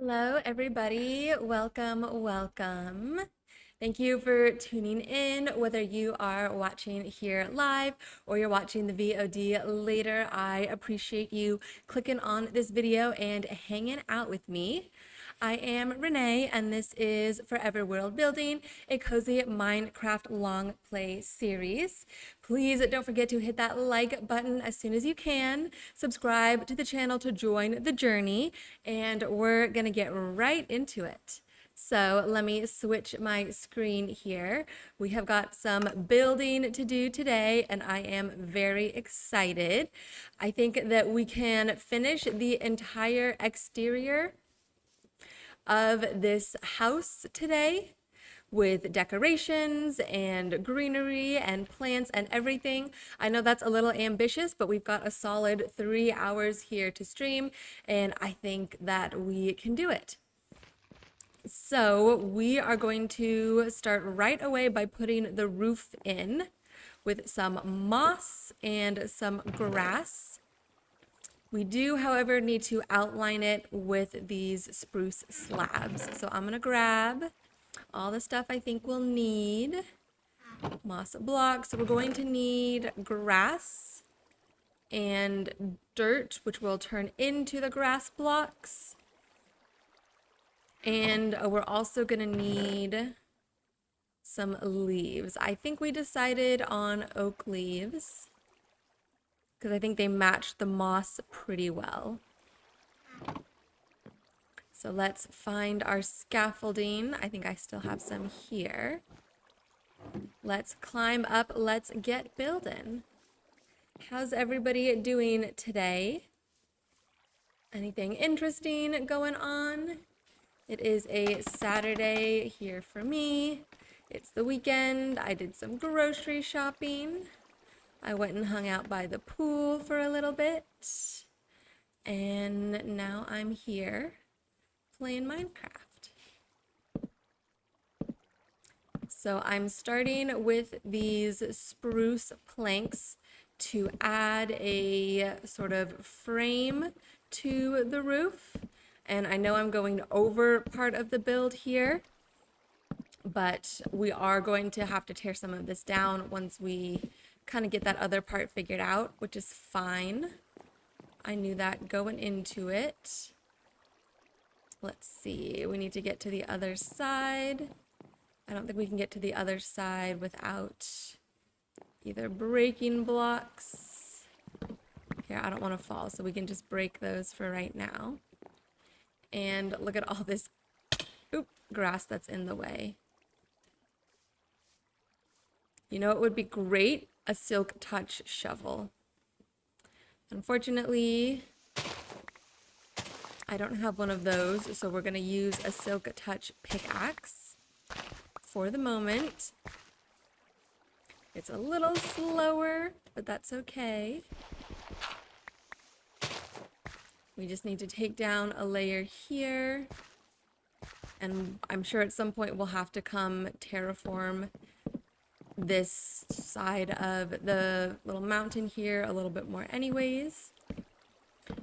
Hello, everybody. Welcome. Thank you for tuning in, whether you are watching here live or you're watching the VOD later. I appreciate you clicking on this video and hanging out with me. I am Renee, and this is Forever World Building, a cozy Minecraft long play series. Please don't forget to hit that like button as soon as you can. Subscribe to the channel to join the journey, and we're gonna get right into it. So let me switch my screen here. We have got some building to do today, and I am very excited. I think that we can finish the entire exterior of this house today with decorations and greenery and plants and everything. I know that's a little ambitious, but we've got a solid 3 hours here to stream, and I think that we can do it. So we are going to start right away by putting the roof in with some moss and some grass. We do, however, need to outline it with these spruce slabs. So I'm gonna grab all the stuff I think we'll need. Moss blocks. So we're going to need grass and dirt, which will turn into the grass blocks. And we're also gonna need some leaves. I think we decided on oak leaves because I think they match the moss pretty well. So let's find our scaffolding. I think I still have some here. Let's climb up. Let's get building. How's everybody doing today? Anything interesting going on? It is a Saturday here for me. It's the weekend. I did some grocery shopping. I went and hung out by the pool for a little bit. And now I'm here playing Minecraft. So I'm starting with these spruce planks to add a sort of frame to the roof. And I know I'm going over part of the build here, but we are going to have to tear some of this down once we kind of get that other part figured out, which is fine. I knew that going into it. Let's see, we need to get to the other side. I don't think we can get to the other side without either breaking blocks. Here, I don't want to fall, so we can just break those for right now. And look at all this grass that's in the way. You know, it would be great, a silk touch shovel. Unfortunately, I don't have one of those, so we're gonna use a silk touch pickaxe for the moment. It's a little slower, but that's okay. We just need to take down a layer here, and I'm sure at some point we'll have to come terraform this side of the little mountain here a little bit more anyways,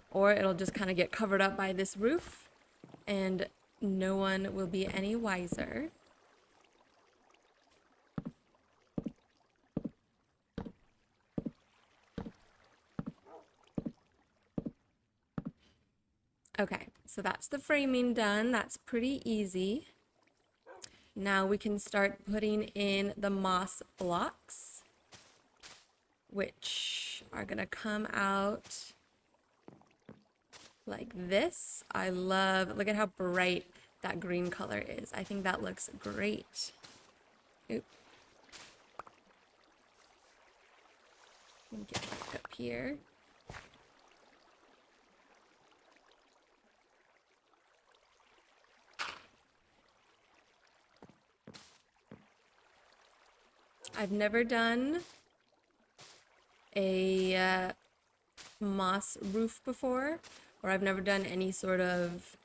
or it'll just kind of get covered up by this roof and no one will be any wiser. Okay, so that's the framing done. That's pretty easy. Now we can start putting in the moss blocks, which are gonna come out like this. I love, look at how bright that green color is. I think that looks great. Oop. Let me get back up here. I've never done a moss roof before, or I've never done any sort of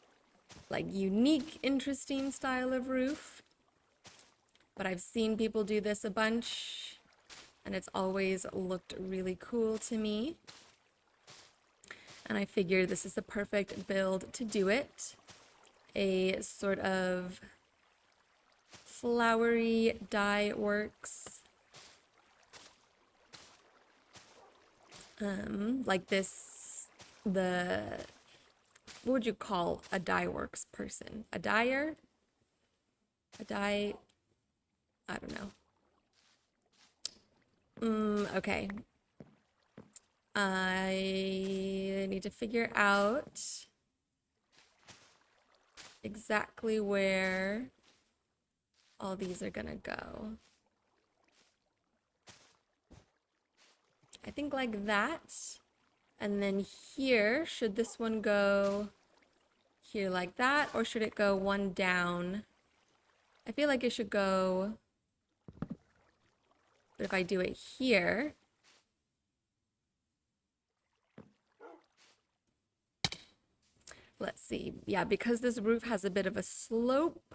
like unique, interesting style of roof, but I've seen people do this a bunch and it's always looked really cool to me. And I figured this is the perfect build to do it. a sort of flowery dye works. Like this, what would you call a dye works person? A dyer? A dye, I don't know. Okay. I need to figure out exactly where all these are gonna go. I think like that. And then here, should this one go here like that, or should it go one down? I feel like it should go, but if I do it here, let's see. Yeah, because this roof has a bit of a slope,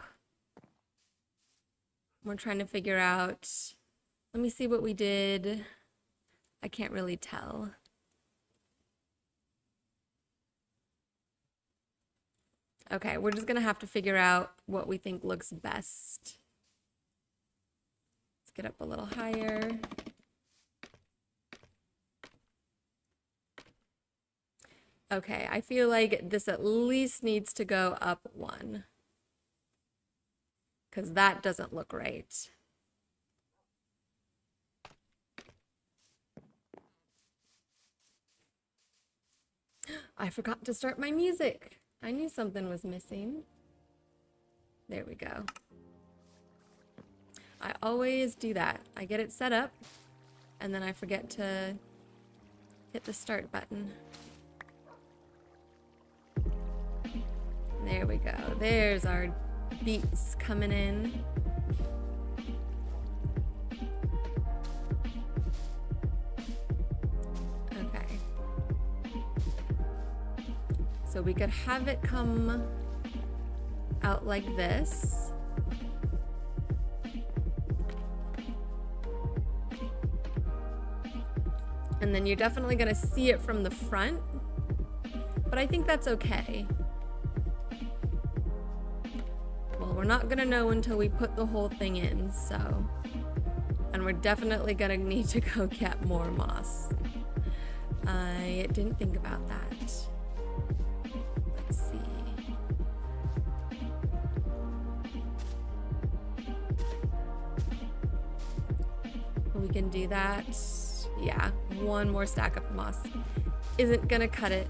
we're trying to figure out, let me see what we did. I can't really tell. Okay, we're just gonna have to figure out what we think looks best. Let's get up a little higher. Okay, I feel like this at least needs to go up one, because that doesn't look right. I forgot to start my music. I knew something was missing. There we go. I always do that. I get it set up, and then I forget to hit the start button. There we go. There's our beats coming in. Okay. So we could have it come out like this. And then you're definitely gonna see it from the front, but I think that's okay. Well, we're not gonna know until we put the whole thing in, so. And we're definitely gonna need to go get more moss. I didn't think about that. Let's see. We can do that. Yeah, one more stack of moss isn't gonna cut it.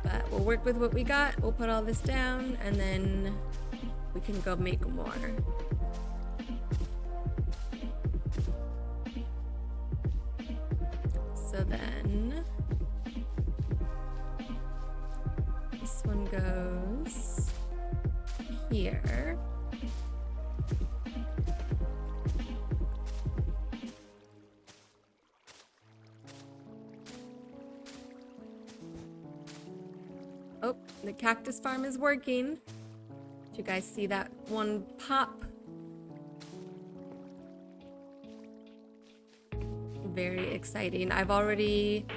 But we'll work with what we got. We'll put all this down and then we can go make more. So then this one goes here. Oh, the cactus farm is working. Did you guys see that one pop? Very exciting. I've already,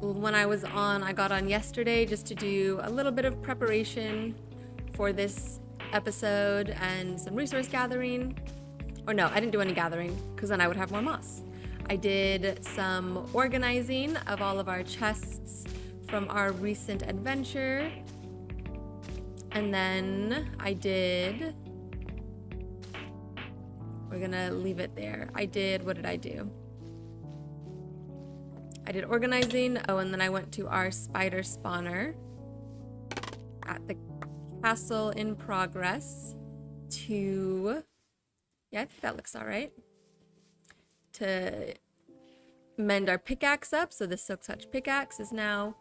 when I was on, I got on yesterday just to do a little bit of preparation for this episode and some resource gathering. Or no, I didn't do any gathering because then I would have more moss. I did some organizing of all of our chests from our recent adventure. And then I did, we're gonna leave it there. I did, what did I do? I did organizing. Oh, and then I went to our spider spawner at the castle in progress to, yeah, I think that looks all right. To mend our pickaxe up. So the Silk Touch pickaxe is now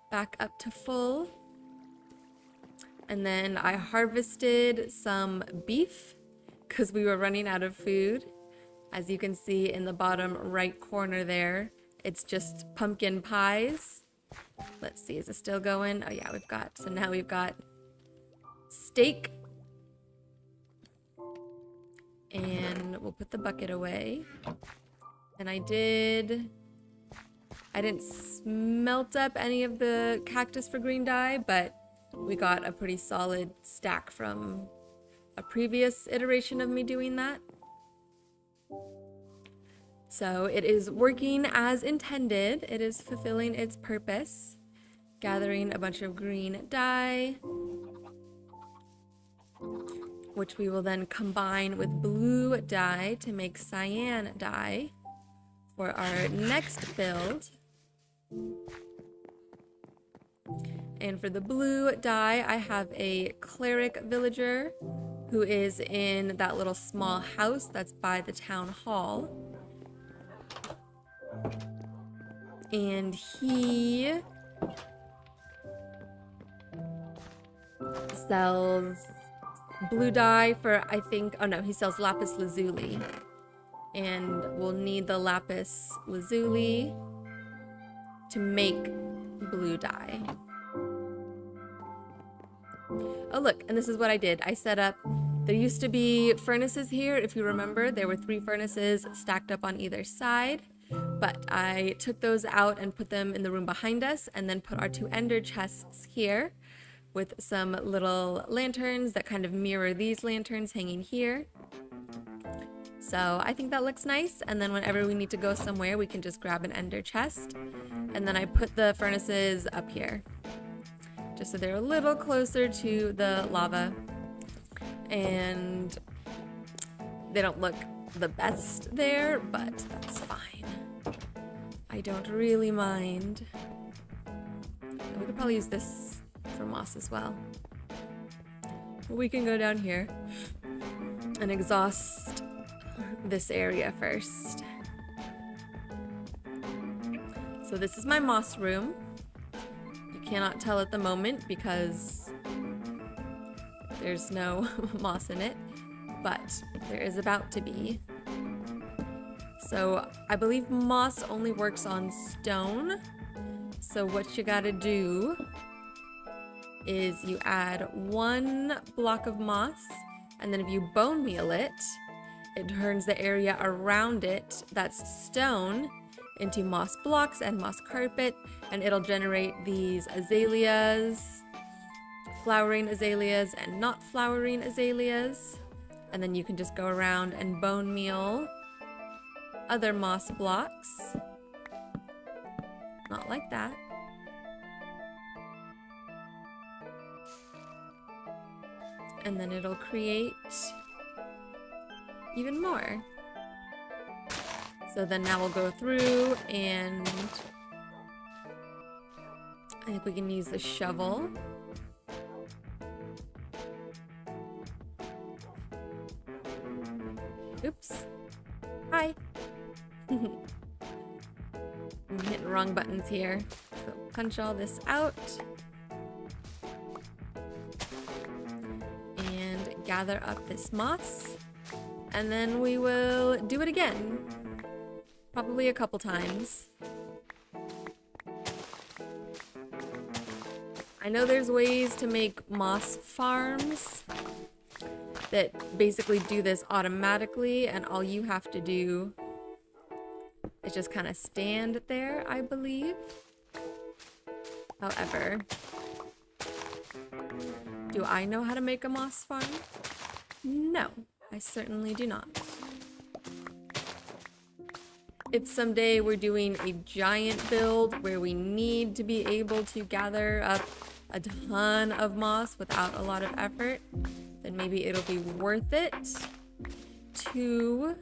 back up to full. And then I harvested some beef because we were running out of food. As you can see in the bottom right corner there, it's just pumpkin pies. Let's see, is it still going? Oh yeah, we've got, so now we've got steak. And we'll put the bucket away. And I didn't smelt up any of the cactus for green dye, but We got a pretty solid stack from a previous iteration of me doing that. So it is working as intended. It is fulfilling its purpose. Gathering a bunch of green dye, which we will then combine with blue dye to make cyan dye for our next build. And for the blue dye, I have a cleric villager who is in that little small house that's by the town hall. And he sells blue dye for, I think, oh no, he sells lapis lazuli. And we'll need the lapis lazuli to make blue dye. Oh look, and this is what I did. I set up, there used to be furnaces here, if you remember. There were 3 furnaces stacked up on either side, but I took those out and put them in the room behind us, and then put our 2 ender chests here with some little lanterns that kind of mirror these lanterns hanging here. So I think that looks nice, and then whenever we need to go somewhere, we can just grab an ender chest. And then I put the furnaces up here, just so they're a little closer to the lava, and they don't look the best there, but that's fine. I don't really mind. And we could probably use this for moss as well. We can go down here and exhaust this area first. So this is my moss room. You cannot tell at the moment because there's no moss in it, but there is about to be. So I believe moss only works on stone. So what you gotta do is you add 1 block of moss, and then if you bone meal it, it turns the area around it that's stone into moss blocks and moss carpet, and it'll generate these azaleas, flowering azaleas and not flowering azaleas. And then you can just go around and bone meal other moss blocks. Not like that. And then it'll create even more. So then now we'll go through, and I think we can use the shovel. Oops. Hi. I'm hitting wrong buttons here. So punch all this out. And gather up this moss. And then we will do it again. Probably a couple times. I know there's ways to make moss farms that basically do this automatically, and all you have to do is just kind of stand there, I believe. However, do I know how to make a moss farm? No, I certainly do not. If someday we're doing a giant build where we need to be able to gather up a ton of moss without a lot of effort, then maybe it'll be worth it to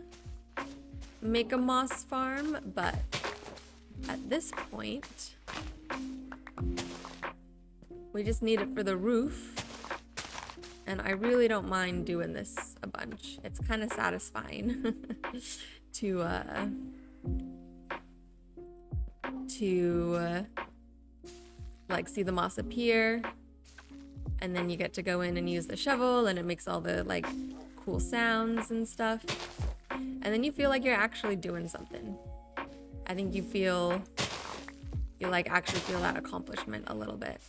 make a moss farm. But at this point, we just need it for the roof. And I really don't mind doing this a bunch. It's kind of satisfying to like see the moss appear, and then you get to go in and use the shovel, and it makes all the like cool sounds and stuff, and then you feel like you're actually doing something. I think you like actually feel that accomplishment a little bit.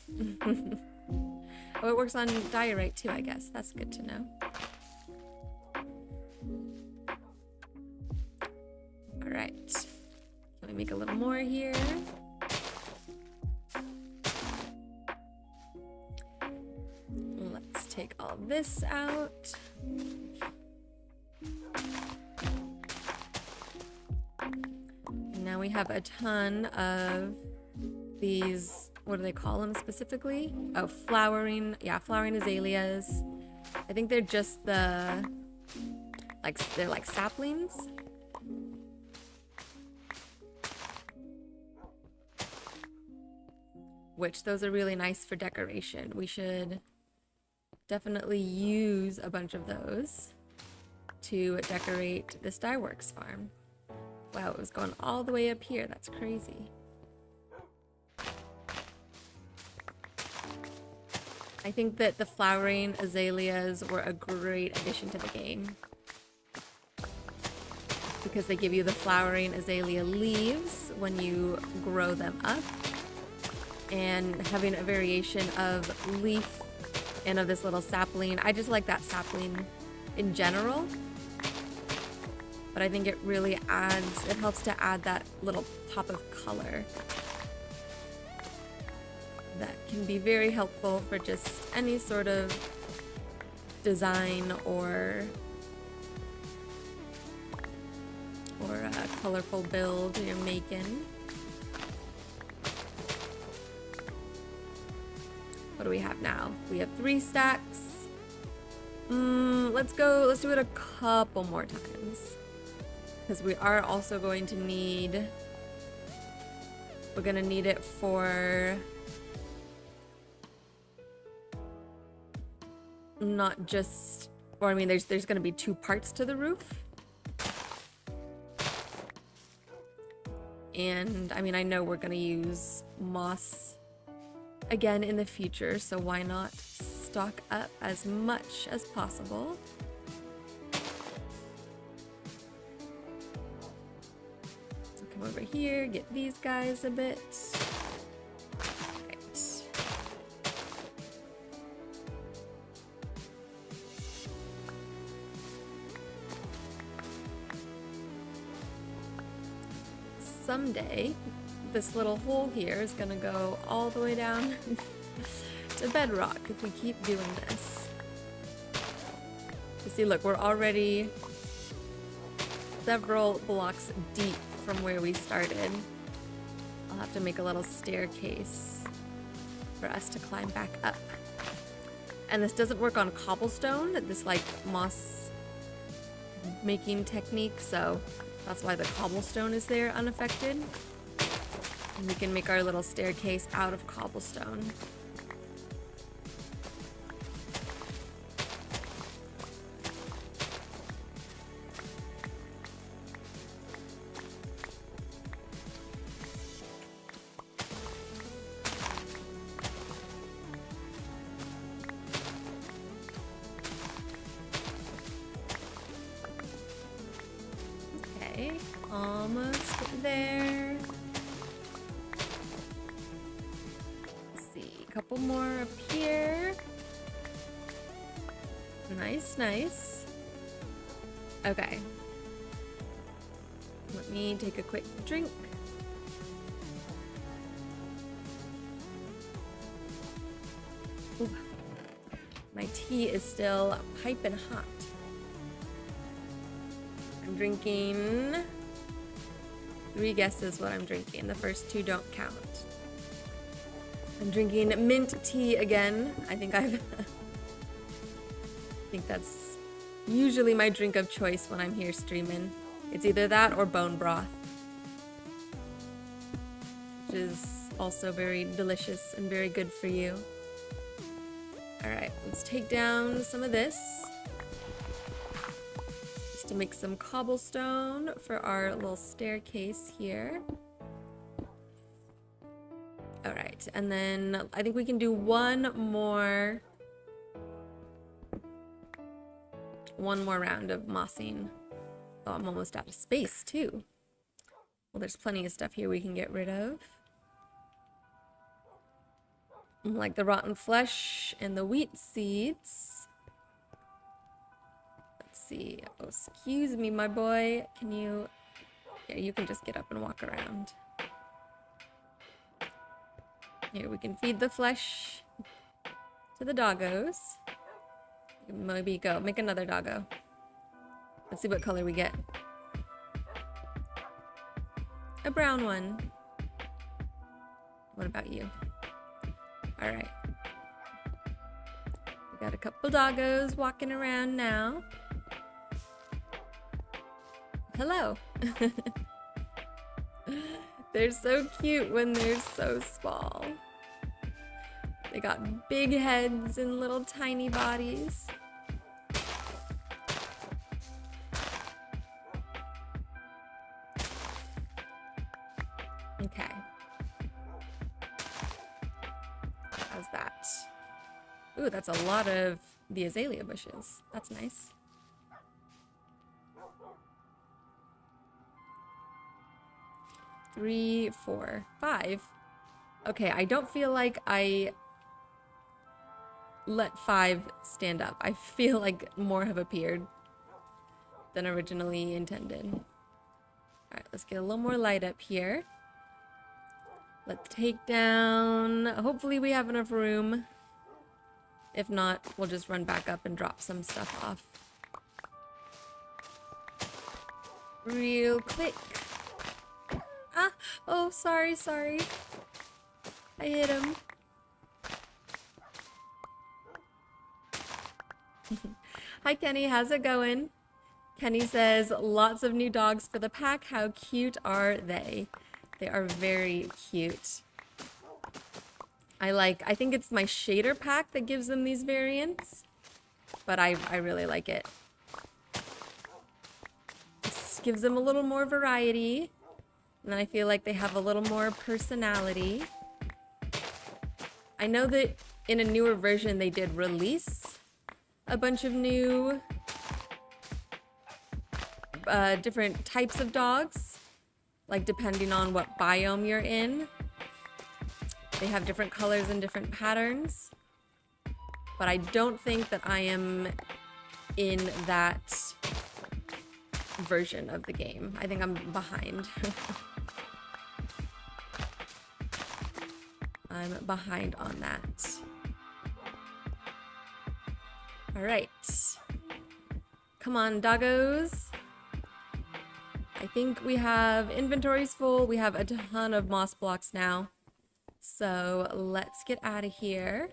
Oh, it works on diorite too, I guess. That's good to know. All right. Can we make a little more here? take all this out. And now we have a ton of these, what do they call them specifically? Oh, flowering azaleas. I think they're just they're like saplings. Which those are really nice for decoration. We should definitely use a bunch of those to decorate this dye works farm. Wow, it was going all the way up here. That's crazy. I think that the flowering azaleas were a great addition to the game because they give you the flowering azalea leaves when you grow them up, and having a variation of leaf and of this little sapling. I just like that sapling in general, but I think it really it helps to add that little pop of color that can be very helpful for just any sort of design or a colorful build you're making. What do we have now? We have 3 stacks. Let's do it a couple more times. Because we are also going to need, we're gonna need it for not just, or I mean, there's gonna be 2 parts to the roof. And I mean, I know we're gonna use moss again in the future, so why not stock up as much as possible. So come over here, get these guys a bit. Right. Someday this little hole here is gonna go all the way down to bedrock if we keep doing this. You see, look, we're already several blocks deep from where we started. I'll have to make a little staircase for us to climb back up. And this doesn't work on cobblestone, this like moss making technique, so that's why the cobblestone is there unaffected. And we can make our little staircase out of cobblestone. Okay, almost there. Couple more up here. Nice, nice. Okay. Let me take a quick drink. Ooh. My tea is still piping hot. I'm drinking 3 guesses what I'm drinking. The first 2 don't count. I'm drinking mint tea again. I think that's usually my drink of choice when I'm here streaming. It's either that or bone broth, which is also very delicious and very good for you. All right, let's take down some of this just to make some cobblestone for our little staircase here. All right, and then I think we can do one more round of mossing. Oh, I'm almost out of space too. Well, there's plenty of stuff here we can get rid of. Like the rotten flesh and the wheat seeds. Let's see. Oh, excuse me, my boy. Can you... Yeah, you can just get up and walk around. Here, we can feed the flesh to the doggos. Maybe go. Make another doggo. Let's see what color we get. A brown one. What about you? All right. We got a couple doggos walking around now. Hello. They're so cute when they're so small. They got big heads and little tiny bodies. Okay. How's that? Ooh, that's a lot of the azalea bushes. That's nice. Three, four, five. Okay, I don't feel like I let 5 stand up. I feel like more have appeared than originally intended. All right, let's get a little more light up here. Let's take down, hopefully we have enough room. If not, we'll just run back up and drop some stuff off. Real quick. Ah, oh, sorry. I hit him. Hi Kenny, how's it going? Kenny says, lots of new dogs for the pack. How cute are they? They are very cute. I think it's my shader pack that gives them these variants, but I really like it. This gives them a little more variety, and then I feel like they have a little more personality. I know that in a newer version they did release a bunch of new different types of dogs, like depending on what biome you're in. They have different colors and different patterns, but I don't think that I am in that version of the game. I think I'm behind. I'm behind on that. All right. Come on, doggos. I think we have inventories full. We have a ton of moss blocks now. So let's get out of here.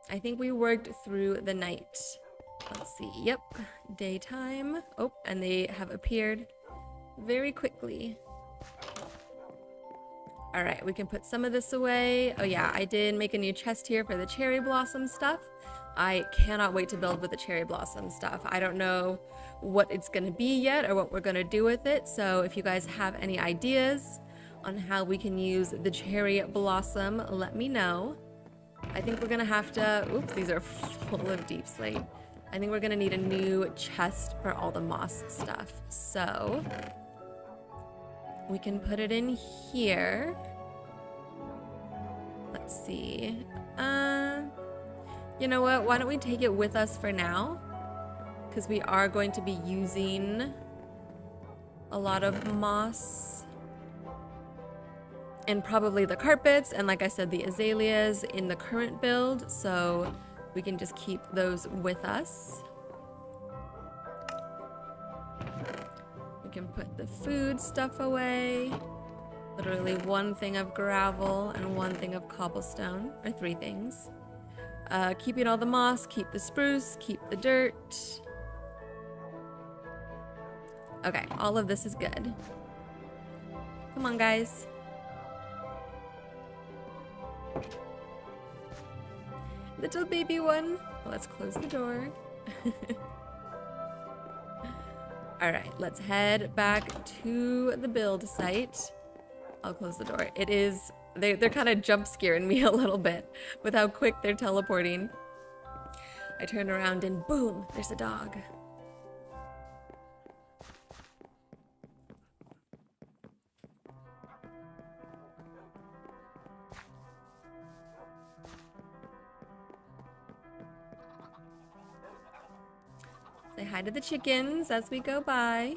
I think we worked through the night. Let's see. Yep. Daytime. Oh, and they have appeared very quickly. All right, we can put some of this away. Oh yeah, I did make a new chest here for the cherry blossom stuff. I cannot wait to build with the cherry blossom stuff. I don't know what it's gonna be yet or what we're gonna do with it. So if you guys have any ideas on how we can use the cherry blossom, let me know. I think we're gonna have to, oops, these are full of deep slate. I think we're gonna need a new chest for all the moss stuff. So we can put it in here. Let's see. You know what? Why don't we take it with us for now? Because we are going to be using a lot of moss and probably the carpets and, like I said, the azaleas in the current build. So we can just keep those with us. We can put the food stuff away. Literally one thing of gravel and one thing of cobblestone, or 3 things. Keeping all the moss, keep the spruce, keep the dirt. Okay, all of this is good. Come on, guys. Little baby one. Let's close the door. All right, let's head back to the build site. I'll close the door. It is, they're kind of jump scaring me a little bit with how quick they're teleporting. I turn around and boom, there's a dog. Say hi to the chickens as we go by.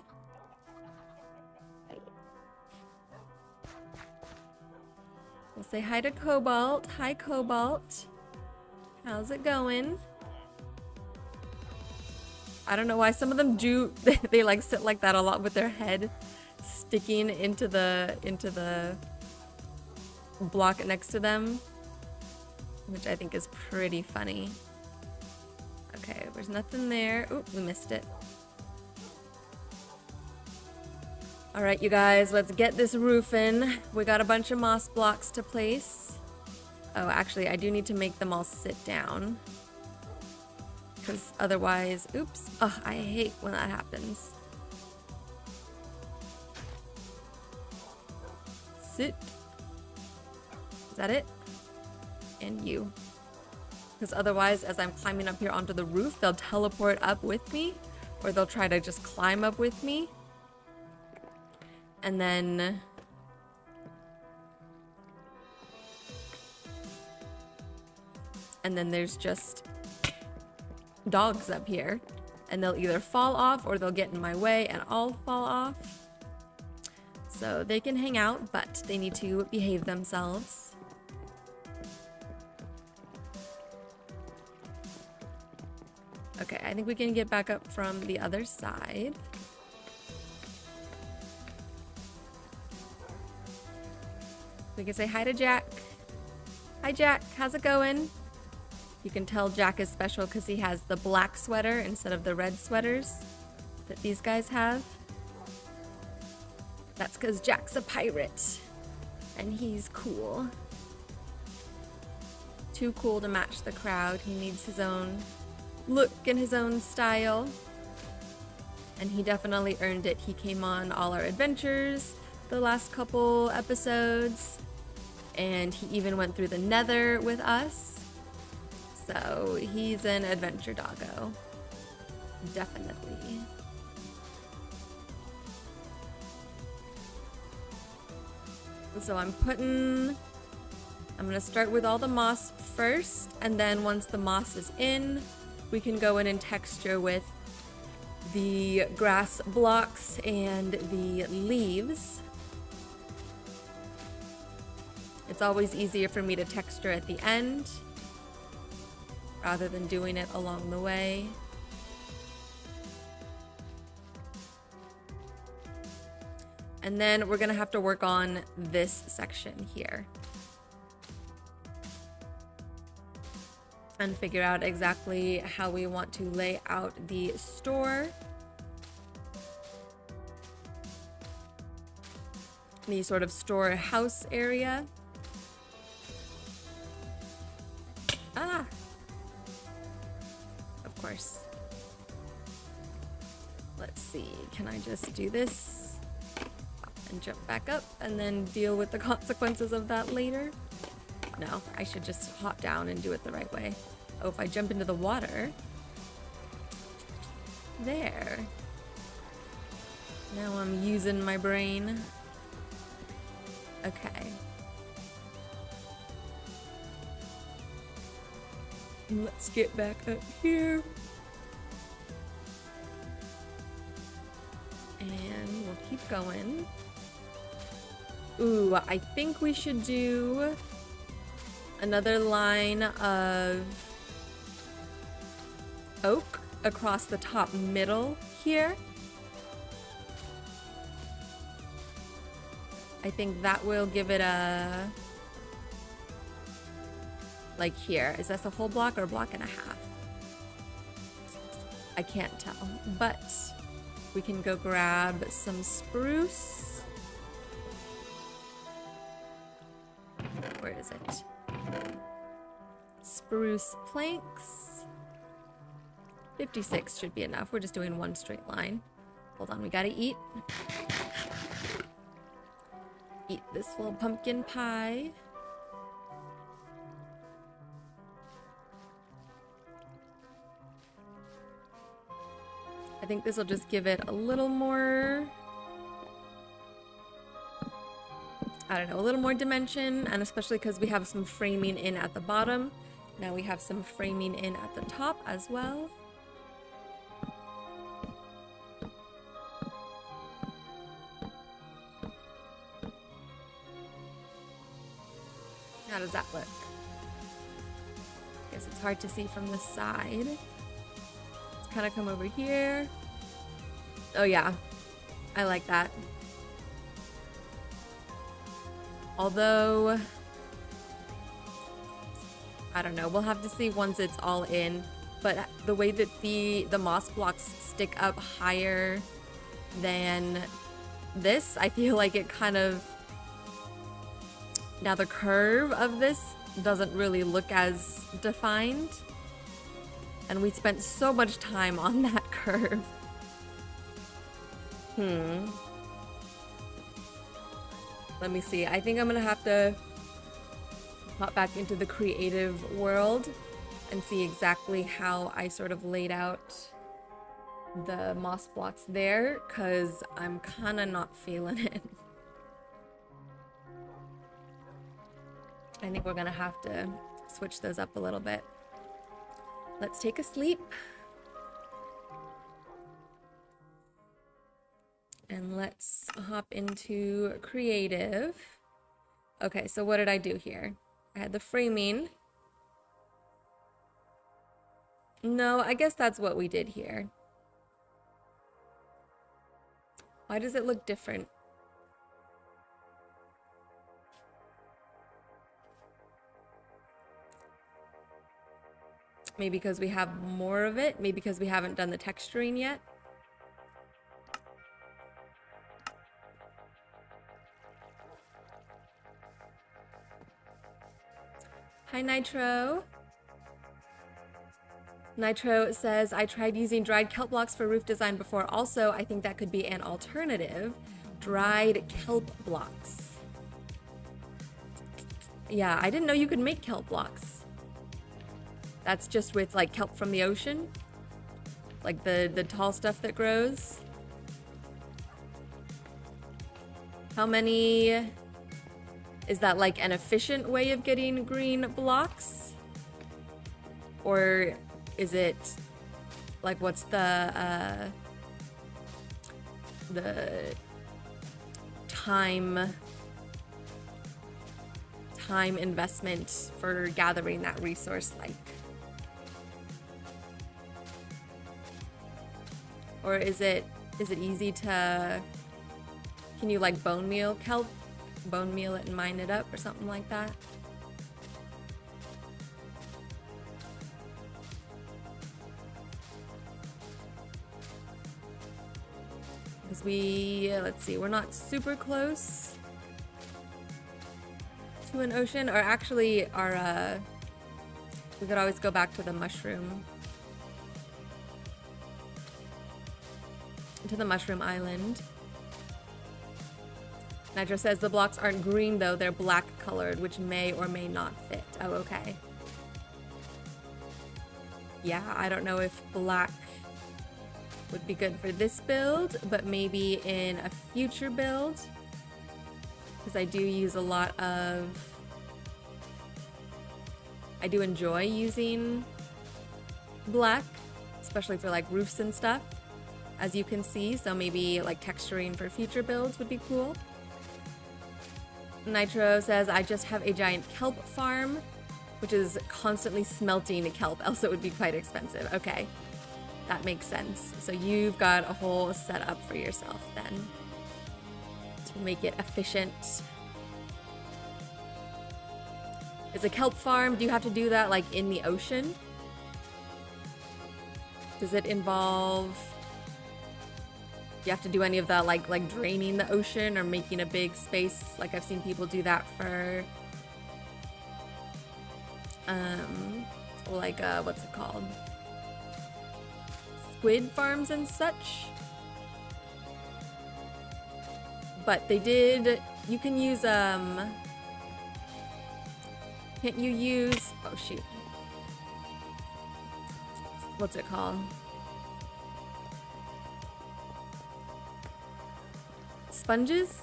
We'll say hi to Cobalt. Hi, Cobalt. How's it going? I don't know why some of them do, they like sit like that a lot with their head sticking into the block next to them, which I think is pretty funny. Okay, there's nothing there. Oop, we missed it. All right, you guys, let's get this roof in. We got a bunch of moss blocks to place. Oh, actually, I do need to make them all sit down. Because otherwise, oops. Oh, I hate when that happens. Sit. Is that it? And you. Because otherwise, as I'm climbing up here onto the roof, they'll teleport up with me. Or they'll try to just climb up with me. And then... there's just dogs up here. And they'll either fall off or they'll get in my way and I'll fall off. So they can hang out, but they need to behave themselves. Okay, I think we can get back up from the other side. We can say hi to Jack. Hi Jack, how's it going? You can tell Jack is special because he has the black sweater instead of the red sweaters that these guys have. That's because Jack's a pirate and he's cool. Too cool to match the crowd. He needs his own look and his own style. And he definitely earned it. He came on all our adventures the last couple episodes. And he even went through the Nether with us. So he's an adventure doggo. Definitely. So I'm gonna start with all the moss first, and then once the moss is in, we can go in and texture with the grass blocks and the leaves. It's always easier for me to texture at the end rather than doing it along the way. And then we're gonna have to work on this section here and figure out exactly how we want to lay out the store. The sort of storehouse area. Ah! Of course. Let's see, can I just do this? And jump back up and then deal with the consequences of that later? No, I should just hop down and do it the right way. Oh, if I jump into the water. There. Now I'm using my brain. Okay. Let's get back up here. And we'll keep going. Ooh, I think we should do another line of oak across the top middle here. I think that will give it a... like here. Is this a whole block or a block and a half? I can't tell, but we can go grab some spruce. Where is it? Spruce planks. 56 should be enough. We're just doing one straight line. Hold on, we gotta eat. Eat this little pumpkin pie. I think this will just give it a little more, I don't know, a little more dimension, and especially because we have some framing in at the bottom. Now we have some framing in at the top as well. How does that look? Guess it's hard to see from the side. Let's kind of come over here. Oh yeah, I like that. Although, I don't know, we'll have to see once it's all in. But the way that the moss blocks stick up higher than this, I feel like it kind of... Now the curve of this doesn't really look as defined. And we spent so much time on that curve. Let me see. I think I'm gonna have to hop back into the creative world and see exactly how I sort of laid out the moss blocks there, because I'm kind of not feeling it. I think we're gonna have to switch those up a little bit. Let's take a sleep. And let's hop into creative. Okay, so what did I do here? I had the framing. No, I guess that's what we did here. Why does it look different? Maybe because we have more of it? Maybe because we haven't done the texturing yet? Hi, Nitro. Nitro says, I tried using dried kelp blocks for roof design before. Also, I think that could be an alternative. Dried kelp blocks. Yeah, I didn't know you could make kelp blocks. That's just with like kelp from the ocean? Like the tall stuff that grows? How many... Is that like an efficient way of getting green blocks? Or is it like, what's the time investment for gathering that resource like? Or is it easy to, can you like bone meal kelp? Bone meal it and mine it up or something like that? Because let's see, we're not super close to an ocean, or actually we could always go back to the mushroom. To the mushroom island. Nitro says the blocks aren't green though, they're black colored, which may or may not fit. Oh, okay. Yeah, I don't know if black would be good for this build, but maybe in a future build. Because I do use a lot of... I do enjoy using black, especially for like roofs and stuff, as you can see. So maybe like texturing for future builds would be cool. Nitro says, I just have a giant kelp farm, which is constantly smelting kelp, else it would be quite expensive. Okay, that makes sense. So you've got a whole setup for yourself then to make it efficient. Is a kelp farm, do you have to do that like in the ocean? Does it involve... You have to do any of that like draining the ocean or making a big space? Like I've seen people do that for like what's it called? Squid farms and such. But they did, you can use can't you use, oh shoot. What's it called? Sponges?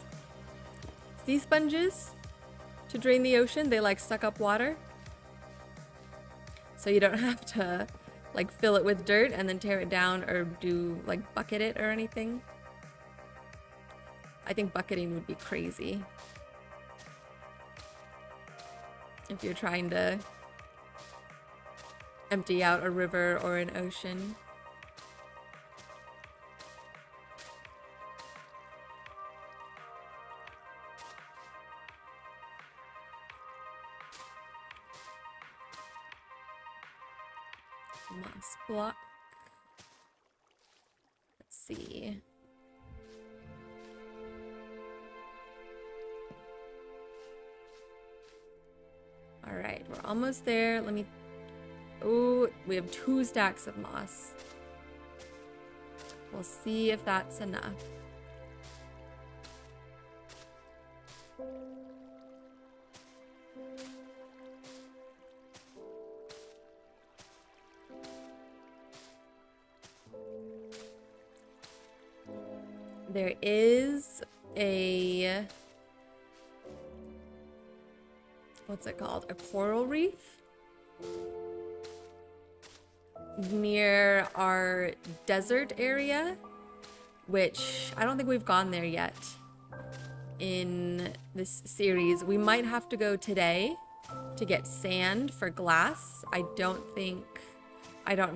Sea sponges? To drain the ocean, they like suck up water. So you don't have to like fill it with dirt and then tear it down or do like bucket it or anything. I think bucketing would be crazy. if you're trying to empty out a river or an ocean. Moss block. Let's see. All right, we're almost there. Let me... Oh, we have 2 stacks of moss. We'll see if that's enough. There is a... what's it called? A coral reef near our desert area, which I don't think we've gone there yet in this series. We might have to go today to get sand for glass. I don't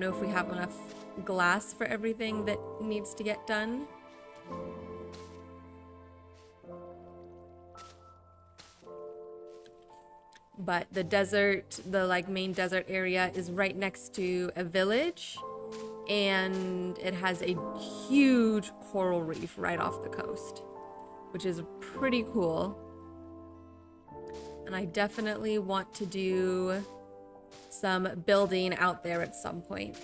know if we have enough glass for everything that needs to get done. But the desert, the like main desert area is right next to a village, and it has a huge coral reef right off the coast, which is pretty cool. And I definitely want to do some building out there at some point.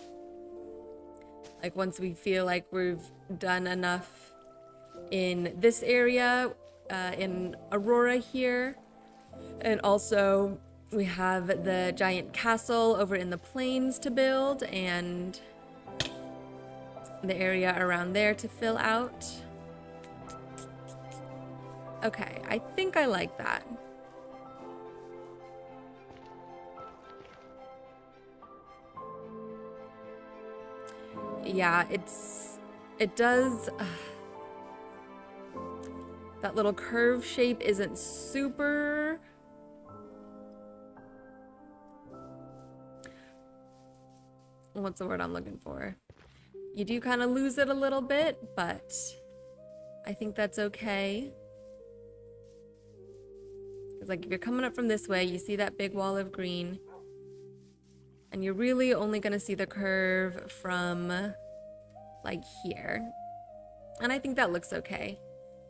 Like once we feel like we've done enough in this area, in Aurora here. And also we have the giant castle over in the plains to build, and the area around there to fill out. Okay, I think I like that. Yeah, it does... that little curve shape isn't super... what's the word I'm looking for? You do kind of lose it a little bit, but I think that's okay. It's like if you're coming up from this way, you see that big wall of green, and you're really only gonna see the curve from like here. And I think that looks okay.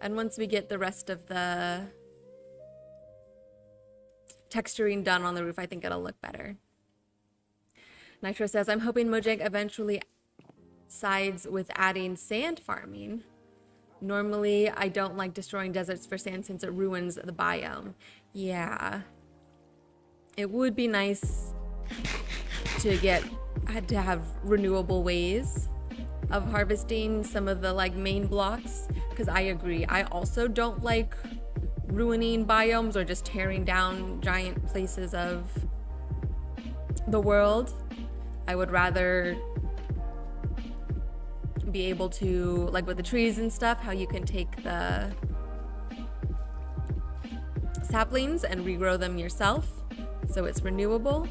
And once we get the rest of the texturing done on the roof, I think it'll look better. Nitro says, I'm hoping Mojang eventually sides with adding sand farming. Normally, I don't like destroying deserts for sand since it ruins the biome. Yeah. It would be nice to have renewable ways of harvesting some of the like main blocks, because I agree. I also don't like ruining biomes or just tearing down giant places of the world. I would rather be able to, like with the trees and stuff, how you can take the saplings and regrow them yourself, so it's renewable.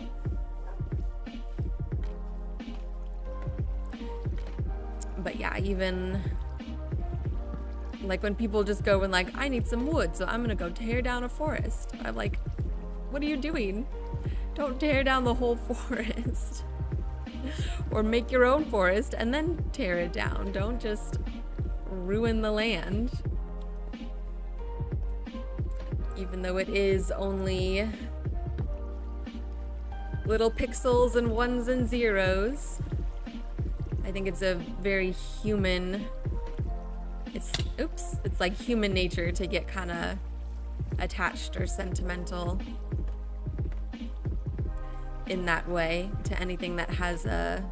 But yeah, even like when people just go and like, I need some wood, so I'm gonna go tear down a forest. I'm like, what are you doing? Don't tear down the whole forest. Or make your own forest and then tear it down. Don't just ruin the land. Even though it is only little pixels and ones and zeros, I think it's a very human, it's like human nature to get kind of attached or sentimental in that way to anything that has a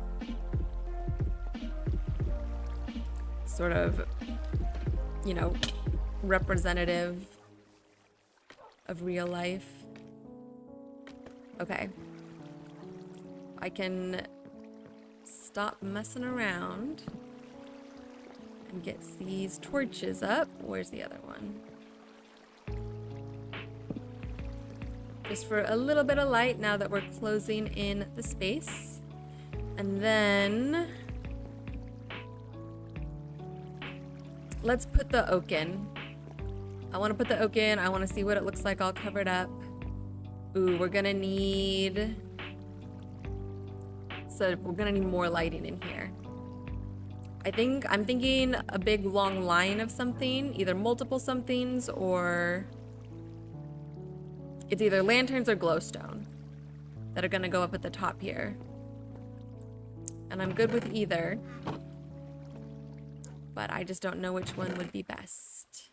sort of, you know, representative of real life. Okay. I can stop messing around and get these torches up. Where's the other one? just for a little bit of light now that we're closing in the space. And then let's put the oak in. I want to put the oak in. I want to see what it looks like all covered up. Ooh, we're gonna need more lighting in here. I'm thinking a big long line of something, either multiple somethings, or it's either lanterns or glowstone that are gonna go up at the top here. And I'm good with either, but I just don't know which one would be best.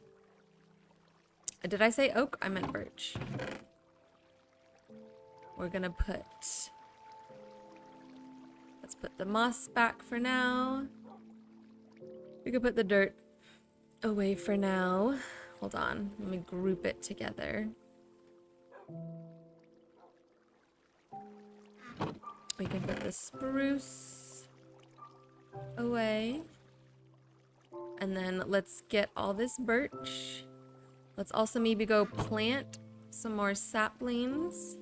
Did I say oak? I meant birch. We're gonna let's put the moss back for now. We could put the dirt away for now. Hold on, let me group it together. We can put the spruce away. And then let's get all this birch. Let's also maybe go plant some more saplings,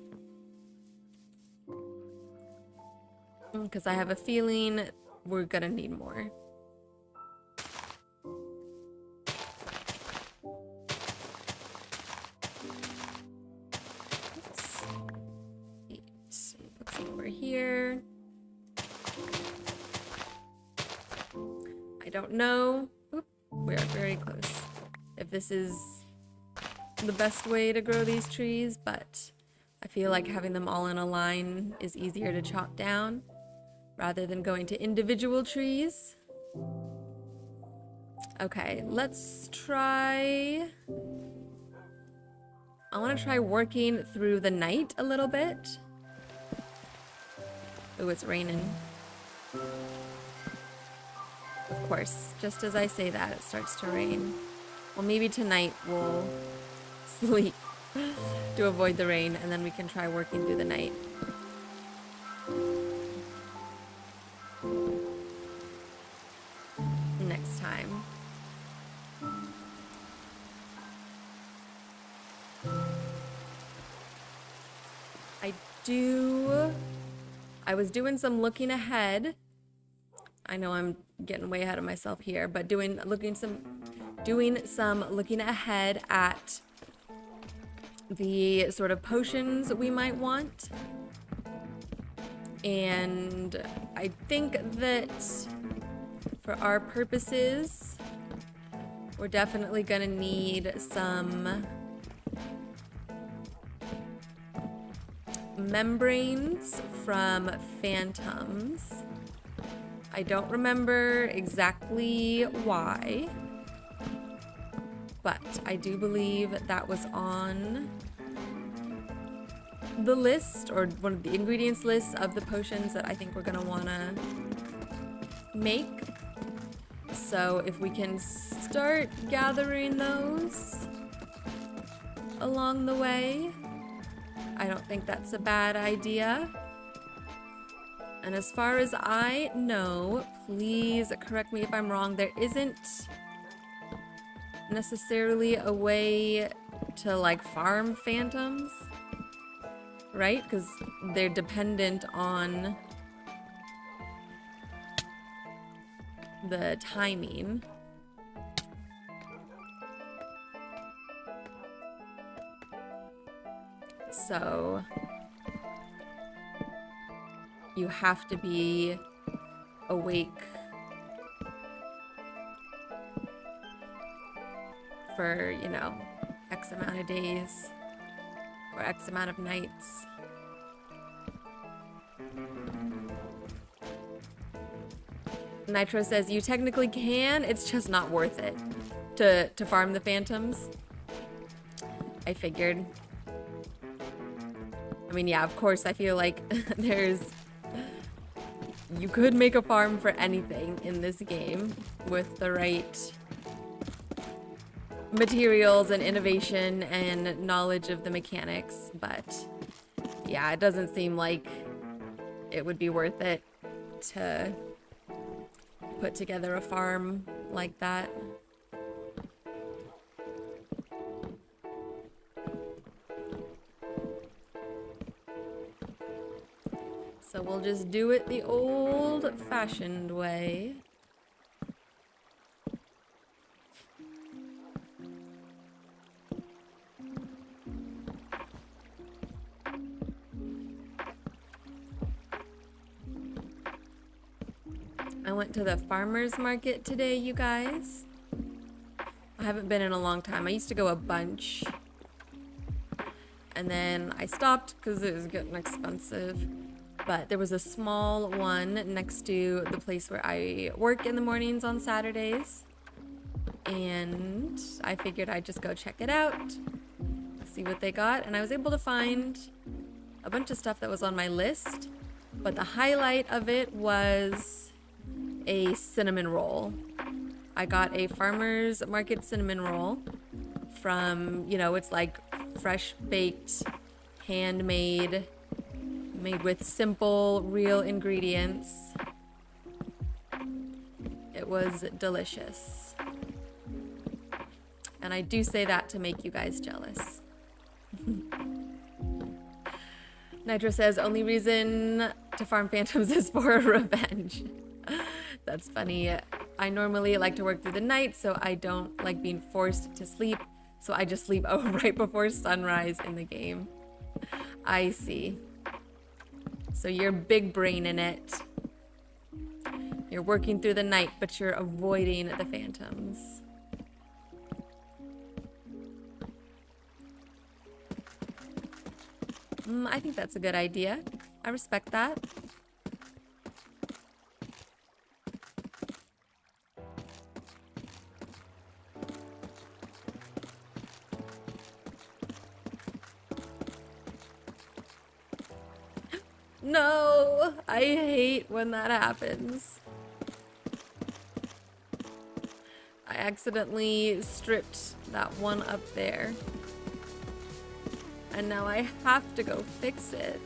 because I have a feeling we're gonna need more. Oops. 8. Put some over here. I don't know. Oop, we are very close. If this is the best way to grow these trees, but I feel like having them all in a line is easier to chop down rather than going to individual trees. Okay, let's try... I want to try working through the night a little bit. Oh, it's raining. Of course, just as I say that, it starts to rain. Well, maybe tonight we'll sleep to avoid the rain, and then we can try working through the night. Next time. I was doing some looking ahead. I know I'm getting way ahead of myself here, but doing some looking ahead at the sort of potions we might want. And I think that for our purposes, we're definitely gonna need some membranes from phantoms. I don't remember exactly why, but I do believe that was on the list, or one of the ingredients lists of the potions that I think we're gonna wanna make. So if we can start gathering those along the way, I don't think that's a bad idea. And as far as I know, please correct me if I'm wrong, there isn't necessarily a way to like farm phantoms, right? Because they're dependent on the timing. So you have to be awake for, you know, X amount of days or X amount of nights. Nitro says you technically can, it's just not worth it to farm the phantoms. I figured. I mean, yeah, of course, I feel like you could make a farm for anything in this game with the right materials and innovation and knowledge of the mechanics, but yeah, it doesn't seem like it would be worth it to put together a farm like that. So we'll just do it the old-fashioned way. I went to the farmer's market today, you guys. I haven't been in a long time. I used to go a bunch. And then I stopped because it was getting expensive. But there was a small one next to the place where I work in the mornings on Saturdays. And I figured I'd just go check it out, see what they got. And I was able to find a bunch of stuff that was on my list. But the highlight of it was a cinnamon roll. I got a farmer's market cinnamon roll from, you know, it's like fresh baked, handmade, made with simple, real ingredients. It was delicious. And I do say that to make you guys jealous. Nitro says, only reason to farm phantoms is for revenge. That's funny. I normally like to work through the night, so I don't like being forced to sleep. So I just sleep right before sunrise in the game. I see. So you're big brain in it. You're working through the night, but you're avoiding the phantoms. I think that's a good idea. I respect that. No, I hate when that happens. I accidentally stripped that one up there. And now I have to go fix it.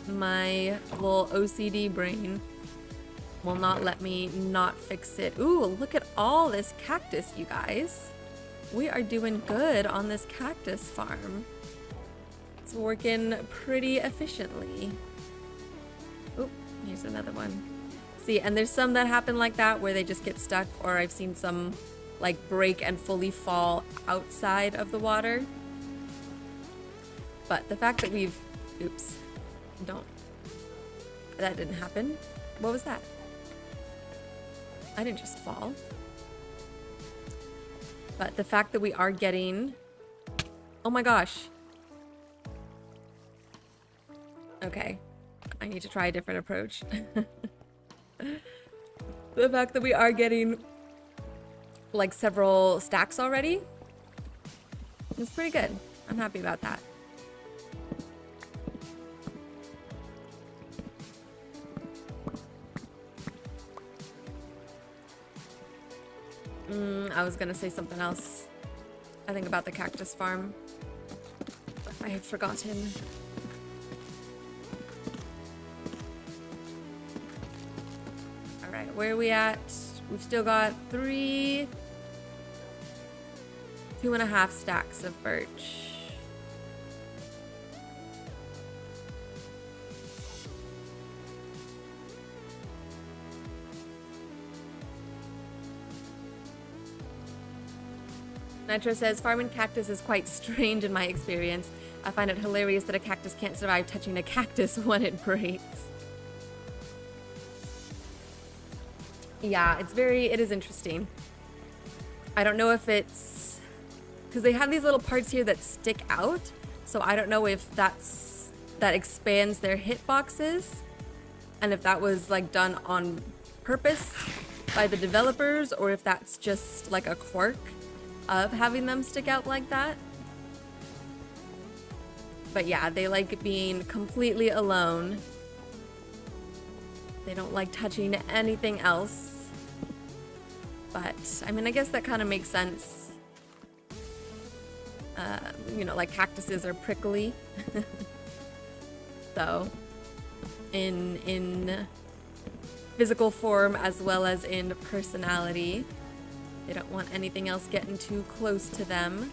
My little OCD brain will not let me not fix it. Ooh, look at all this cactus, you guys. We are doing good on this cactus farm. It's working pretty efficiently. Oop, here's another one. See, and there's some that happen like that where they just get stuck, or I've seen some like break and fully fall outside of the water. But the fact that we've, oops, that didn't happen. What was that? I didn't just fall. But the fact that we are getting, oh my gosh. Okay, I need to try a different approach. The fact that we are getting like several stacks already is pretty good. I'm happy about that. I was gonna say something else. I think about the cactus farm, but I have forgotten. All right, where are we at? We've still got 2.5 stacks of birch. Nitro says, farming cactus is quite strange in my experience. I find it hilarious that a cactus can't survive touching a cactus when it breaks. Yeah, it is interesting. I don't know if it's, because they have these little parts here that stick out. So I don't know if that expands their hitboxes. And if that was like done on purpose by the developers, or if that's just like a quirk of having them stick out like that. But yeah, they like being completely alone. They don't like touching anything else. But I mean, I guess that kind of makes sense. You know, like cactuses are prickly. So in physical form as well as in personality. They don't want anything else getting too close to them.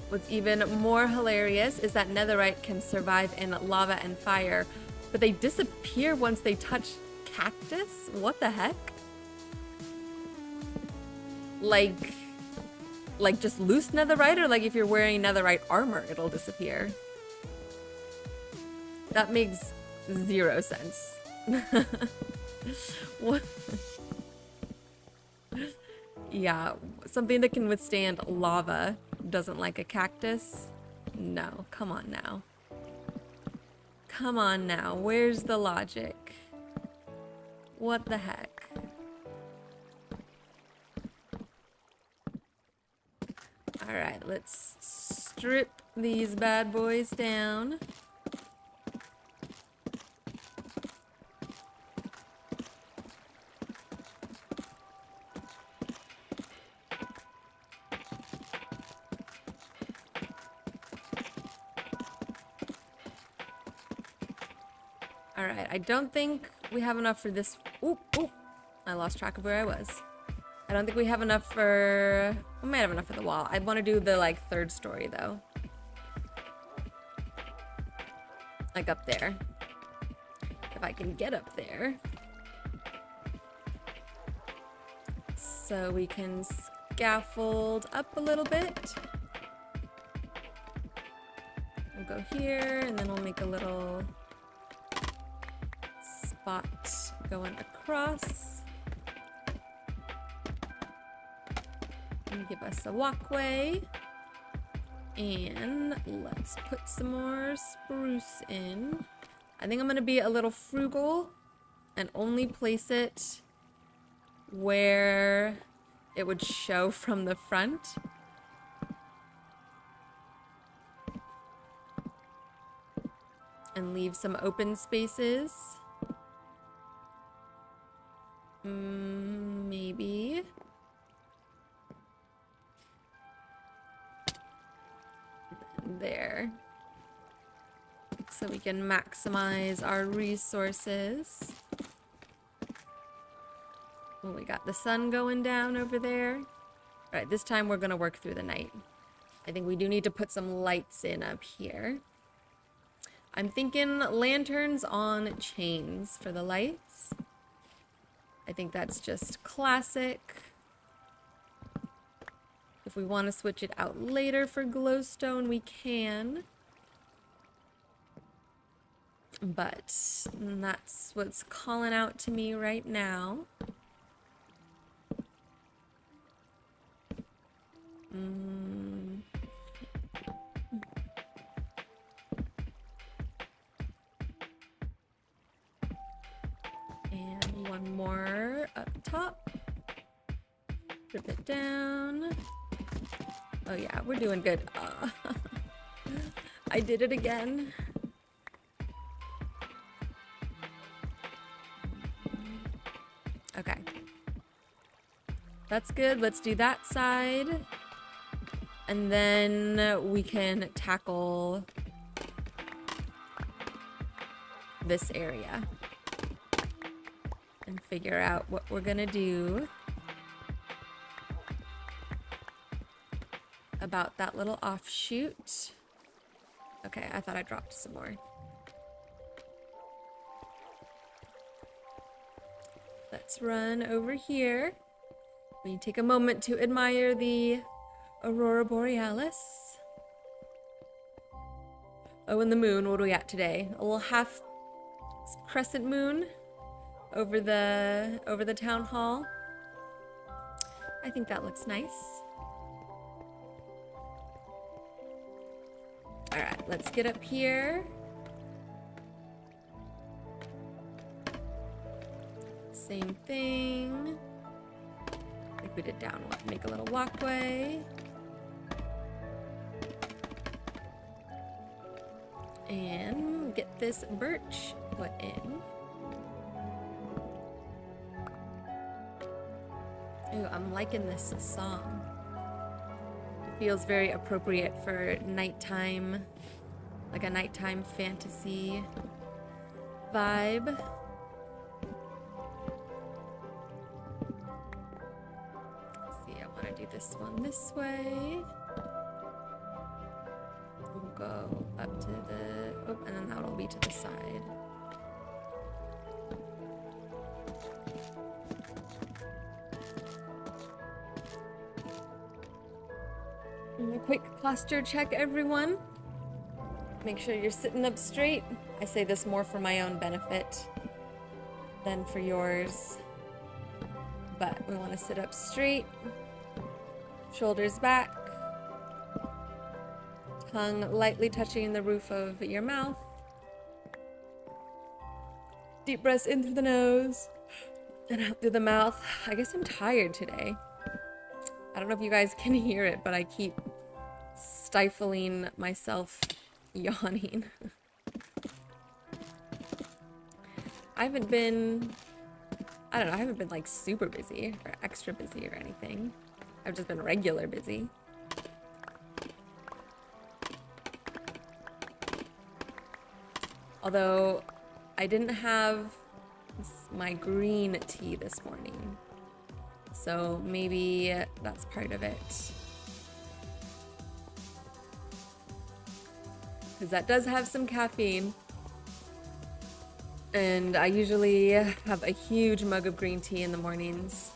What's even more hilarious is that netherite can survive in lava and fire, but they disappear once they touch cactus? What the heck? Like just loose netherite, or like if you're wearing netherite armor, it'll disappear? That makes zero sense. What? Yeah, something that can withstand lava doesn't like a cactus? No, come on now. Come on now, where's the logic? What the heck? Alright, let's strip these bad boys down. Alright, I don't think we have enough for this. Oop, oop. I lost track of where I was. I don't think we have enough for... We might have enough for the wall. I want to do the, like, third story, though. Like, up there. If I can get up there. So we can scaffold up a little bit. We'll go here, and then we'll make a little spot going across. And give us a walkway. And let's put some more spruce in. I think I'm gonna be a little frugal and only place it where it would show from the front. And leave some open spaces. Maybe. There. So we can maximize our resources. Oh, we got the sun going down over there. All right, this time we're gonna work through the night. I think we do need to put some lights in up here. I'm thinking lanterns on chains for the lights. I think that's just classic. If we want to switch it out later for glowstone, we can. But that's what's calling out to me right now. And one more up top. Rip it down. Oh yeah, we're doing good. I did it again. Okay. That's good. Let's do that side. And then we can tackle this area and figure out what we're gonna do about that little offshoot. Okay, I thought I dropped some more. Let's run over here. We take a moment to admire the Aurora Borealis. Oh, and the moon, what are we at today? A little half crescent moon over the town hall. I think that looks nice. All right, let's get up here. Same thing. Like we did down one. Make a little walkway. And get this birch put in. Ooh, I'm liking this song. Feels very appropriate for nighttime, like a nighttime fantasy vibe. Let's see, I want to do this one this way. We'll go up to the, oh, and then that'll be to the side. And a quick posture check, everyone. Make sure you're sitting up straight. I say this more for my own benefit than for yours. But we want to sit up straight, shoulders back, tongue lightly touching the roof of your mouth. Deep breaths in through the nose and out through the mouth. I guess I'm tired today. I don't know if you guys can hear it, but I keep stifling myself yawning. I haven't been like super busy or extra busy or anything. I've just been regular busy. Although I didn't have my green tea this morning. So maybe that's part of it. Because that does have some caffeine. And I usually have a huge mug of green tea in the mornings.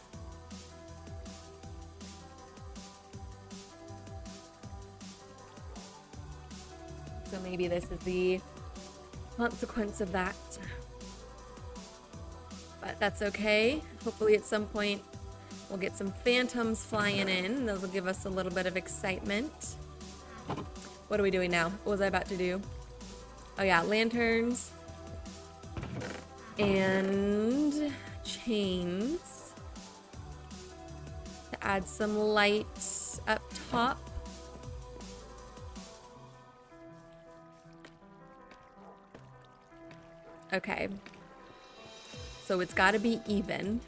So maybe this is the consequence of that. But that's okay. Hopefully at some point we'll get some phantoms flying in. Those will give us a little bit of excitement. What are we doing now? What was I about to do? Oh yeah, lanterns. And chains. To add some light up top. Okay. So it's got to be even.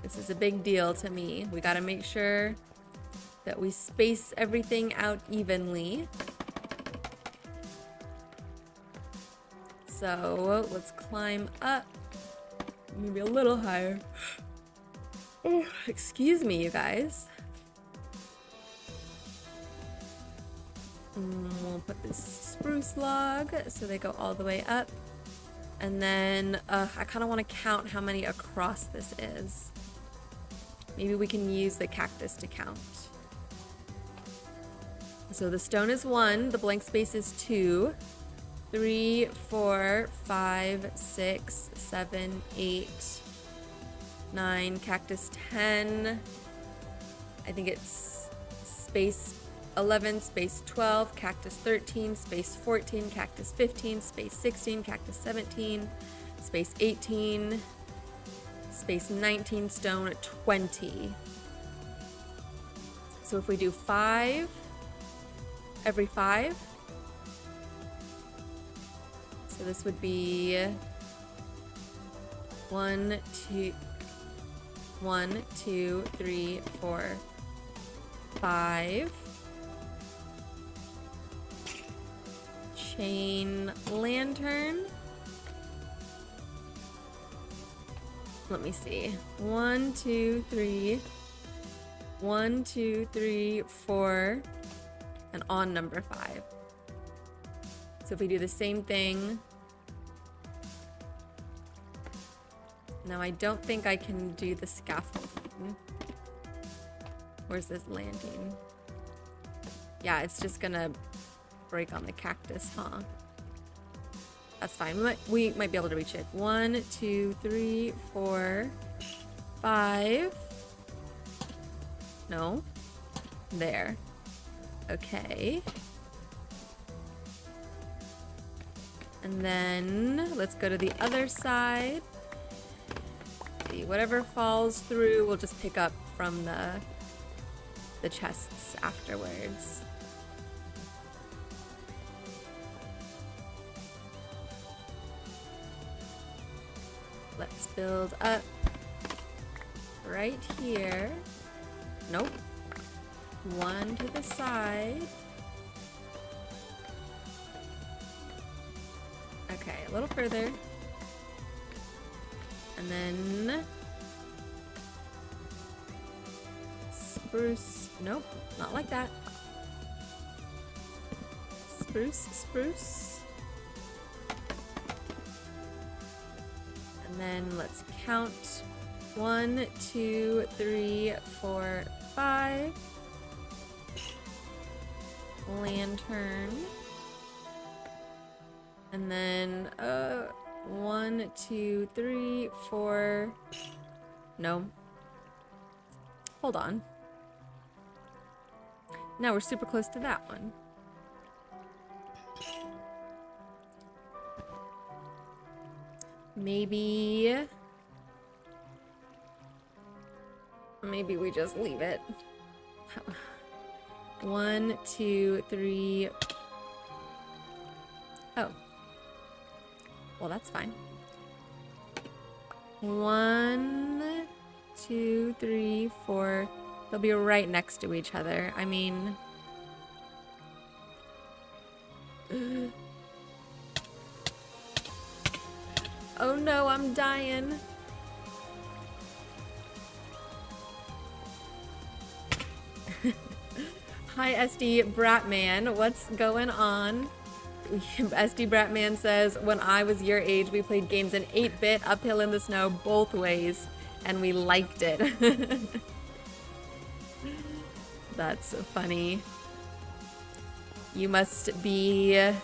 This is a big deal to me. We got to make sure that we space everything out evenly. So let's climb up, maybe a little higher. Oh, excuse me, you guys. We'll put this spruce log so they go all the way up. And then I kind of want to count how many across this is. Maybe we can use the cactus to count. So the stone is 1, the blank space is 2, 3, 4, 5, 6, 7, 8, 9, cactus 10. I think it's space 11, space 12, cactus 13, space 14, cactus 15, space 16, cactus 17, space 18, space 19, stone 20. So if we do 5 every 5, so this would be 1, 2, 3, 4, 5. Chain lantern. Let me see. 1, 2, 3. 1, 2, 3, 4. And on number 5. So if we do the same thing. Now I don't think I can do the scaffolding. Where's this landing? Yeah, it's just gonna break on the cactus, huh? That's fine. We might be able to reach it. 1, 2, 3, 4, 5. No. There. Okay. And then let's go to the other side. See, whatever falls through, we'll just pick up from the chests afterwards. Let's build up right here. Nope. One to the side. Okay, a little further. And then spruce. Nope, not like that. Spruce, spruce. And then let's count 1, 2, 3, 4, 5. Lantern. And then 1, 2, 3, 4. No. Hold on. Now we're super close to that one. Maybe we just leave it. 1, 2, 3. Oh. Well, that's fine. 1, 2, 3, 4. They'll be right next to each other. I mean... Oh no, I'm dying. Hi, SD Bratman. What's going on? SD Bratman says, when I was your age, we played games in 8-bit, uphill in the snow, both ways, and we liked it. That's funny. You must have been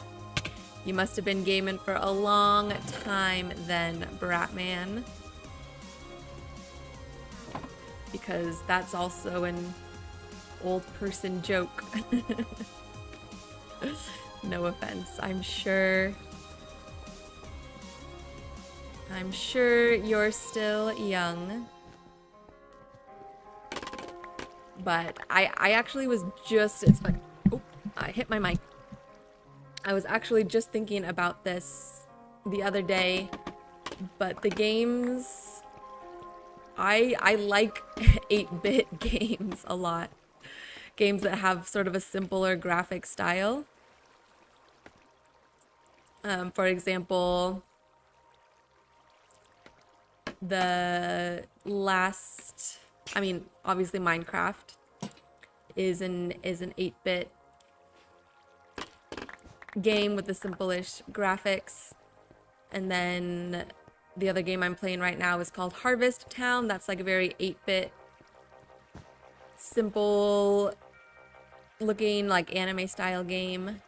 gaming for a long time then, Bratman. Because that's also an old person joke. No offense. I'm sure you're still young. But I actually was just, it's like, oh, I hit my mic. I was actually just thinking about this the other day, but the games, I like 8-bit games a lot. Games that have sort of a simpler graphic style. For example, obviously Minecraft is an 8-bit game with the simple-ish graphics. And then the other game I'm playing right now is called Harvest Town. That's like a very 8-bit, simple looking like anime style game.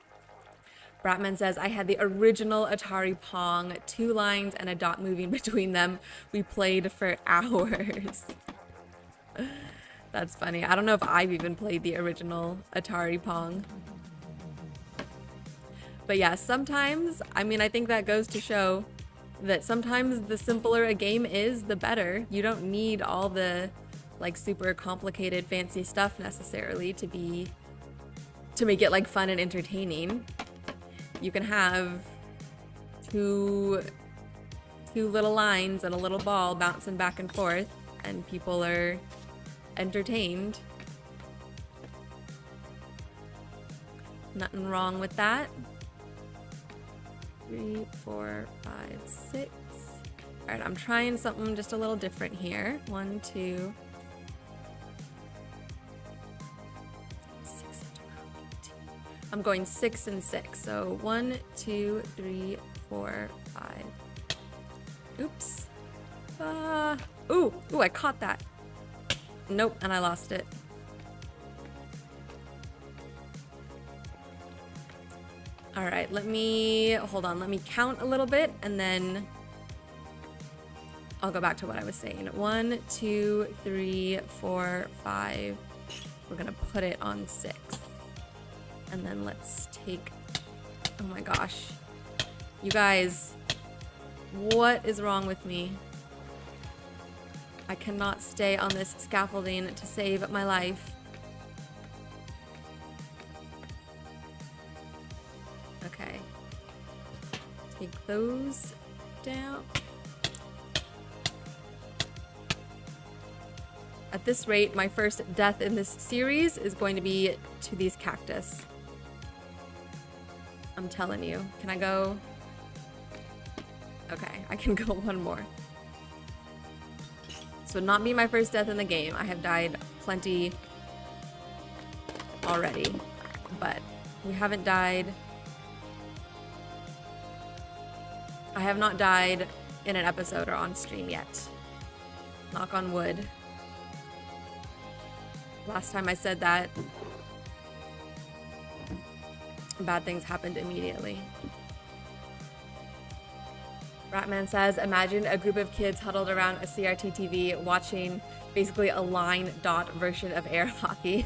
Bratman says, I had the original Atari Pong, 2 lines and a dot moving between them. We played for hours. That's funny. I don't know if I've even played the original Atari Pong. But yeah, sometimes, I think that goes to show that sometimes the simpler a game is, the better. You don't need all the like super complicated fancy stuff necessarily to make it like fun and entertaining. You can have two little lines and a little ball bouncing back and forth and people are entertained. Nothing wrong with that. 3, 4, 5, 6. All right, I'm trying something just a little different here. 1, 2. 6 and 12. I'm going 6 and 6. So 1, 2, 3, 4, 5. Oops. Ooh, I caught that. Nope, and I lost it. All right, hold on, let me count a little bit and then I'll go back to what I was saying. 1, 2, 3, 4, 5. We're gonna put it on 6. And then let's take, oh my gosh. You guys, what is wrong with me? I cannot stay on this scaffolding to save my life. Okay. Take those down. At this rate, my first death in this series is going to be to these cactus. I'm telling you. Can I go? Okay, I can go one more. This would not be my first death in the game. I have died plenty already, but we haven't died. I have not died in an episode or on stream yet. Knock on wood. Last time I said that, bad things happened immediately. Ratman says, imagine a group of kids huddled around a CRT TV watching basically a line dot version of air hockey.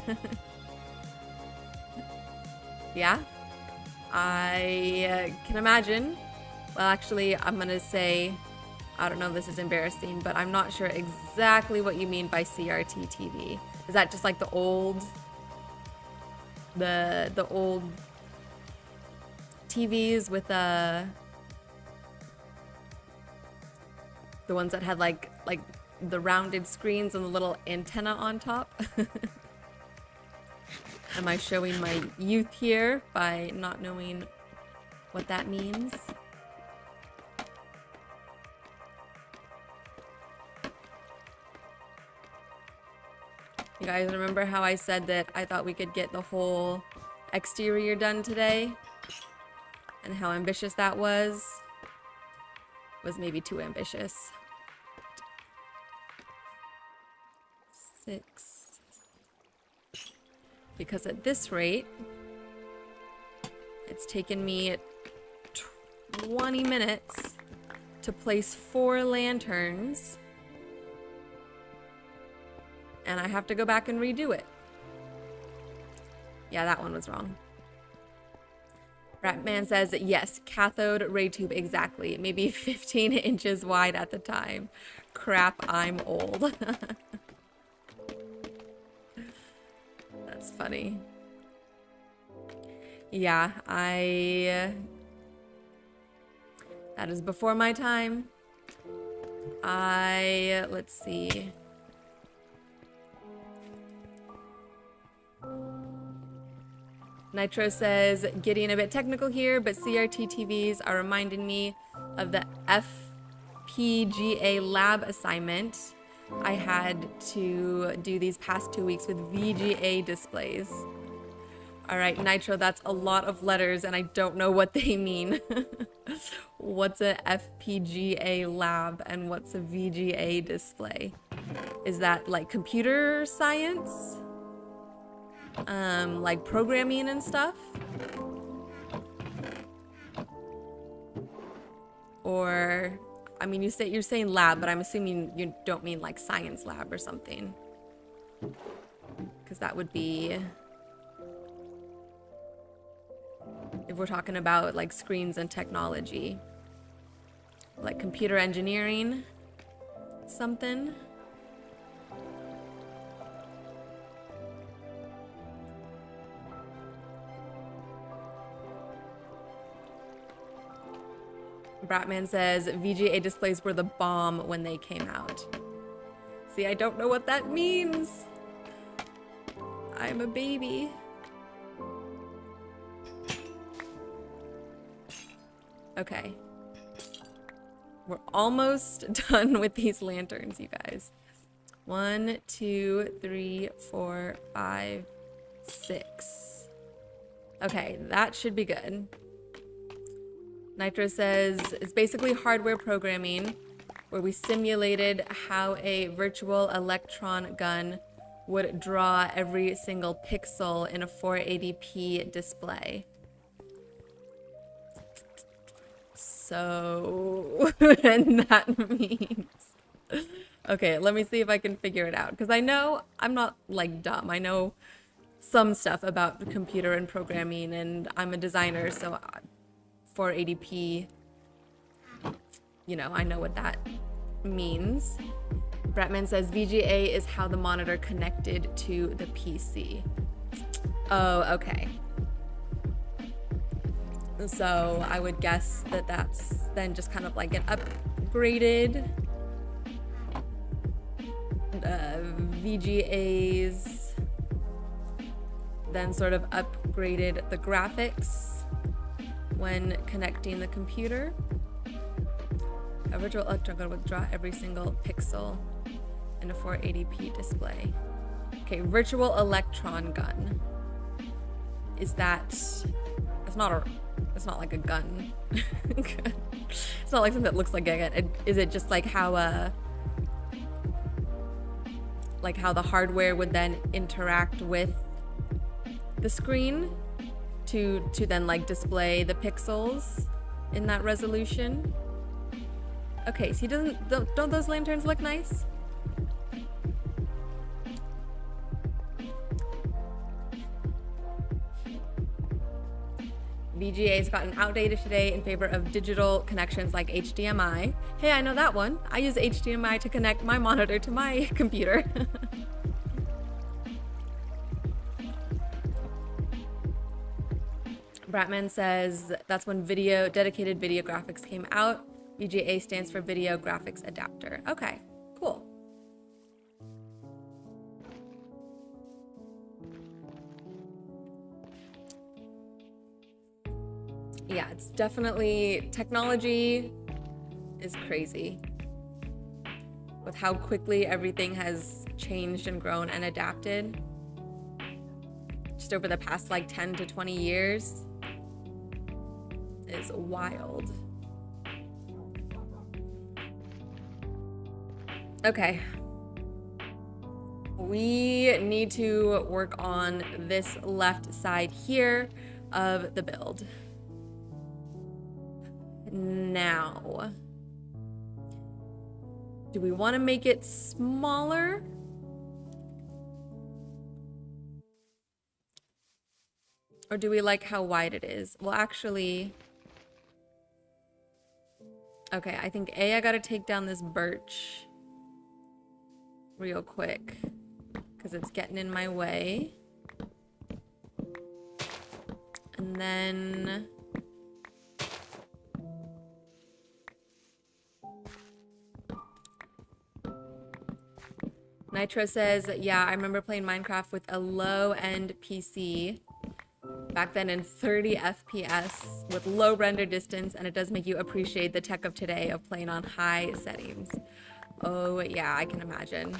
Yeah, I can imagine. Well, actually, I'm gonna say, I don't know if this is embarrassing, but I'm not sure exactly what you mean by CRT TV. Is that just like the old TVs with the ones that had like the rounded screens and the little antenna on top? Am I showing my youth here by not knowing what that means? You guys remember how I said that I thought we could get the whole exterior done today? And how ambitious that was? Was maybe too ambitious. 6. Because at this rate, it's taken me 20 minutes to place 4 lanterns. And I have to go back and redo it. Yeah, that one was wrong. Ratman says, yes, cathode ray tube, exactly. Maybe 15 inches wide at the time. Crap, I'm old. That's funny. Yeah, that is before my time. Let's see. Nitro says, getting a bit technical here, but CRT TVs are reminding me of the FPGA lab assignment I had to do these past 2 weeks with VGA displays. All right, Nitro, that's a lot of letters and I don't know what they mean. What's a FPGA lab and what's a VGA display? Is that like computer science? Like programming and stuff? Or, I mean, you're saying lab, but I'm assuming you don't mean like science lab or something. Because that would be, if we're talking about like screens and technology, like computer engineering, something. Bratman says, VGA displays were the bomb when they came out. See, I don't know what that means. I'm a baby. Okay. We're almost done with these lanterns, you guys. 1, 2, 3, 4, 5, 6. Okay, that should be good. Nitro says, it's basically hardware programming where we simulated how a virtual electron gun would draw every single pixel in a 480p display. So, and that means... Okay, let me see if I can figure it out. Because I know I'm not, like, dumb. I know some stuff about computer and programming, and I'm a designer, so 480p, you know, I know what that means. Bratman says VGA is how the monitor connected to the PC. Oh, okay. So I would guess that that's then just kind of like an upgraded VGAs, then sort of upgraded the graphics when connecting the computer. A virtual electron gun would draw every single pixel in a 480p display. Okay, virtual electron gun. Is that, it's not like a gun. It's not like something that looks like a gun. Is it just like how the hardware would then interact with the screen to then like display the pixels in that resolution? Okay, so don't those lanterns look nice? VGA's gotten outdated today in favor of digital connections like HDMI. Hey, I know that one. I use HDMI to connect my monitor to my computer. Bratman says that's when dedicated video graphics came out. VGA stands for Video Graphics Adapter. Okay, cool. Yeah, it's definitely, technology is crazy with how quickly everything has changed and grown and adapted just over the past like 10 to 20 years is wild. Okay. We need to work on this left side here of the build. Now, do we want to make it smaller? Or do we like how wide it is? Well, actually, okay, I think I gotta take down this birch real quick because it's getting in my way. And then Nitro says, yeah, I remember playing Minecraft with a low-end PC back then in 30 FPS with low render distance, and it does make you appreciate the tech of today of playing on high settings. Oh yeah, I can imagine.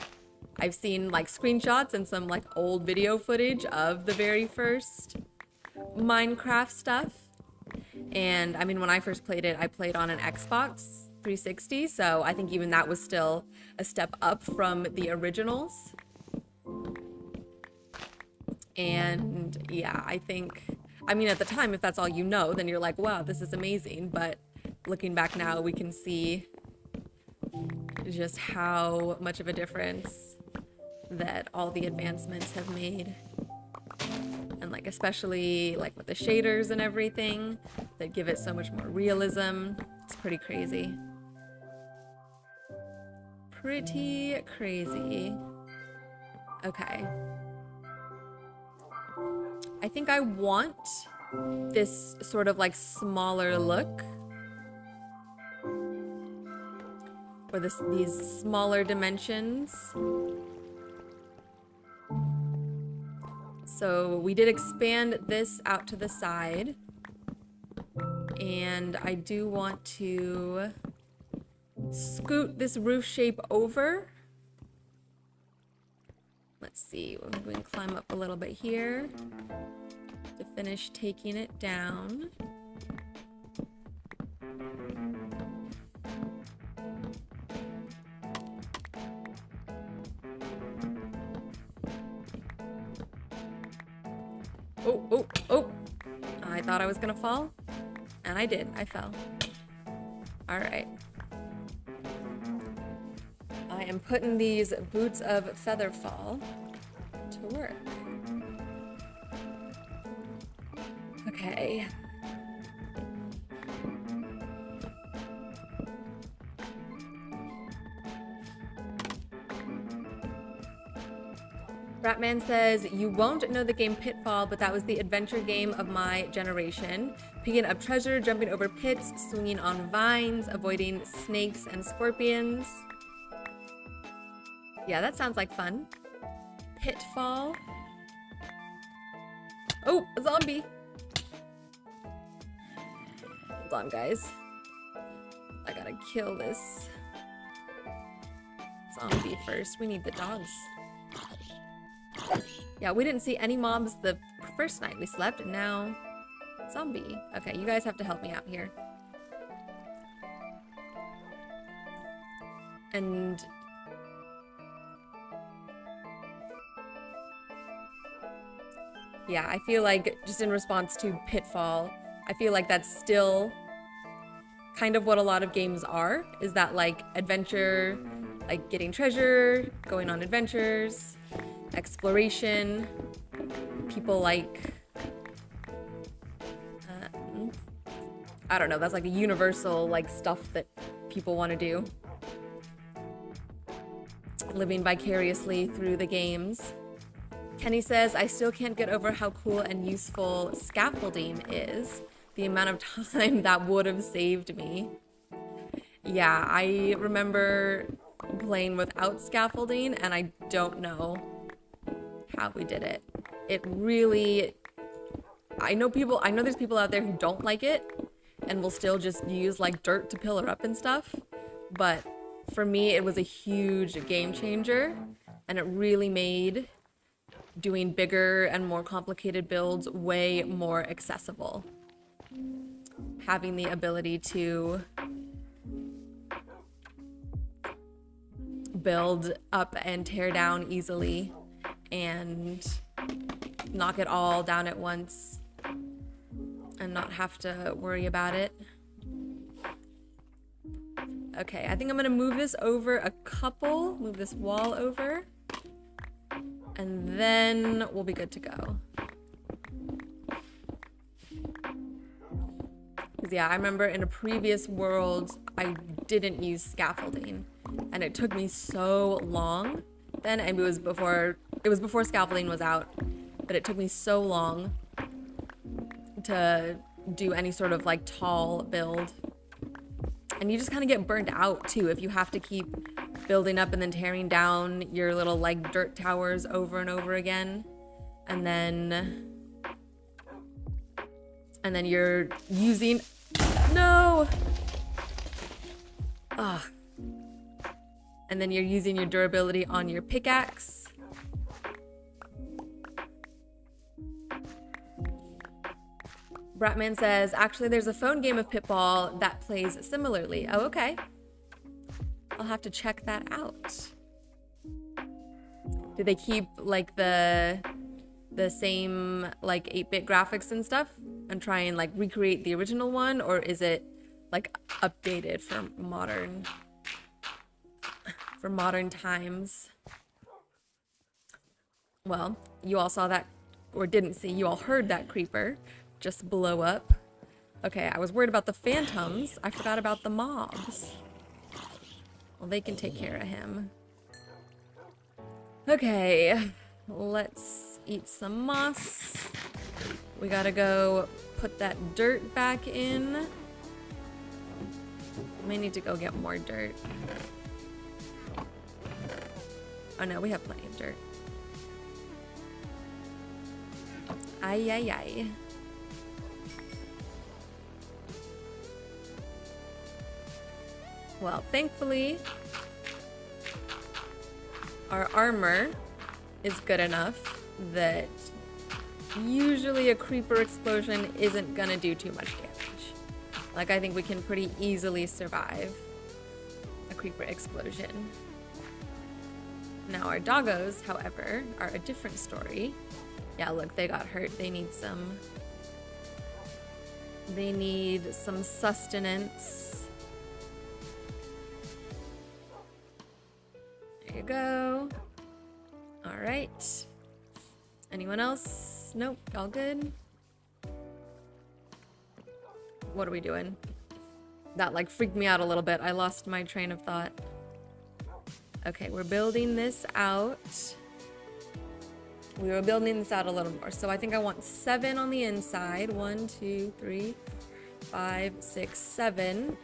I've seen like screenshots and some like old video footage of the very first Minecraft stuff. And I mean, when I first played it, I played on an Xbox 360, so I think even that was still a step up from the originals. And yeah, I mean, at the time, if that's all you know, then you're like, wow, this is amazing. But looking back now, we can see just how much of a difference that all the advancements have made. And like, especially like with the shaders and everything that give it so much more realism. It's pretty crazy. Pretty crazy. Okay. I think I want this sort of like smaller look. Or these smaller dimensions. So we did expand this out to the side. And I do want to scoot this roof shape over. Let's see, we can climb up a little bit here to finish taking it down. Oh. I thought I was gonna fall, and I did. I fell. All right. I am putting these boots of featherfall to work. Okay. Ratman says, you won't know the game Pitfall, but that was the adventure game of my generation. Picking up treasure, jumping over pits, swinging on vines, avoiding snakes and scorpions. Yeah, that sounds like fun. Pitfall. Oh, a zombie. Hold on, guys. I gotta kill this zombie first. We need the dogs. Yeah, we didn't see any mobs the first night we slept, and now zombie. Okay, you guys have to help me out here. And yeah, I feel like just in response to Pitfall, I feel like that's still kind of what a lot of games are, is that like adventure, like getting treasure, going on adventures, exploration. People like, I don't know, that's like a universal like stuff that people want to do. Living vicariously through the games. Kenny says, I still can't get over how cool and useful scaffolding is. The amount of time that would have saved me. Yeah, I remember playing without scaffolding, and I don't know how we did it. It really, I know there's people out there who don't like it and will still just use like dirt to pillar up and stuff, but for me it was a huge game changer, and it really made doing bigger and more complicated builds way more accessible. Having the ability to build up and tear down easily and knock it all down at once and not have to worry about it. Okay, I think I'm gonna move this over move this wall over, and then we'll be good to go. Because yeah, I remember in a previous world, I didn't use scaffolding, and it took me so long then, and it was before scaffolding was out, but it took me so long to do any sort of like tall build. And you just kind of get burnt out too if you have to keep building up and then tearing down your little like dirt towers over and over again, and then you're using and then you're using your durability on your pickaxe. Bratman says, actually there's a phone game of Pitfall that plays similarly. Oh, okay. I'll have to check that out. Do they keep like the same like 8-bit graphics and stuff and try and like recreate the original one, or is it like updated for modern times? Well, you all saw that, or didn't see, you all heard that creeper just blow up. Okay, I was worried about the phantoms. I forgot about the mobs. Well, they can take care of him. Okay, let's eat some moss. We gotta go put that dirt back in. May need to go get more dirt. Oh no, we have plenty of dirt. Ay, ay, ay. Well, thankfully, our armor is good enough that usually a creeper explosion isn't gonna do too much damage. Like, I think we can pretty easily survive a creeper explosion. Now, our doggos, however, are a different story. Yeah, look, they got hurt. They need some sustenance. There you go. All right. Anyone else? Nope, all good. What are we doing? That like freaked me out a little bit. I lost my train of thought. Okay, we're building this out. We were building this out a little more. So I think I want 7 on the inside. 1, 2, 3, 5, 6, 7.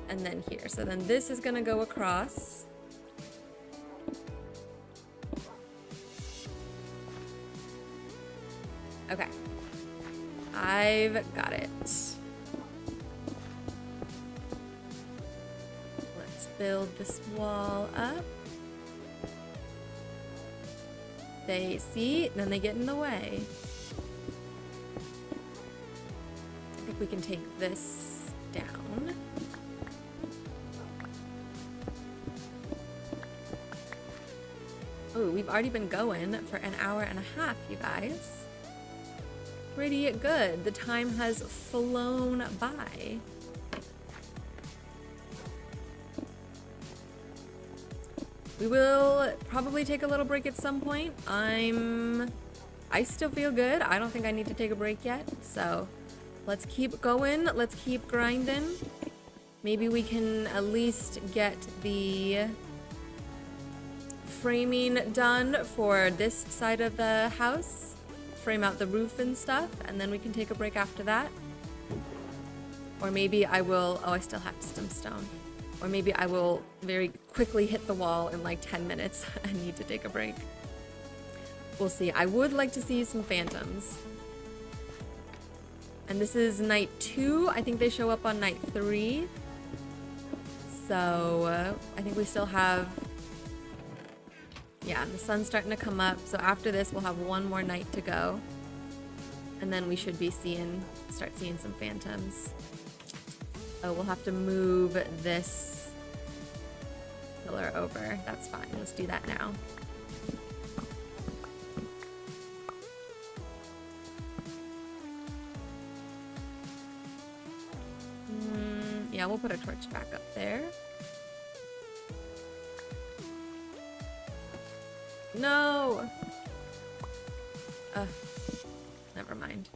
And then here. So then this is gonna go across. Okay. I've got it. Let's build this wall up. They see, then they get in the way. I think we can take this down. Oh, we've already been going for an hour and a half, you guys. Pretty good. The time has flown by. We will probably take a little break at some point. I still feel good. I don't think I need to take a break yet. So let's keep going. Let's keep grinding. Maybe we can at least get the framing done for this side of the house. Frame out the roof and stuff, and then we can take a break after that. Or maybe I will, oh, I still have some stone. Or maybe I will very quickly hit the wall in like 10 minutes and need to take a break. We'll see. I would like to see some phantoms. And this is night 2. I think they show up on night 3. So I think we still have, yeah, the sun's starting to come up. So after this, we'll have one more night to go. And then we should be start seeing some phantoms. Oh, we'll have to move this pillar over. That's fine. Let's do that now. Yeah, we'll put a torch back up there. No! Never mind.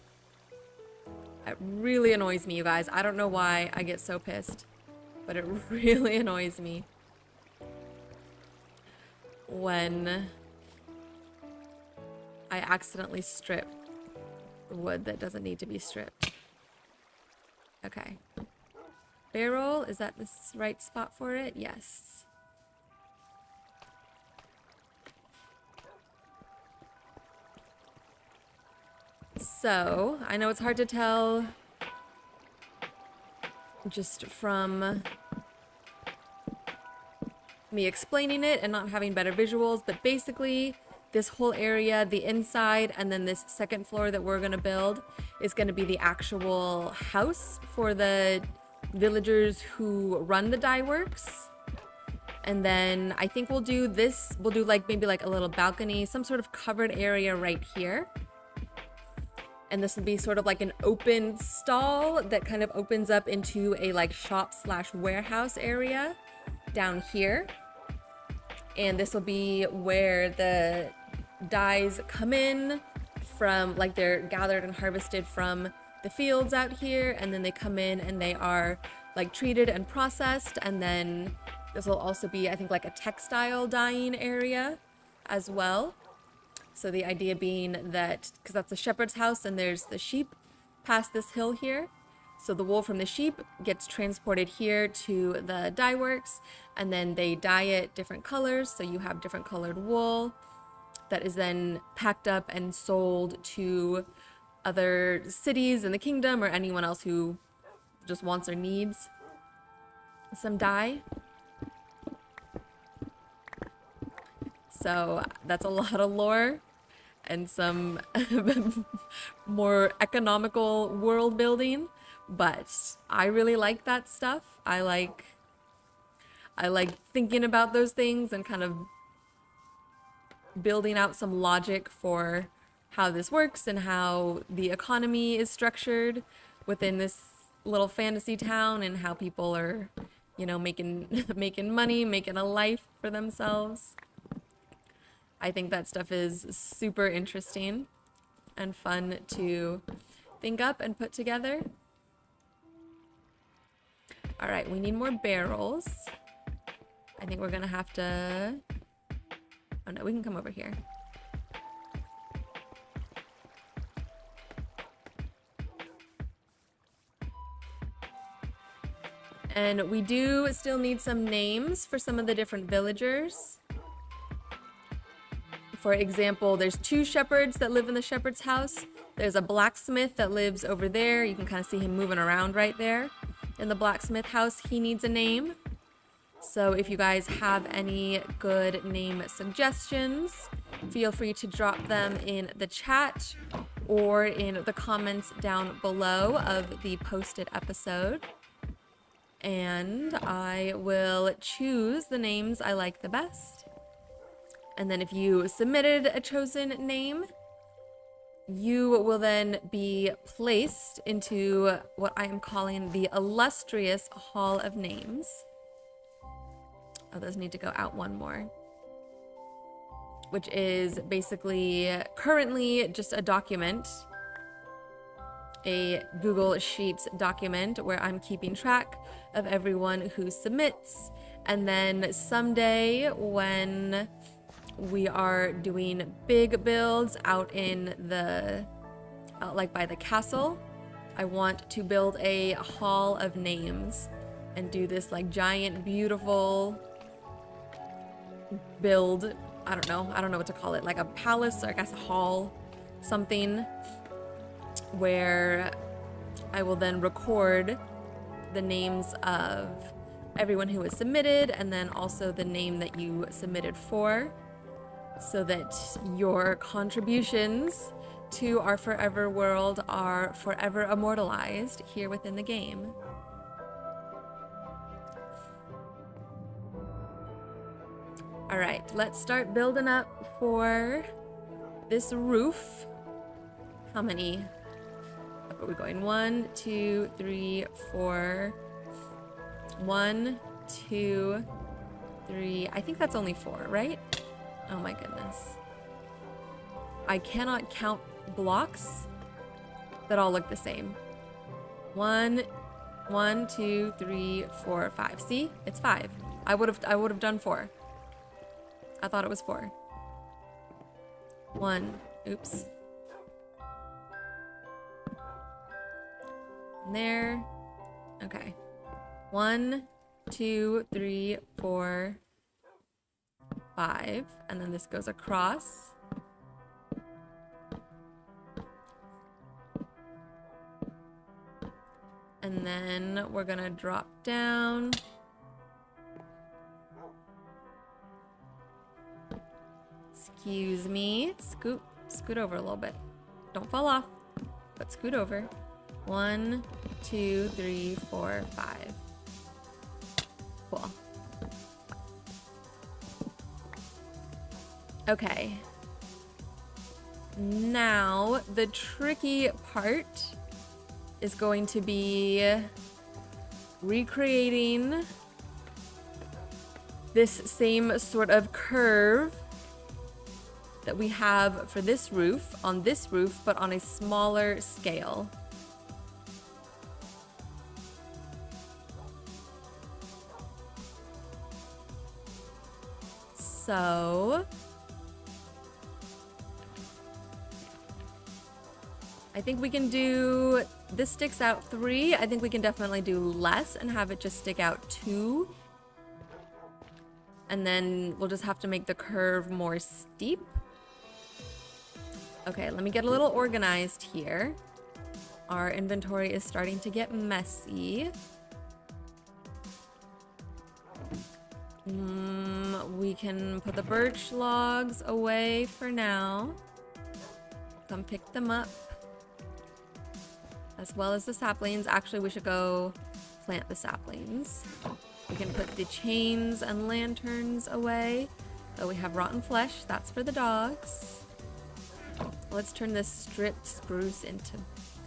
It really annoys me, you guys. I don't know why I get so pissed, but it really annoys me when I accidentally strip the wood that doesn't need to be stripped. Okay. Barrel, is that the right spot for it? Yes. So, I know it's hard to tell just from me explaining it and not having better visuals, but basically this whole area, the inside, and then this second floor that we're gonna build is gonna be the actual house for the villagers who run the dye works. And then I think we'll do this, we'll do like maybe like a little balcony, some sort of covered area right here. And this will be sort of like an open stall that kind of opens up into a like shop slash warehouse area down here. And this will be where the dyes come in from, like they're gathered and harvested from the fields out here. And then they come in and they are like treated and processed. And then this will also be, I think, like a textile dyeing area as well. So the idea being that, because that's the shepherd's house and there's the sheep past this hill here. So the wool from the sheep gets transported here to the dye works, and then they dye it different colors. So you have different colored wool that is then packed up and sold to other cities in the kingdom or anyone else who just wants or needs some dye. So that's a lot of lore and some more economical world building, but I really like that stuff. I like thinking about those things and kind of building out some logic for how this works and how the economy is structured within this little fantasy town and how people are, you know, making money, making a life for themselves. I think that stuff is super interesting and fun to think up and put together. All right, we need more barrels. I think we're gonna have to, oh no, we can come over here. And we do still need some names for some of the different villagers. For example, there's 2 shepherds that live in the shepherd's house. There's a blacksmith that lives over there. You can kind of see him moving around right there in the blacksmith house. He needs a name. So if you guys have any good name suggestions, feel free to drop them in the chat or in the comments down below of the posted episode. And I will choose the names I like the best. And then if you submitted a chosen name, you will then be placed into what I am calling the illustrious Hall of Names. Oh, those need to go out one more. Which is basically currently just a document, a Google Sheets document where I'm keeping track of everyone who submits. And then someday when we are doing big builds out in the, like by the castle, I want to build a hall of names and do this like giant, beautiful build. I don't know what to call it, like a palace, or I guess a hall, something, where I will then record the names of everyone who has submitted and then also the name that you submitted for, so that your contributions to our forever world are forever immortalized here within the game. All right, let's start building up for this roof. How many are we going? 1, 2, 3, 4. 1, 2, 3. I think that's only 4, right? Oh my goodness. I cannot count blocks that all look the same. 1, 2, 3, 4, 5. See? It's 5. I would have done 4. I thought it was 4. 1. Oops. And there. Okay. 1, 2, 3, 4, 5. And then this goes across. And then we're gonna drop down. Excuse me. Scoot over a little bit. Don't fall off, but scoot over. 1, 2, 3, 4, 5. Cool. Okay. Now, the tricky part is going to be recreating this same sort of curve that we have for this roof, on this roof, but on a smaller scale. So I think we can do, this sticks out 3. I think we can definitely do less and have it just stick out 2. And then we'll just have to make the curve more steep. Okay, let me get a little organized here. Our inventory is starting to get messy. We can put the birch logs away for now. Come pick them up. As well as the saplings. Actually, we should go plant the saplings. We can put the chains and lanterns away. So we have rotten flesh, that's for the dogs. Let's turn this stripped spruce into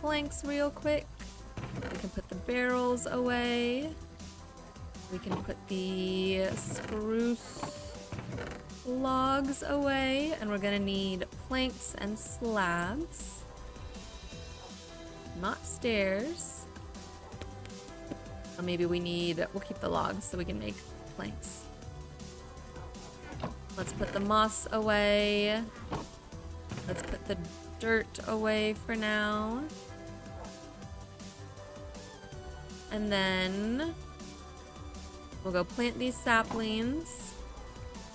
planks real quick. We can put the barrels away. We can put the spruce logs away, and we're gonna need planks and slabs. Not stairs. Or maybe we'll keep the logs so we can make planks. Let's put the moss away. Let's put the dirt away for now. And then we'll go plant these saplings.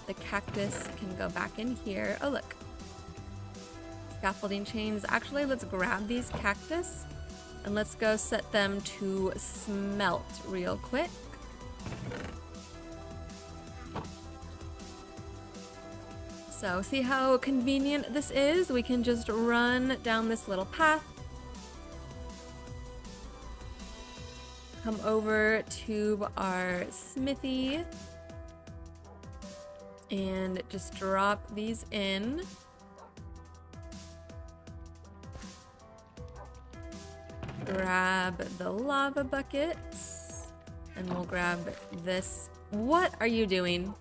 The cactus can go back in here. Oh, look. It's scaffolding chains. Actually, let's grab these cactus and let's go set them to smelt real quick. So see how convenient this is? We can just run down this little path, come over to our smithy, and just drop these in. Grab the lava buckets, and we'll grab this. What are you doing?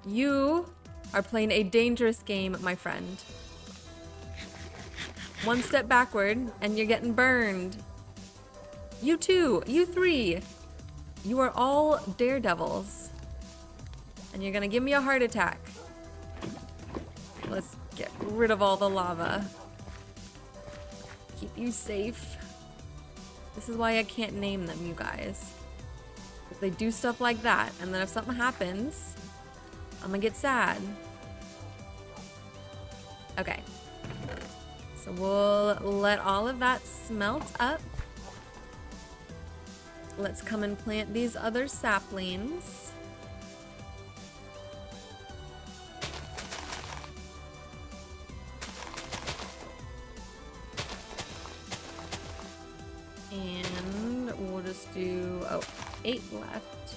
You are playing a dangerous game, my friend. One step backward, and you're getting burned. You two, you three, you are all daredevils. And you're gonna give me a heart attack. Let's get rid of all the lava. Keep you safe. This is why I can't name them, you guys. If they do stuff like that, and then if something happens, I'm gonna get sad. Okay. So we'll let all of that smelt up. Let's come and plant these other saplings. And we'll just do, 8 left.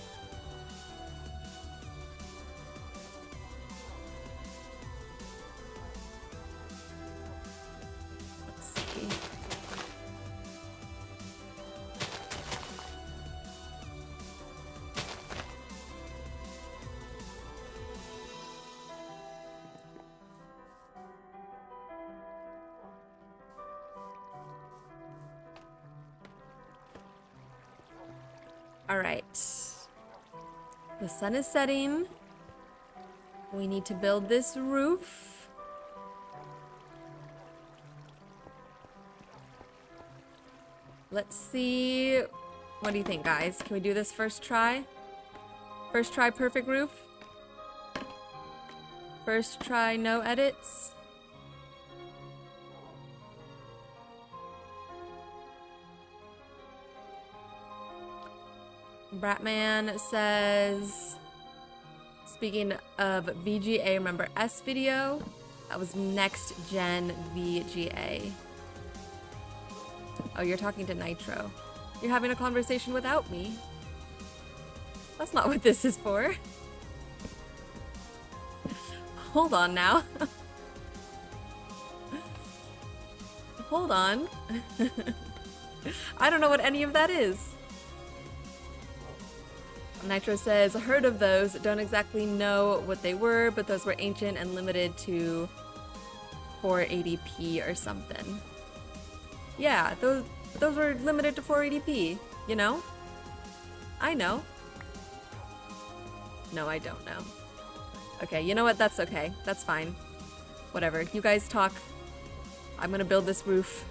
Let's see. All right, the sun is setting. We need to build this roof. Let's see. What do you think, guys? Can we do this first try? First try, perfect roof. First try, no edits. Bratman says, speaking of VGA, remember S video? That was next gen VGA. Oh, you're talking to Nitro. You're having a conversation without me. That's not what this is for. Hold on now. Hold on. I don't know what any of that is. Nitro says, heard of those, don't exactly know what they were, but those were ancient and limited to 480p or something. Yeah, those were limited to 480p, you know? I know. No, I don't know. Okay, you know what? That's okay. That's fine. Whatever. You guys talk. I'm gonna build this roof.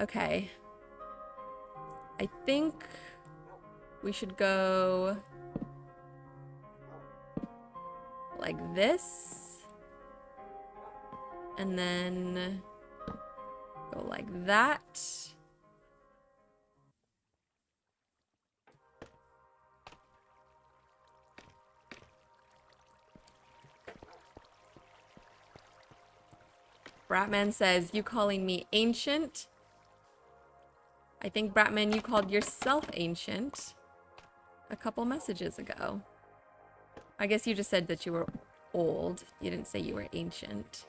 Okay. I think we should go like this, and then go like that. Bratman says, you calling me ancient? I think, Bratman, you called yourself ancient a couple messages ago. I guess you just said that you were old. You didn't say you were ancient.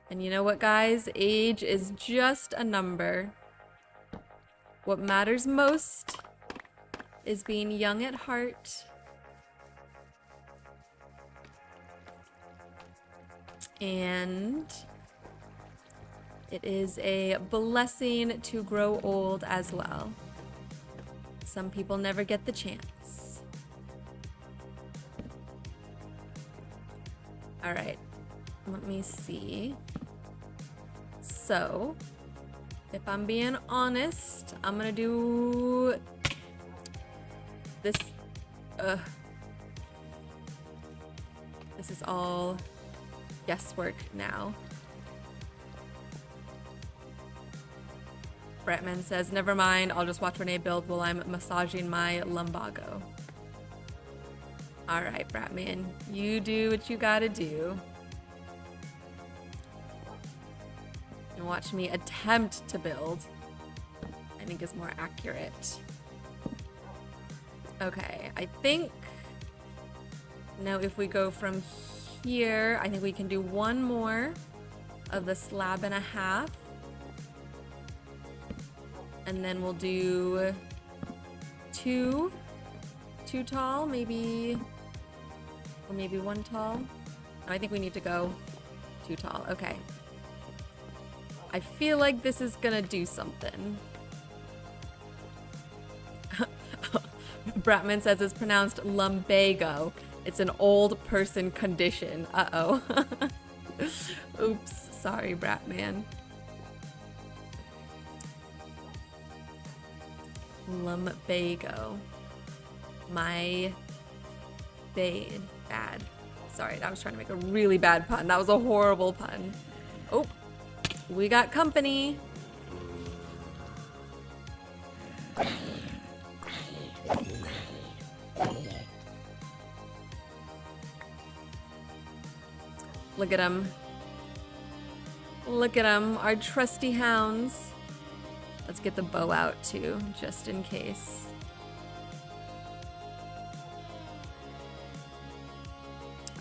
And you know what, guys? Age is just a number. What matters most is being young at heart. And it is a blessing to grow old as well. Some people never get the chance. All right, let me see. So, if I'm being honest, I'm gonna do this. This is all guesswork now. Bretman says, never mind, I'll just watch Renee build while I'm massaging my lumbago. All right, Bratman, you do what you gotta do. And watch me attempt to build. I think is more accurate. Okay, I think now if we go from here, I think we can do one more of the slab and a half. And then we'll do two tall, maybe, or maybe one tall. No, I think we need to go 2 tall. Okay. I feel like this is gonna do something. Bratman says it's pronounced lumbago. It's an old person condition. Uh-oh. Oops. Sorry, Bratman. Lumbago. My bad. Sorry, I was trying to make a really bad pun. That was a horrible pun. Oh, we got company. Look at him. Look at him, our trusty hounds. Let's get the bow out too, just in case.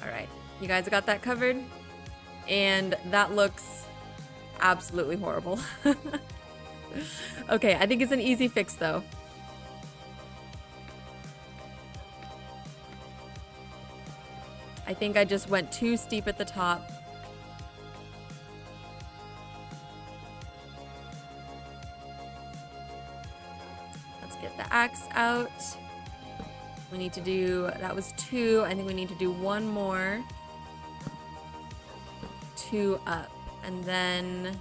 All right, you guys got that covered? And that looks absolutely horrible. Okay, I think it's an easy fix though. I think I just went too steep at the top. Let's get the axe out. We need to do, that was 2. I think we need to do 1 more. 2 up. And then,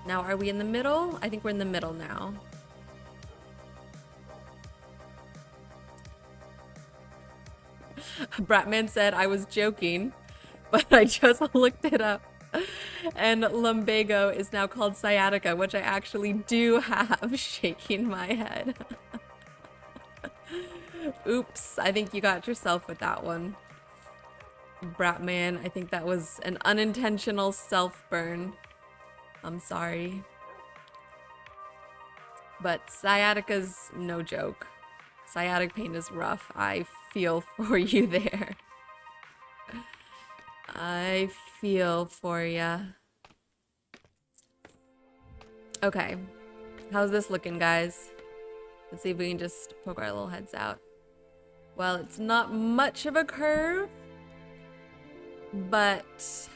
now are we in the middle? I think we're in the middle now. Bratman said I was joking, but I just looked it up. And lumbago is now called sciatica, which I actually do have. Shaking my head. Oops, I think you got yourself with that one. Bratman, I think that was an unintentional self-burn. I'm sorry. But sciatica's no joke. Sciatic pain is rough. I feel for you there. I feel for ya. Okay. How's this looking, guys? Let's see if we can just poke our little heads out. Well, it's not much of a curve, but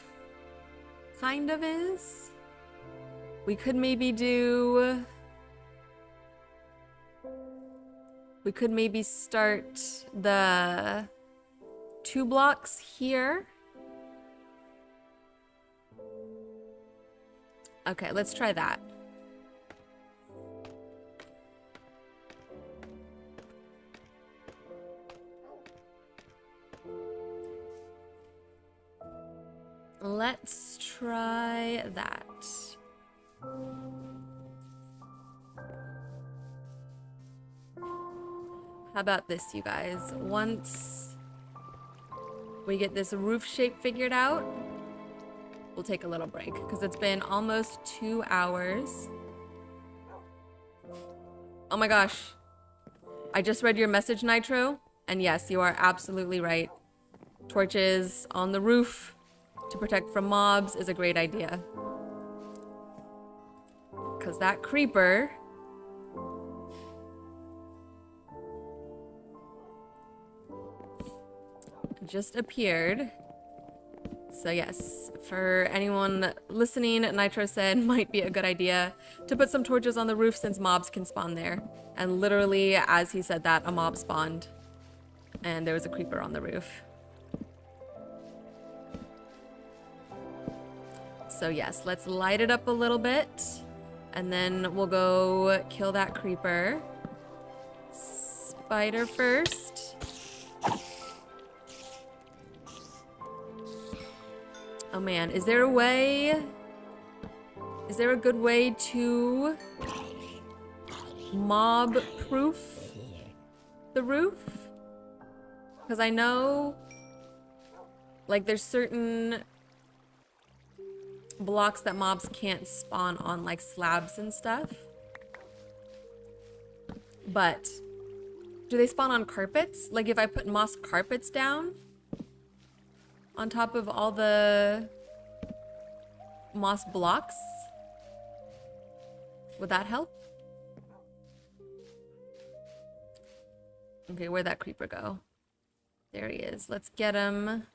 kind of is. We could maybe do... We could maybe start the 2 blocks here. Okay, let's try that. Let's try that. How about this, you guys? Once we get this roof shape figured out, we'll take a little break because it's been almost 2 hours. Oh my gosh. I just read your message, Nitro, and yes, you are absolutely right. Torches on the roof to protect from mobs is a great idea. Because that creeper just appeared. So yes, for anyone listening, Nitro said might be a good idea to put some torches on the roof since mobs can spawn there. And literally, as he said that, a mob spawned. And there was a creeper on the roof. So yes, let's light it up a little bit. And then we'll go kill that creeper. Spider first. Oh man, is there a way? Is there a good way to mob-proof the roof? Because I know, like, there's certain blocks that mobs can't spawn on, like slabs and stuff. But do they spawn on carpets? Like if I put moss carpets down on top of all the moss blocks, would that help? Okay, where'd that creeper go? There he is. Let's get him.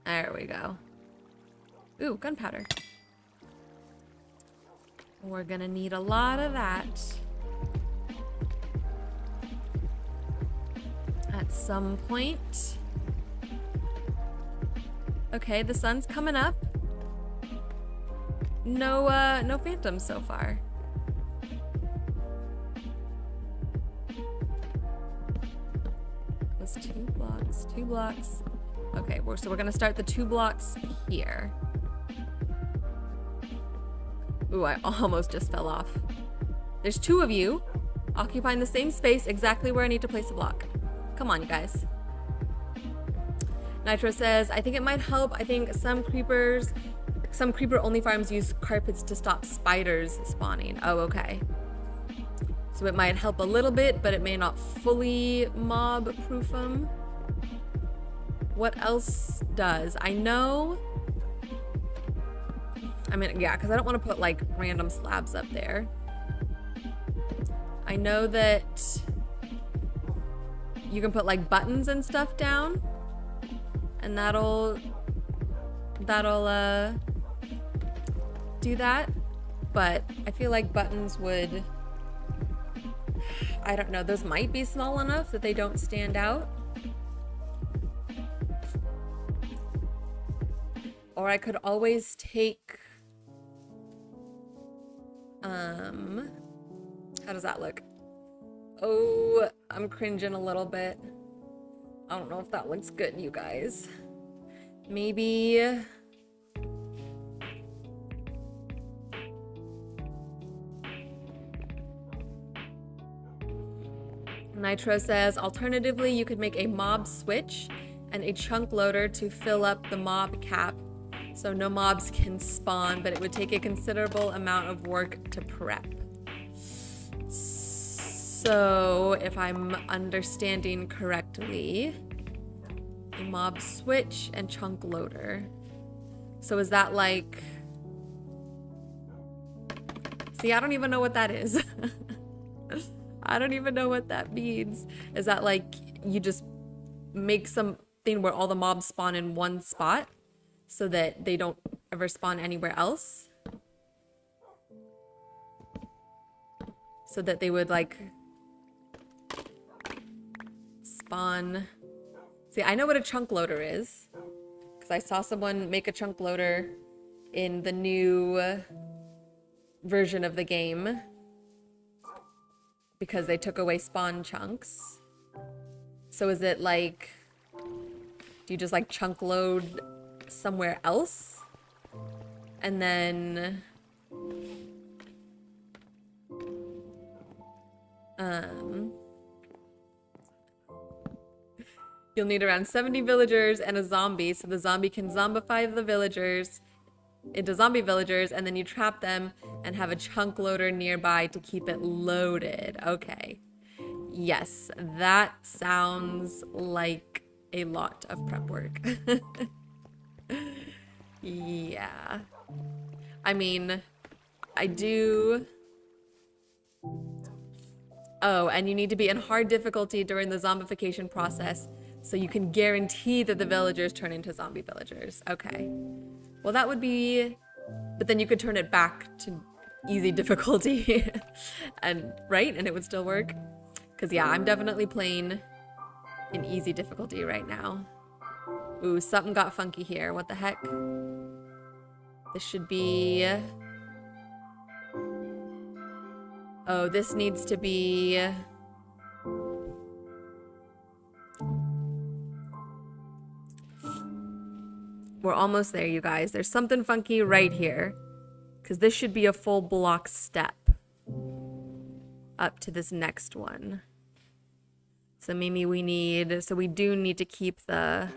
There we go. Ooh, gunpowder. We're gonna need a lot of that at some point. Okay, the sun's coming up. No, no phantoms so far. That was 2 blocks, 2 blocks. Okay, so we're gonna start the 2 blocks here. Ooh, I almost just fell off. There's 2 of you occupying the same space exactly where I need to place a block. Come on, you guys. Nitro says, I think it might help. I think some creeper only farms use carpets to stop spiders spawning. Oh, okay. So it might help a little bit, but it may not fully mob-proof them. What else does? I know... I mean, yeah, because I don't want to put, like, random slabs up there. I know that you can put, like, buttons and stuff down. And that'll do that. But I feel like buttons would... I don't know, those might be small enough that they don't stand out. Or I could always take... how does that look? Oh, I'm cringing a little bit. I don't know if that looks good, you guys. Maybe... Nitro says, alternatively, you could make a mob switch and a chunk loader to fill up the mob cap so no mobs can spawn, but it would take a considerable amount of work to prep. So, if I'm understanding correctly, a mob switch and chunk loader. So is that like... See, I don't even know what that is. I don't even know what that means. Is that like you just make something where all the mobs spawn in one spot so that they don't ever spawn anywhere else? So that they would like spawn... See, I know what a chunk loader is because I saw someone make a chunk loader in the new version of the game because they took away spawn chunks. So is it like, do you just like chunk load somewhere else? And then, you'll need around 70 villagers and a zombie, so the zombie can zombify the villagers into zombie villagers, and then you trap them and have a chunk loader nearby to keep it loaded. Okay. Yes, that sounds like a lot of prep work. Yeah. I mean, I do... Oh, and you need to be in hard difficulty during the zombification process so you can guarantee that the villagers turn into zombie villagers. Okay. Well, that would be... But then you could turn it back to easy difficulty. And right? And it would still work? Because, yeah, I'm definitely playing in easy difficulty right now. Ooh, something got funky here. What the heck? This should be... Oh, this needs to be... almost there, you guys. There's something funky right here, because this should be a full block step up to this next one. So maybe we do need to keep the...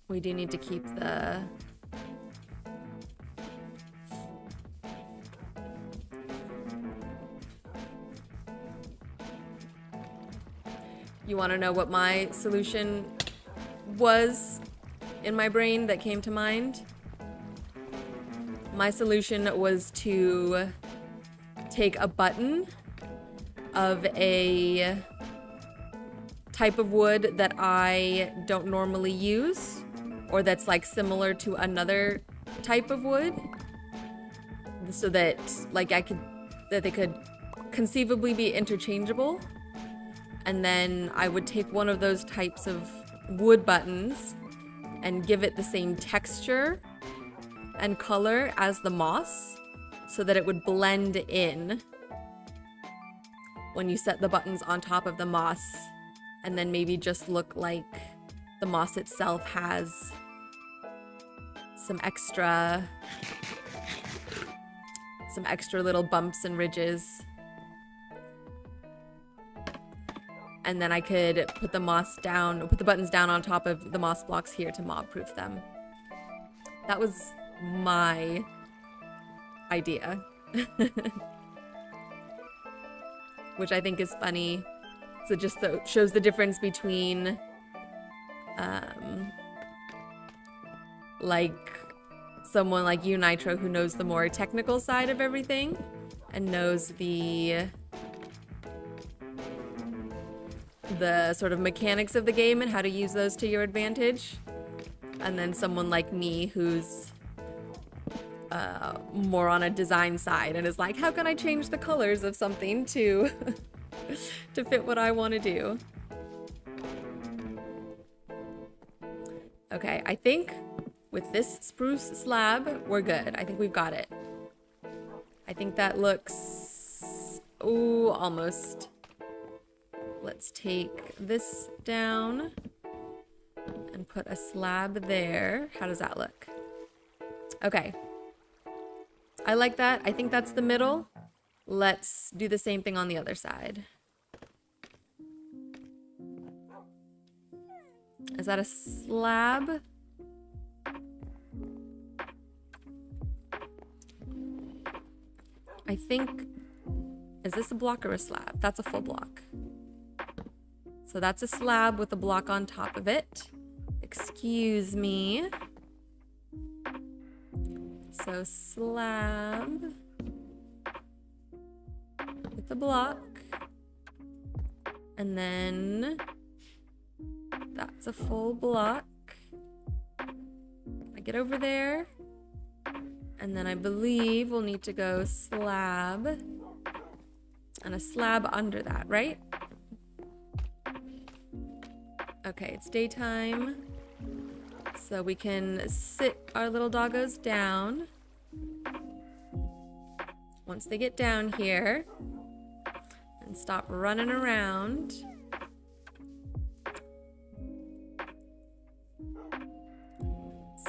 We do need to keep the... You want to know what my solution was in my brain that came to mind? My solution was to take a button of a type of wood that I don't normally use, or that's like similar to another type of wood, so that like they could conceivably be interchangeable. And then I would take one of those types of wood buttons and give it the same texture and color as the moss, so that it would blend in when you set the buttons on top of the moss, and then maybe just look like the moss itself has some extra little bumps and ridges. And then I could put the buttons down on top of the moss blocks here to mob-proof them. That was my idea. Which I think is funny. So just shows the difference between like someone like you, Nitro, who knows the more technical side of everything and knows the sort of mechanics of the game and how to use those to your advantage, and then someone like me who's more on a design side and is like, how can I change the colors of something to to fit what I want to do? Okay, I think with this spruce slab we're good. I think we've got it. I think that looks, ooh, almost. Let's take this down and put a slab there. How does that look? Okay. I like that. I think that's the middle. Let's do the same thing on the other side. Is that a slab? I think, is this a block or a slab? That's a full block. So that's a slab with a block on top of it. Excuse me. So slab with a block. And then that's a full block. I get over there. And then I believe we'll need to go slab and a slab under that, right? Okay, it's daytime, so we can sit our little doggos down. Once they get down here, and stop running around.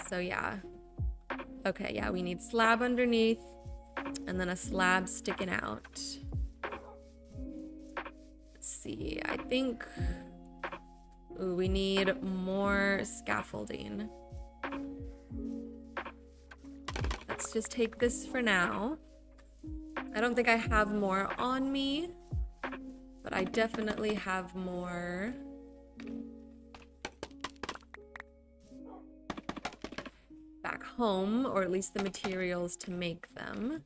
So yeah. Okay, yeah, we need slab underneath, and then a slab sticking out. Let's see, I think... Ooh, we need more scaffolding. Let's just take this for now. I don't think I have more on me, but I definitely have more back home, or at least the materials to make them.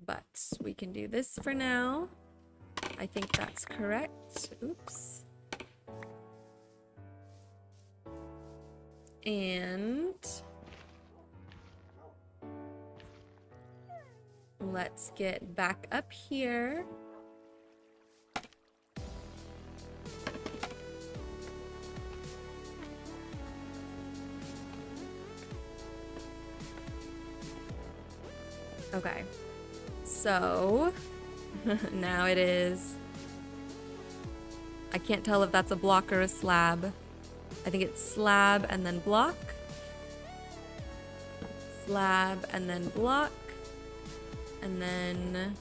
But we can do this for now. I think that's correct. Oops. And let's get back up here. Okay, so now it is, I can't tell if that's a block or a slab. I think it's slab and then block. Slab and then block. And then...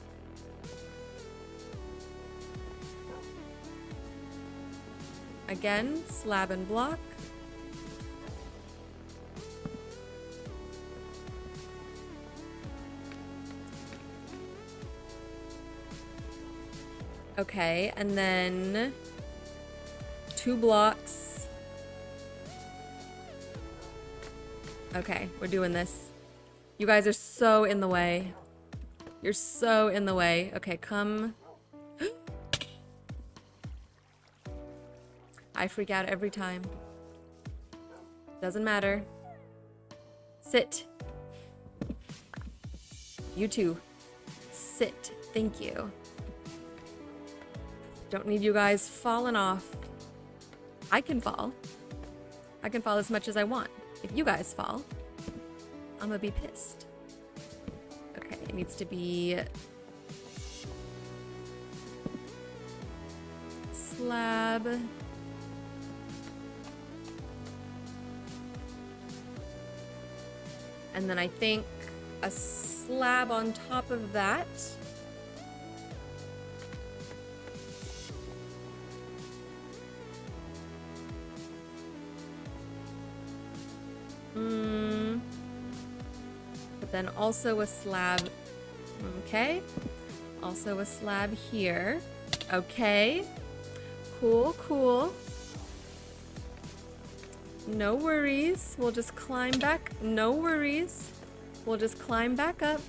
again, slab and block. Okay, and then 2 blocks. Okay, we're doing this. You guys are so in the way. You're so in the way. Okay, come. I freak out every time. Doesn't matter. Sit. You too. Sit. Thank you. Don't need you guys falling off. I can fall. I can fall as much as I want. If you guys fall, I'm gonna be pissed. Okay, it needs to be slab. And then I think a slab on top of that. But then also a slab. Okay. Also a slab here. Okay. Cool, cool. No worries. We'll just climb back. No worries. We'll just climb back up.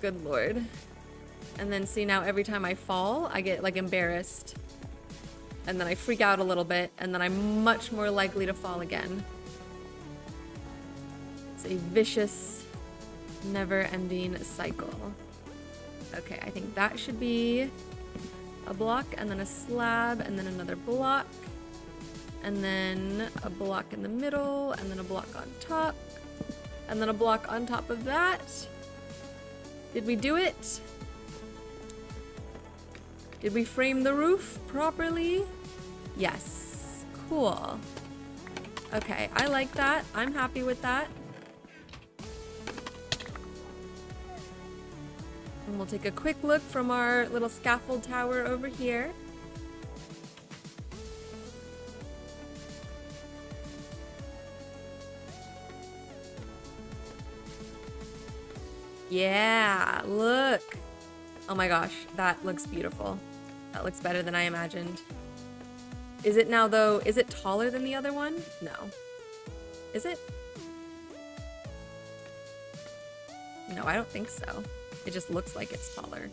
Good Lord. And then see, now every time I fall, I get like embarrassed. And then I freak out a little bit, and then I'm much more likely to fall again. It's a vicious, never-ending cycle. Okay, I think that should be a block, and then a slab, and then another block, and then a block in the middle, and then a block on top, and then a block on top of that. Did we do it? Did we frame the roof properly? Yes. Cool. Okay, I like that. I'm happy with that. And we'll take a quick look from our little scaffold tower over here. Yeah, look. Oh my gosh, that looks beautiful. That looks better than I imagined. Is it now though, is it taller than the other one? No. Is it? No, I don't think so. It just looks like it's taller.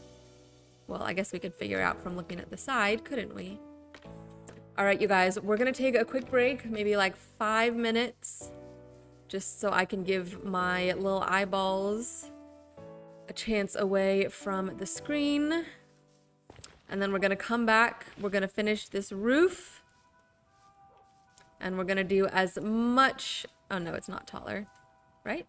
Well, I guess we could figure out from looking at the side, couldn't we? All right, you guys, we're gonna take a quick break, maybe like 5 minutes, just so I can give my little eyeballs a chance away from the screen. And then we're gonna come back, we're gonna finish this roof, and we're gonna do as much, oh no, it's not taller, right?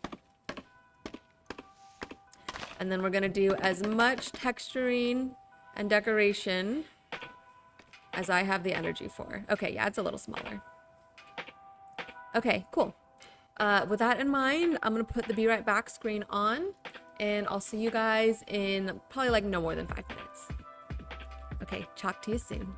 And then we're gonna do as much texturing and decoration as I have the energy for. Okay, yeah, it's a little smaller. Okay, cool. With that in mind, I'm gonna put the Be Right Back screen on, and I'll see you guys in probably like no more than 5 minutes. Okay, talk to you soon.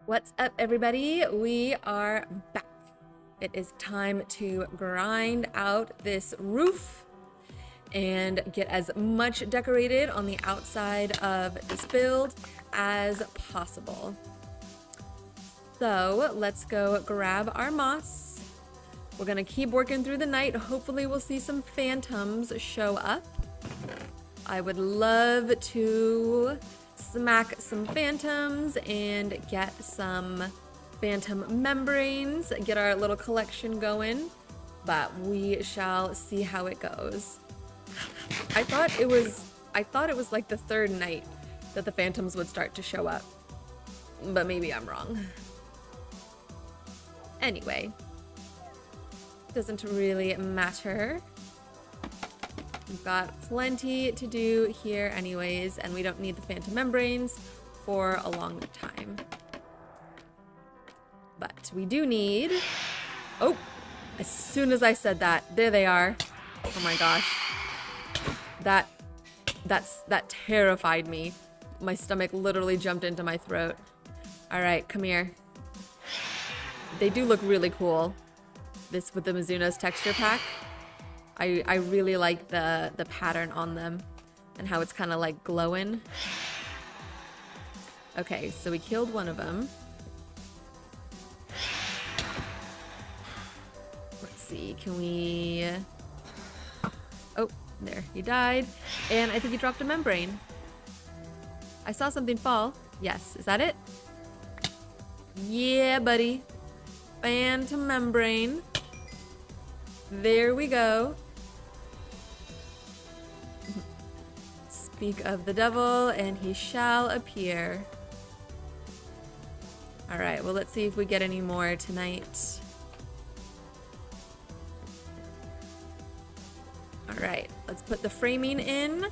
What's up, everybody? We are back. It is time to grind out this roof and get as much decorated on the outside of this build as possible. So let's go grab our moss. We're gonna keep working through the night. Hopefully we'll see some phantoms show up. I would love to smack some phantoms and get some phantom membranes, get our little collection going, but we shall see how it goes. I thought it was like the third night that the phantoms would start to show up, but maybe I'm wrong. Anyway, doesn't really matter. We've got plenty to do here anyways, and we don't need the phantom membranes for a long time. But we do need... Oh, as soon as I said that, there they are. Oh my gosh. That terrified me. My stomach literally jumped into my throat. All right, come here. They do look really cool. This with the Mizunos texture pack. I really like the pattern on them and how it's kind of like glowing. Okay, so we killed one of them. Let's see, can we... Oh, there, he died. And I think he dropped a membrane. I saw something fall. Yes, is that it? Yeah, buddy. Phantom membrane. There we go. Speak of the devil, and he shall appear. All right, well, let's see if we get any more tonight. All right, let's put the framing in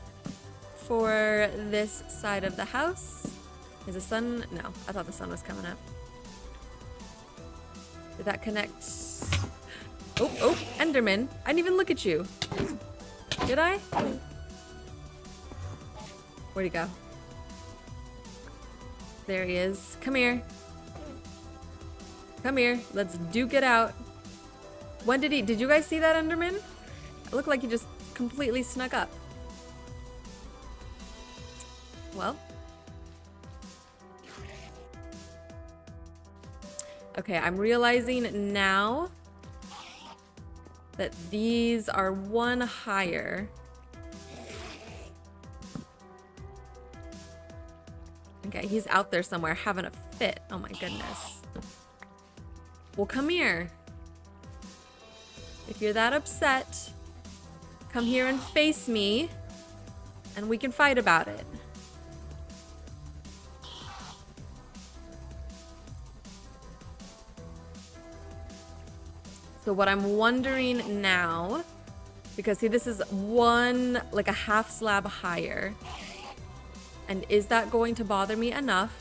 for this side of the house. Is the sun? No, I thought the sun was coming up. Did that connect? Oh, Enderman. I didn't even look at you. Did I? Where'd he go? There he is. Come here. Come here. Let's duke it out. When did you guys see that Enderman? It looked like he just completely snuck up. Well. Okay, I'm realizing now that these are one higher. Okay, he's out there somewhere having a fit. Oh my goodness. Well, come here. If you're that upset, come here and face me, and we can fight about it. So what I'm wondering now, because see, this is one, like a half slab higher. And is that going to bother me enough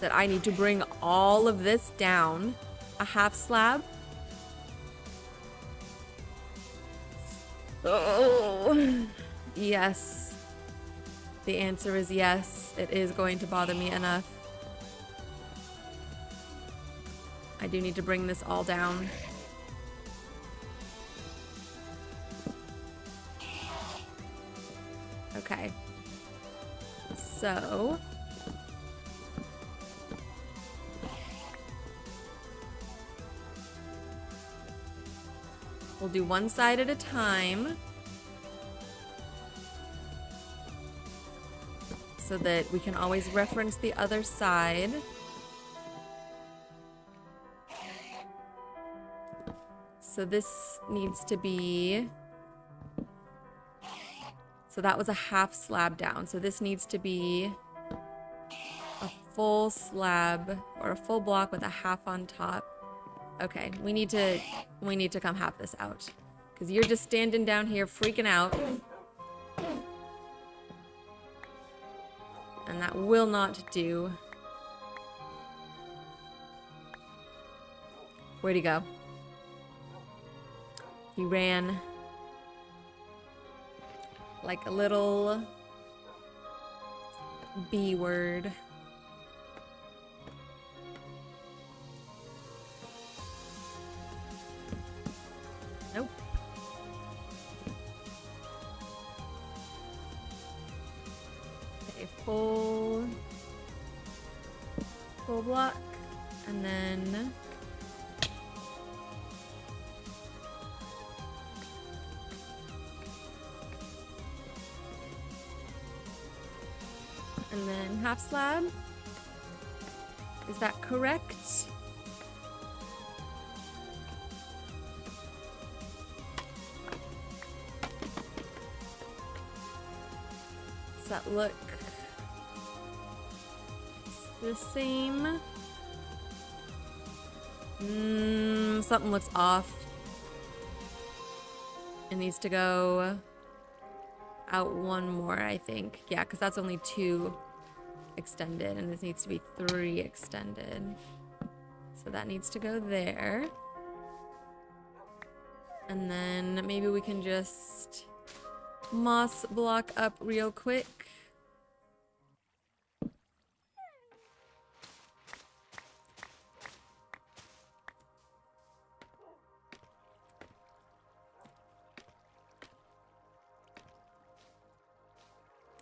that I need to bring all of this down a half slab? Oh, yes. The answer is yes. It is going to bother me enough. I do need to bring this all down. Okay. So... we'll do one side at a time. So that we can always reference the other side. So this needs to be... so that was a half slab down. So this needs to be a full slab or a full block with a half on top. Okay, we need to come half this out. Because you're just standing down here freaking out. And that will not do. Where'd he go? He ran like a little B word. Nope. Okay, full block, and then half slab. Is that correct? Does that look the same? Something looks off. It needs to go out one more, I think. Yeah, because that's only 2 extended, and this needs to be 3 extended. So that needs to go there. And then maybe we can just moss block up real quick.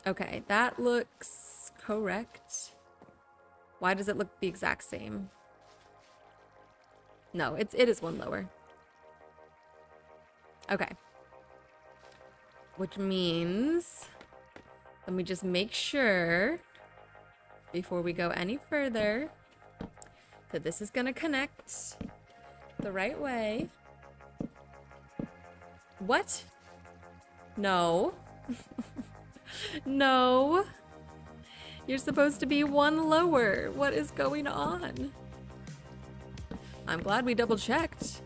Okay, that looks correct. Why does it look the exact same? No, it is 1 lower. Okay. Which means, let me just make sure before we go any further that this is gonna connect the right way. What? No. No. You're supposed to be 1 lower. What is going on? I'm glad we double checked.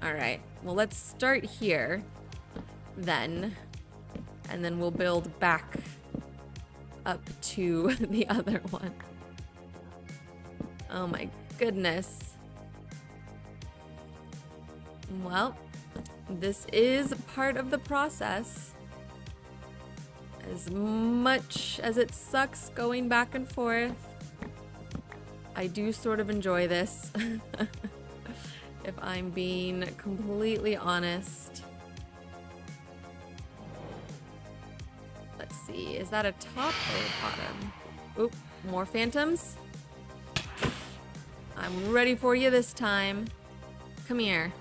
All right, well, let's start here then, and then we'll build back up to the other one. Oh my goodness. Well, this is part of the process. As much as it sucks going back and forth, I do sort of enjoy this. If I'm being completely honest. Let's see, is that a top or a bottom? Oop, more phantoms. I'm ready for you this time. Come here.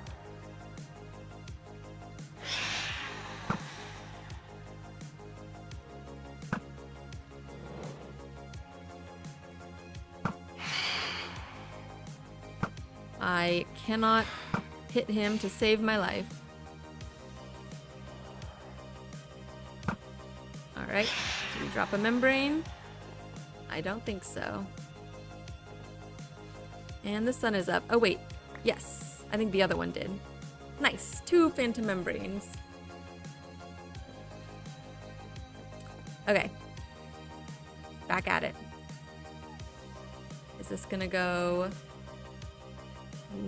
I cannot hit him to save my life. All right, did we drop a membrane? I don't think so. And the sun is up. Oh wait, yes, I think the other one did. Nice, 2 phantom membranes. Okay, back at it. Is this gonna go?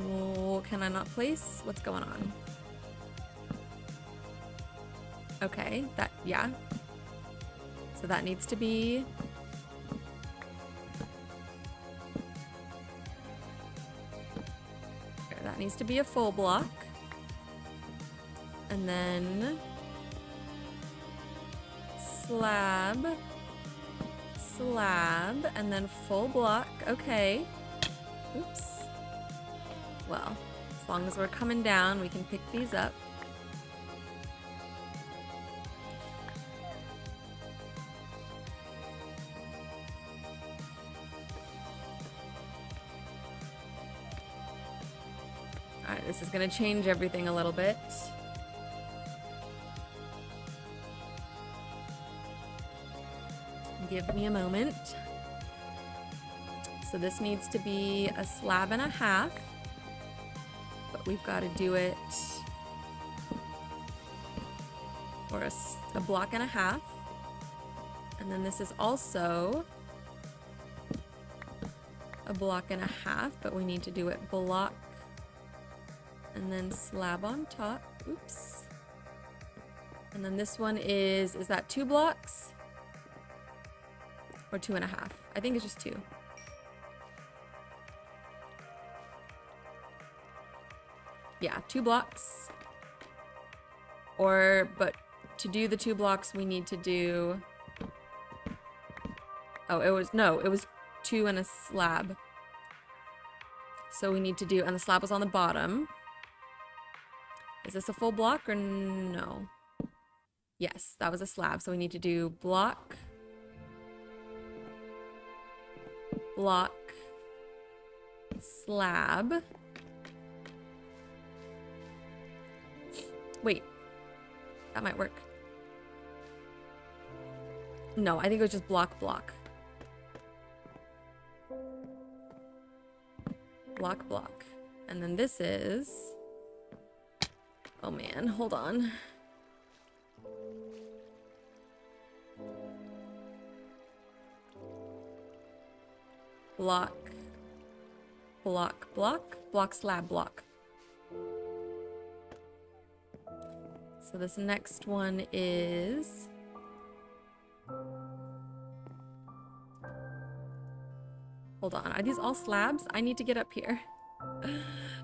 Oh, can I not place? What's going on? Okay, that, yeah. So that needs to be... That needs to be a full block. And then... Slab. Slab. And then full block. Okay. Oops. Well, as long as we're coming down, we can pick these up. All right, this is going to change everything a little bit. Give me a moment. So this needs to be a slab and a half. But we've got to do it, or a block and a half. And then this is also a block and a half, but we need to do it block and then slab on top. Oops. And then this one is that 2 blocks? Or 2.5. I think it's just 2. Yeah, 2 blocks. But to do the 2 blocks, we need to do... Oh, it was 2 and a slab. So we need to do, and the slab was on the bottom. Is this a full block or no? Yes, that was a slab. So we need to do block, block, slab. Wait, that might work. No, I think it was just block, block. Block, block. And then this is... Oh man, hold on. Block, block, block, block, slab, block. So this next one is... Hold on, are these all slabs? I need to get up here.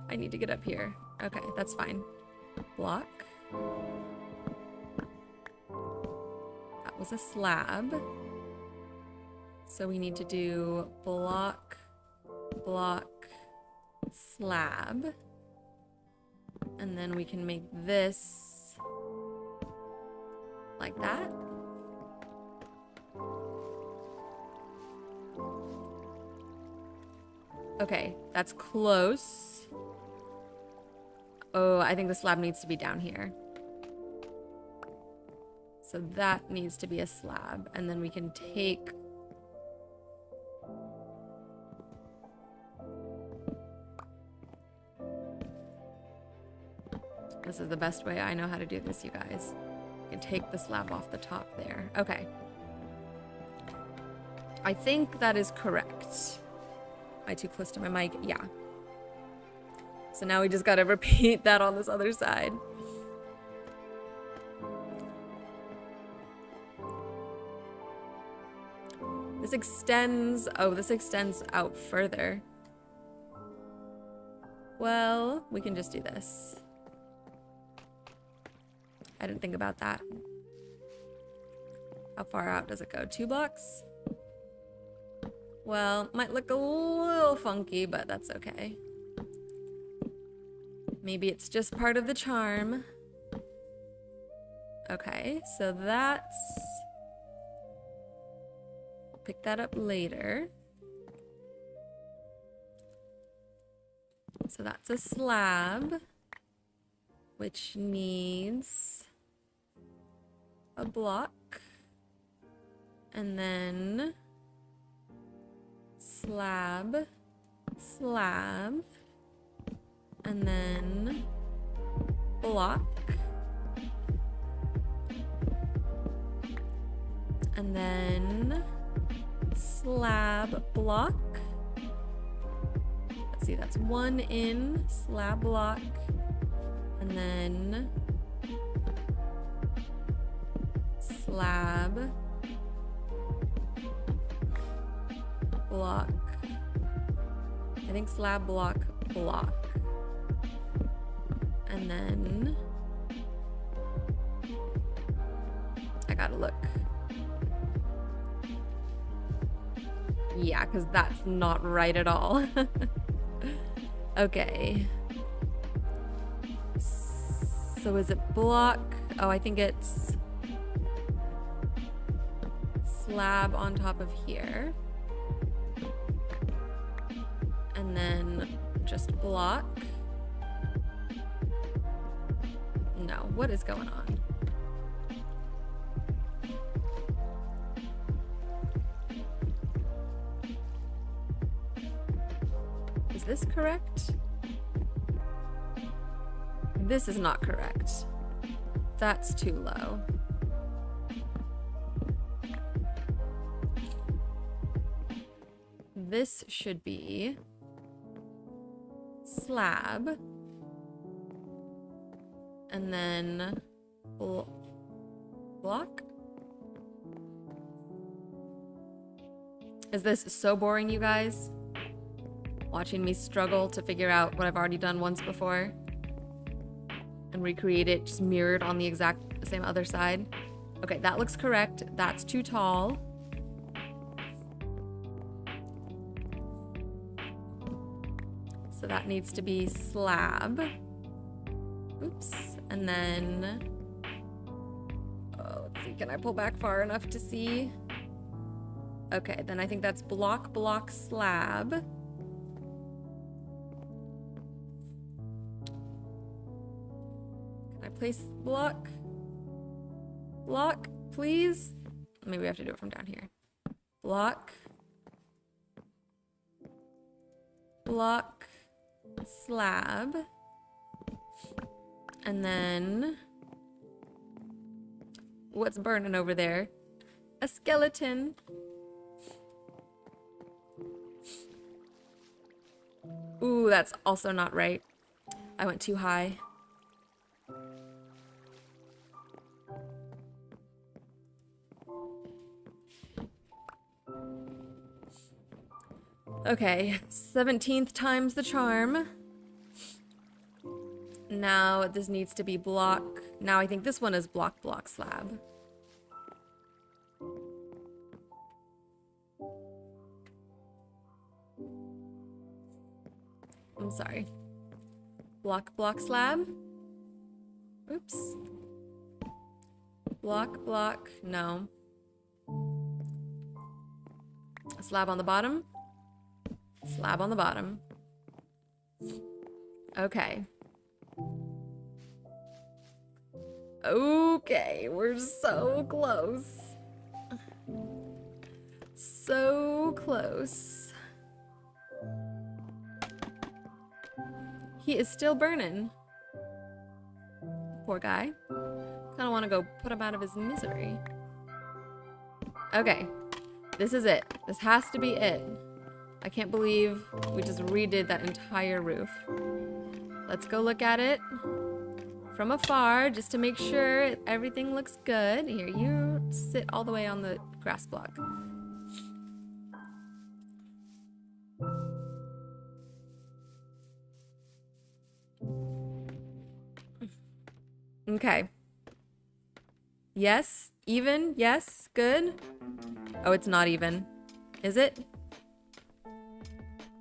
I need to get up here. Okay, that's fine. Block. That was a slab. So we need to do block, block, slab. And then we can make this like that. Okay, that's close. Oh, I think the slab needs to be down here. So that needs to be a slab. And then we can take... This is the best way I know how to do this, you guys. You can take the slab off the top there. Okay. I think that is correct. Am I too close to my mic? Yeah. So now we just gotta repeat that on this other side. This extends... Oh, this extends out further. Well, we can just do this. I didn't think about that. How far out does it go? 2 blocks? Well, might look a little funky, but that's okay. Maybe it's just part of the charm. Okay, so that's... We'll pick that up later. So that's a slab, which needs a block. And then... slab, slab, and then block, and then slab, block. Let's see, that's 1 in, slab, block, and then slab, block. I think slab, block, block. And then I gotta look. Yeah, because that's not right at all. Okay. So is it block? Oh, I think it's slab on top of here. And then just block. No, what is going on? Is this correct? This is not correct. That's too low. This should be slab, and then block. Is this so boring, you guys? Watching me struggle to figure out what I've already done once before and recreate it just mirrored on the exact same other side. Okay, that looks correct. That's too tall. So that needs to be slab. Oops. And then, oh, let's see, can I pull back far enough to see? Okay, then I think that's block, block, slab. Can I place block? Block, please? Maybe we have to do it from down here. Block. Block, slab. And then, what's burning over there? A skeleton. Ooh, that's also not right. I went too high. Okay, 17th time's the charm. Now this needs to be block. Now I think this one is block, block, slab. I'm sorry. Block, block, slab. Oops. Block, block, no. A slab on the bottom. Slab on the bottom. Okay. Okay, we're so close. So close. He is still burning. Poor guy. Kinda wanna go put him out of his misery. Okay, this is it. This has to be it. I can't believe we just redid that entire roof. Let's go look at it from afar just to make sure everything looks good. Here, you sit all the way on the grass block. Okay. Yes, even, yes, good. Oh, it's not even. Is it?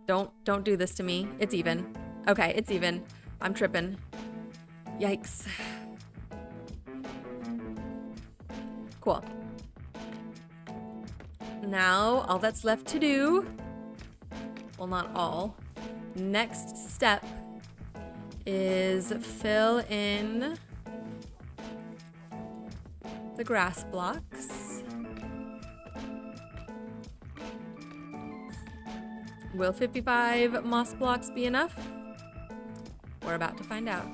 Don't do this to me. It's even. Okay, it's even. I'm tripping. Yikes. Cool. Now, all that's left to do, well, not all. Next step is fill in the grass blocks. Will 55 moss blocks be enough? We're about to find out.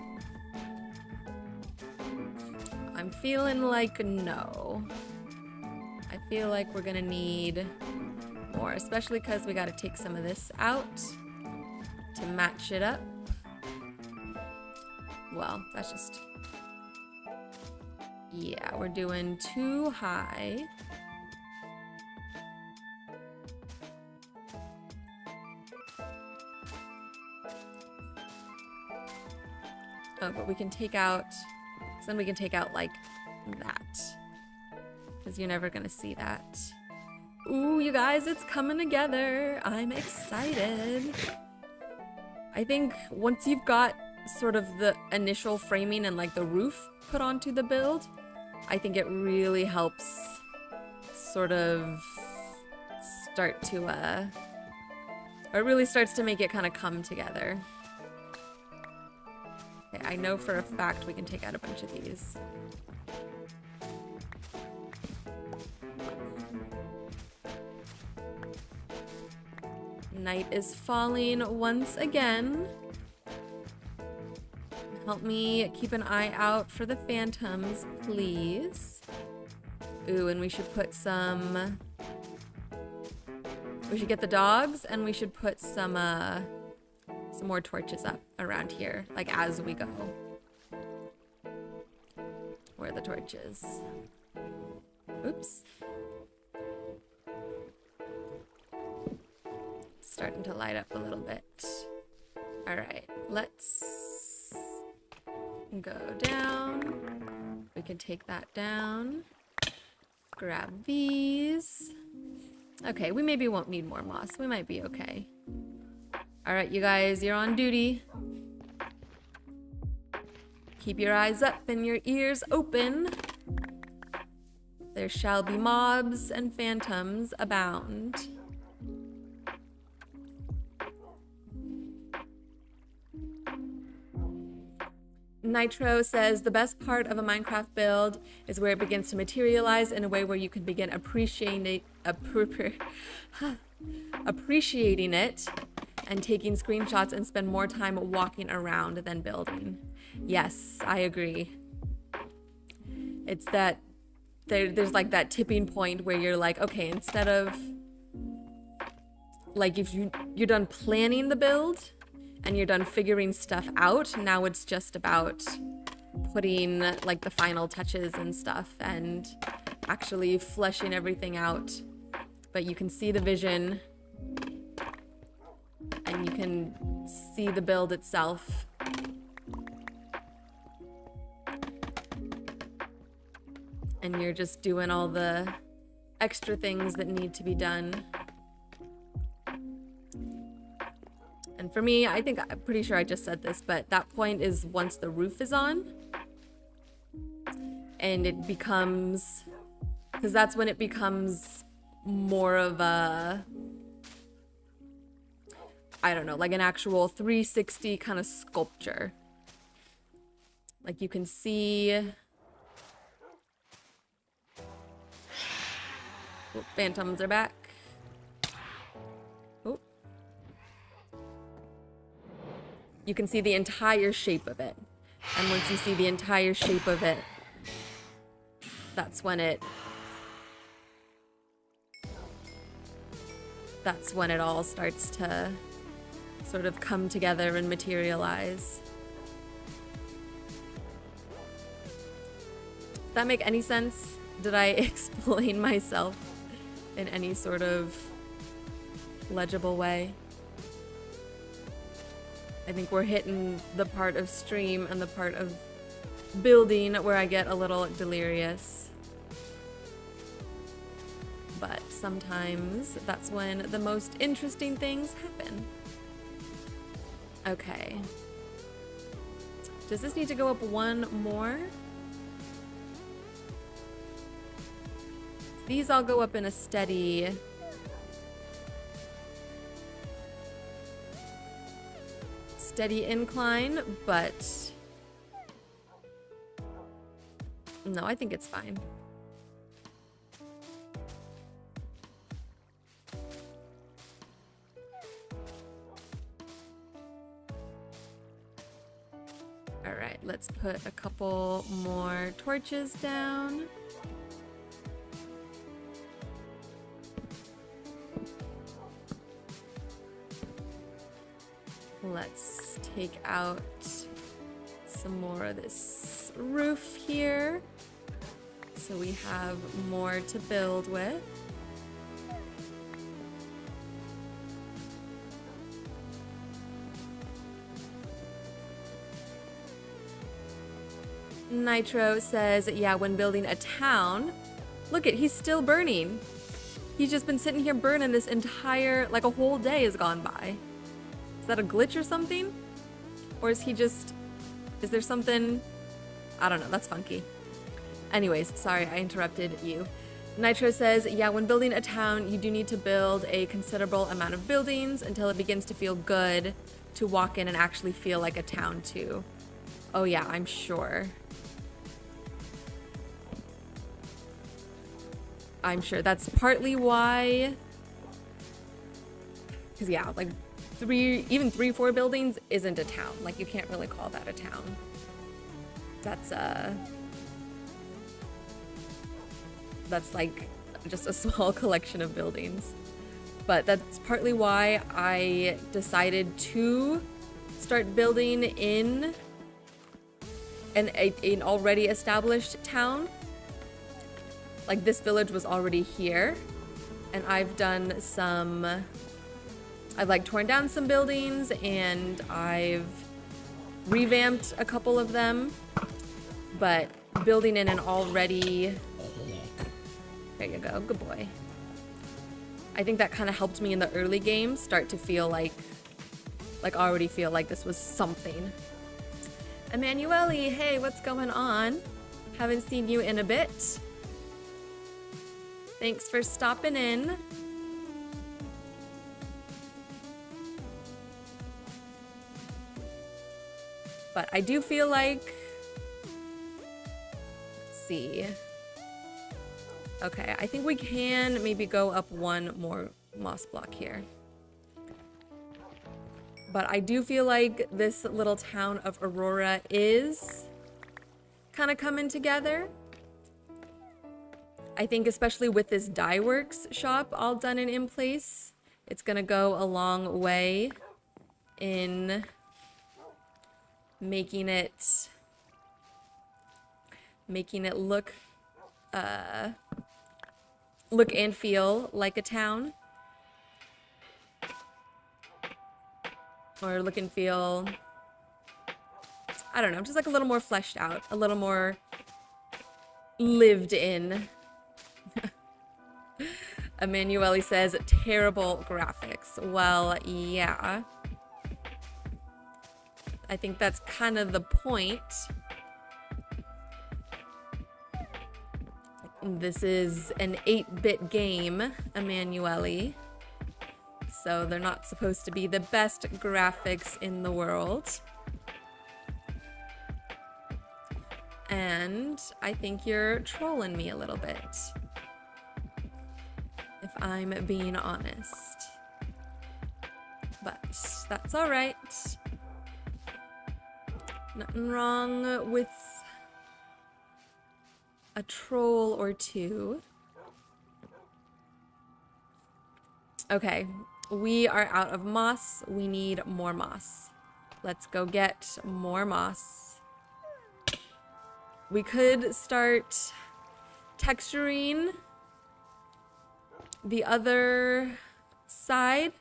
I'm feeling like no. I feel like we're gonna need more, especially because we gotta take some of this out to match it up. Well, that's just... yeah, we're doing too high. Oh, but we can take out, so then we can take out like that, because you're never gonna see that. Ooh, you guys, it's coming together. I'm excited. I think once you've got sort of the initial framing and like the roof put onto the build, I think it really helps sort of start to, or it really starts to make it kind of come together. Okay, I know for a fact we can take out a bunch of these. Night is falling once again. Help me keep an eye out for the phantoms, please. Ooh, and we should put some... we should get the dogs, and we should put some more torches up around here, like as we go. Where are the torches? Oops. starting to light up a little bit. All right, let's go down. We can take that down. Grab these. Okay, we maybe won't need more moss. We might be okay. All right, you guys, you're on duty. Keep your eyes up and your ears open. There shall be mobs and phantoms abound. Nitro says the best part of a Minecraft build is where it begins to materialize in a way where you can begin appreciating it and taking screenshots and spend more time walking around than building. Yes, I agree. It's that there's like that tipping point where you're like, okay, instead of like if you're done planning the build and you're done figuring stuff out, now it's just about putting like the final touches and stuff and actually fleshing everything out. But you can see the vision and you can see the build itself. And you're just doing all the extra things that need to be done. And for me, I'm pretty sure I just said this, but that point is once the roof is on. And it becomes, because that's when it becomes more of a, I don't know, like an actual 360 kind of sculpture. Like you can see, oh, phantoms are back. Oh. You can see the entire shape of it. And once you see the entire shape of it, that's when it all starts to sort of come together and materialize. Does that make any sense? Did I explain myself in any sort of legible way? I think we're hitting the part of stream and the part of building where I get a little delirious. But sometimes that's when the most interesting things happen. Okay. Does this need to go up one more? These all go up in a steady incline, but no, I think it's fine. All right, let's put a couple more torches down. Let's take out some more of this roof here so we have more to build with. Nitro says, yeah, when building a town, look at, he's still burning. He's just been sitting here burning this entire, like a whole day has gone by. Is that a glitch or something? Or is he just, is there something? I don't know, that's funky. Anyways, sorry, I interrupted you. Nitro says, yeah, when building a town, you do need to build a considerable amount of buildings until it begins to feel good to walk in and actually feel like a town too. Oh yeah, I'm sure. I'm sure that's partly why, because yeah, like even 3-4 buildings isn't a town. Like you can't really call that a town. That's like just a small collection of buildings. But that's partly why I decided to start building in an already established town. Like this village was already here, and I've done some I've like torn down some buildings and I've revamped a couple of them, but building in an already, there you go, good boy. I think that kind of helped me in the early game start to feel like already feel like this was something. Emanuele, hey, what's going on? Haven't seen you in a bit. Thanks for stopping in. But I do feel like, let's see. Okay, I think we can maybe go up one more moss block here. But I do feel like this little town of Aurora is kind of coming together. I think especially with this dye works shop all done and in place, it's gonna go a long way in making it look and feel like a town. Or look and feel, I don't know, just like a little more fleshed out, a little more lived in. Emanuele says, terrible graphics. Well, yeah. I think that's kind of the point. This is an 8-bit game, Emanuele. So they're not supposed to be the best graphics in the world. And I think you're trolling me a little bit, if I'm being honest. But that's all right. Nothing wrong with a troll or two. Okay. We are out of moss. We need more moss. Let's go get more moss. We could start texturing the other side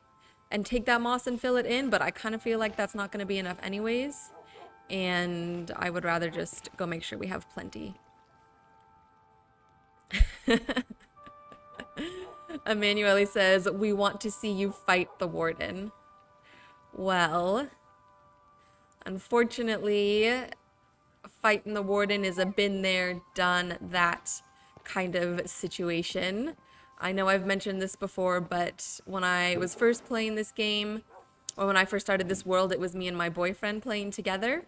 and take that moss and fill it in, but I kind of feel like that's not going to be enough anyways. And I would rather just go make sure we have plenty. Emanuele says, we want to see you fight the warden. Well, unfortunately, fighting the warden is a been there, done that kind of situation. I know I've mentioned this before, but when I was first playing this game, or when I first started this world, it was me and my boyfriend playing together.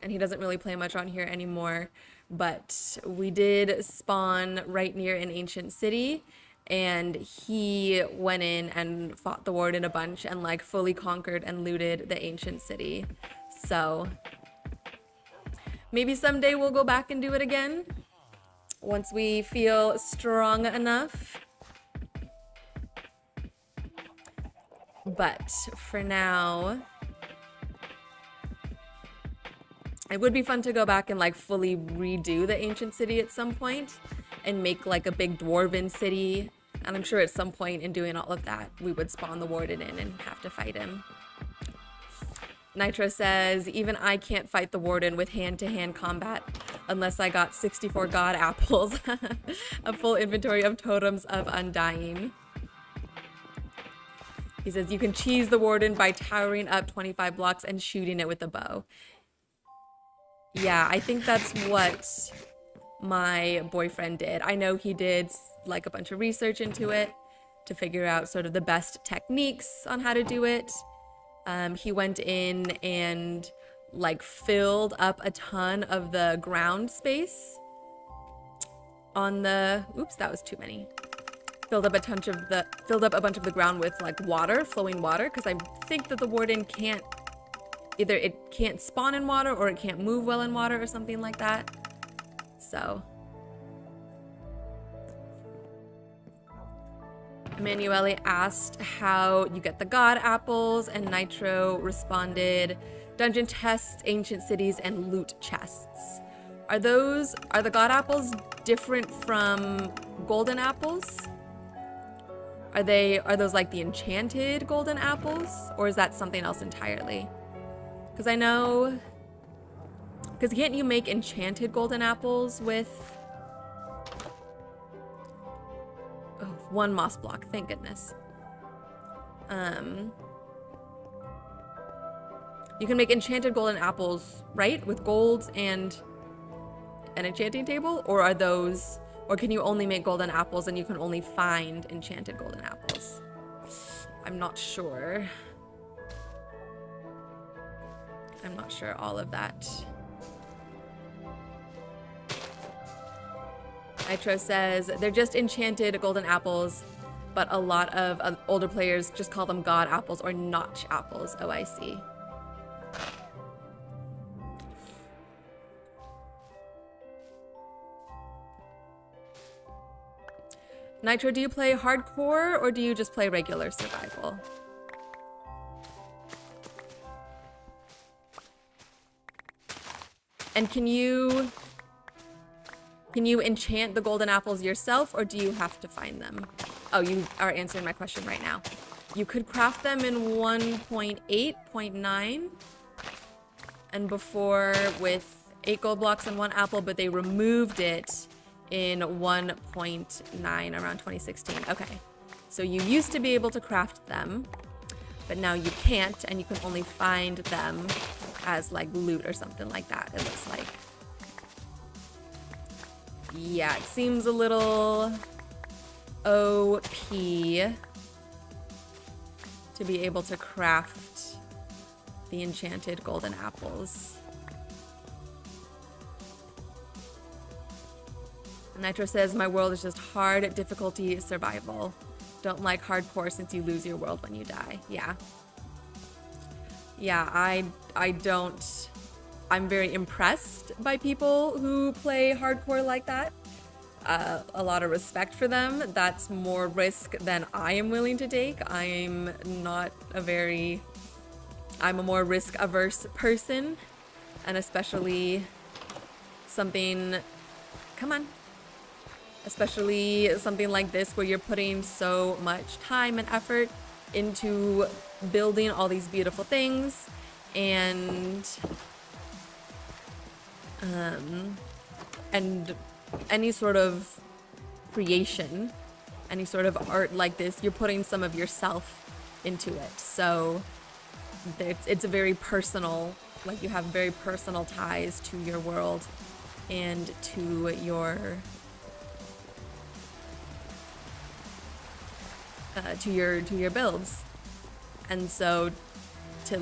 And he doesn't really play much on here anymore. But we did spawn right near an ancient city. And he went in and fought the warden a bunch and like fully conquered and looted the ancient city. So maybe someday we'll go back and do it again once we feel strong enough. But for now, it would be fun to go back and like fully redo the ancient city at some point and make like a big dwarven city. And I'm sure at some point in doing all of that, we would spawn the warden in and have to fight him. Nitro says, even I can't fight the warden with hand-to-hand combat unless I got 64 god apples, a full inventory of totems of undying. He says, you can cheese the warden by towering up 25 blocks and shooting it with a bow. Yeah, I think that's what my boyfriend did. I know he did like a bunch of research into it to figure out sort of the best techniques on how to do it. He went in and like filled up a ton of the ground space on the, oops, that was too many. Filled up a bunch of the ground with like water, flowing water, because I think that the warden can't, either it can't spawn in water or it can't move well in water or something like that. So Emanuele asked how you get the god apples, and Nitro responded, dungeon tests, ancient cities, and loot chests. Are the god apples different from golden apples? Are those like the enchanted golden apples, or is that something else entirely? Because I know, because can't you make enchanted golden apples with, oh, one moss block, thank goodness. You can make enchanted golden apples, right? With gold and an enchanting table? Or are those, or can you only make golden apples and you can only find enchanted golden apples? I'm not sure. I'm not sure all of that. Nitro says, they're just enchanted golden apples, but a lot of older players just call them god apples or notch apples. Oh, I see. Nitro, do you play hardcore or do you just play regular survival? And can you enchant the golden apples yourself, or do you have to find them? Oh, you are answering my question right now. You could craft them in 1.8.9 and before with 8 gold blocks and 1 apple, but they removed it in 1.9 around 2016. Okay, so you used to be able to craft them, but now you can't, and you can only find them as like loot or something like that, it looks like. Yeah, it seems a little OP to be able to craft the enchanted golden apples. Nitro says, my world is just hard difficulty survival. Don't like hardcore since you lose your world when you die. Yeah. Yeah, I don't. I'm very impressed by people who play hardcore like that. A lot of respect for them. That's more risk than I am willing to take. I'm a more risk averse person, and especially something, come on. Especially something like this where you're putting so much time and effort into building all these beautiful things and any sort of creation, any sort of art like this, you're putting some of yourself into it. So it's a very personal, like you have very personal ties to your world and to your builds, and so to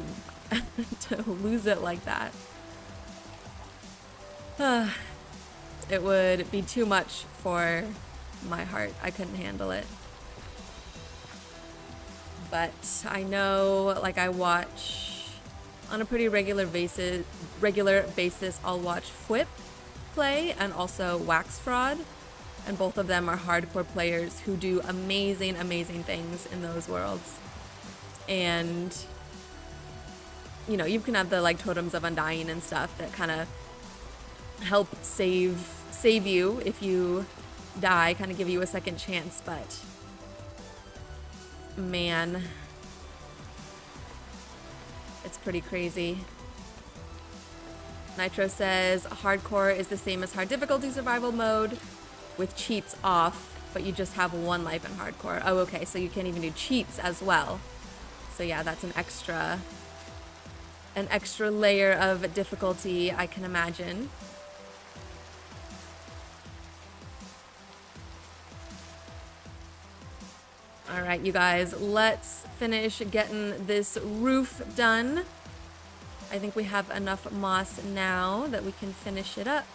lose it like that, it would be too much for my heart. I couldn't handle it. But I know, like, I watch on a pretty regular basis. I'll watch Fwip play and also Wax Fraud. And both of them are hardcore players who do amazing, amazing things in those worlds. And, you know, you can have the, like, totems of undying and stuff that kind of help save you if you die, kind of give you a second chance. But, man, it's pretty crazy. Nitro says, hardcore is the same as hard difficulty survival mode, with cheats off, but you just have 1 life in hardcore. Oh, okay, so you can't even do cheats as well. So yeah, that's an extra layer of difficulty, I can imagine. All right, you guys, let's finish getting this roof done. I think we have enough moss now that we can finish it up.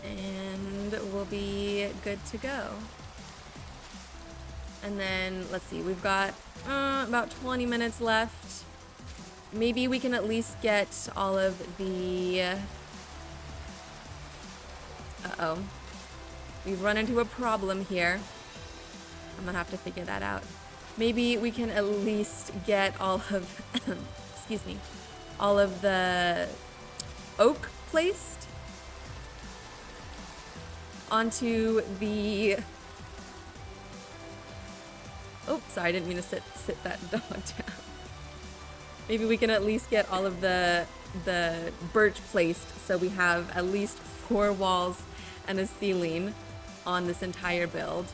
And we'll be good to go. And then, let's see, we've got about 20 minutes left. Maybe we can at least get all of the... Uh-oh. We've run into a problem here. I'm gonna have to figure that out. Maybe we can at least get all of... excuse me. All of the oak placed onto the... Oh, sorry, I didn't mean to sit that dog down. Maybe we can at least get all of the birch placed so we have at least 4 walls and a ceiling on this entire build.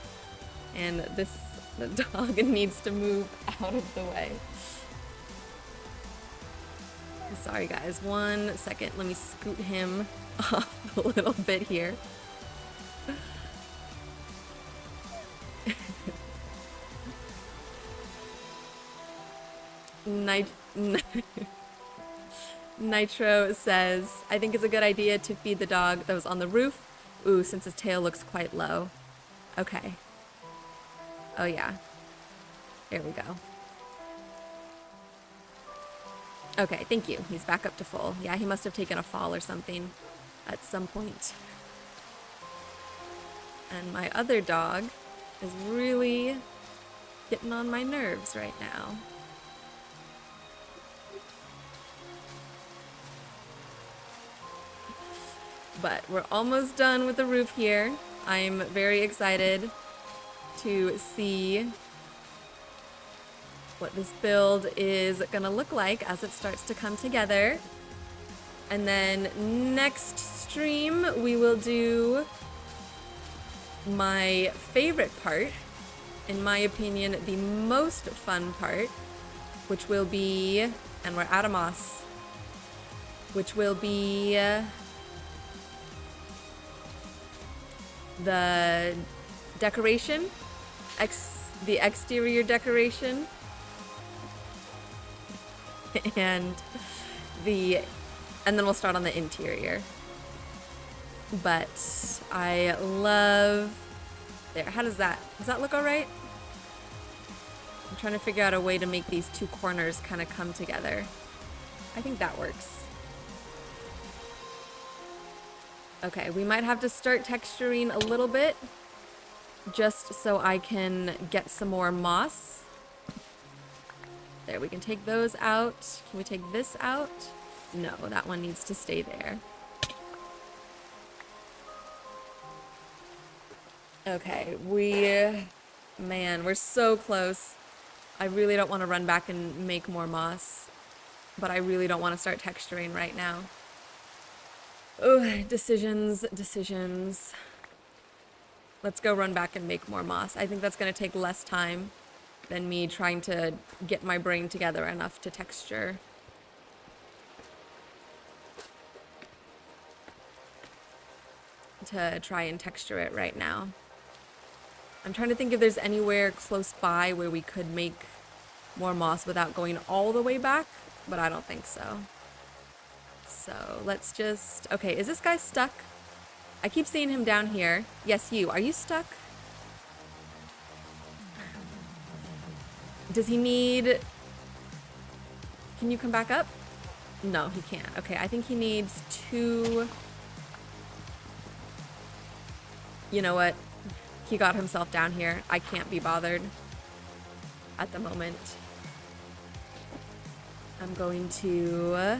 And the dog needs to move out of the way. Sorry guys, 1 second. Let me scoot him off a little bit here. Nitro says, I think it's a good idea to feed the dog that was on the roof. Ooh, since his tail looks quite low. Okay. Oh yeah. There we go. Okay, thank you. He's back up to full. Yeah, he must have taken a fall or something at some point. And my other dog is really getting on my nerves right now. But we're almost done with the roof here. I'm very excited to see what this build is gonna look like as it starts to come together. And then next stream we will do my favorite part, in my opinion the most fun part, which will be, and we're out of moss, which will be the decoration, the exterior decoration, and then we'll start on the interior. But I love, there, does that look all right? I'm trying to figure out a way to make these 2 corners kind of come together. I think that works. Okay, we might have to start texturing a little bit just so I can get some more moss. There, we can take those out. Can we take this out? No, that one needs to stay there. Okay, man, we're so close. I really don't want to run back and make more moss, but I really don't want to start texturing right now. Oh, decisions. Let's go run back and make more moss. I think that's going to take less time than me trying to get my brain together enough to texture. To try and texture it right now. I'm trying to think if there's anywhere close by where we could make more moss without going all the way back, but I don't think so. So let's just, okay, is this guy stuck? I keep seeing him down here. Yes, you. Are you stuck? Does he need... Can you come back up? No, he can't. Okay, I think he needs 2... You know what? He got himself down here. I can't be bothered at the moment. I'm going to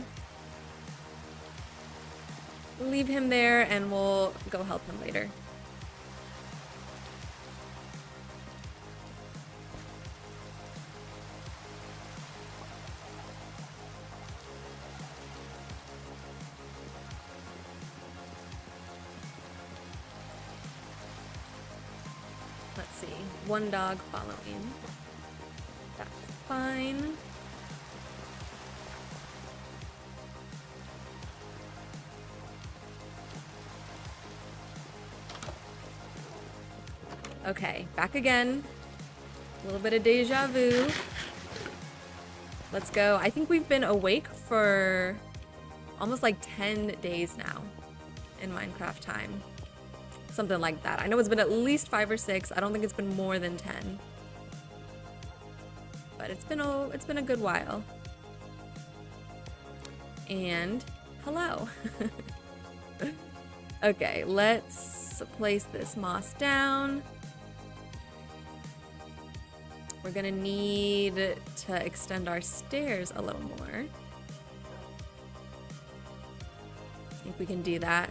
leave him there and we'll go help him later. Let's see. 1 dog following. That's fine. Okay, back again. A little bit of deja vu. Let's go. I think we've been awake for almost like 10 days now in Minecraft time. Something like that. I know it's been at least 5 or 6. I don't think it's been more than 10. But it's been a good while. And hello. Okay, let's place this moss down. We're gonna need to extend our stairs a little more. we can do that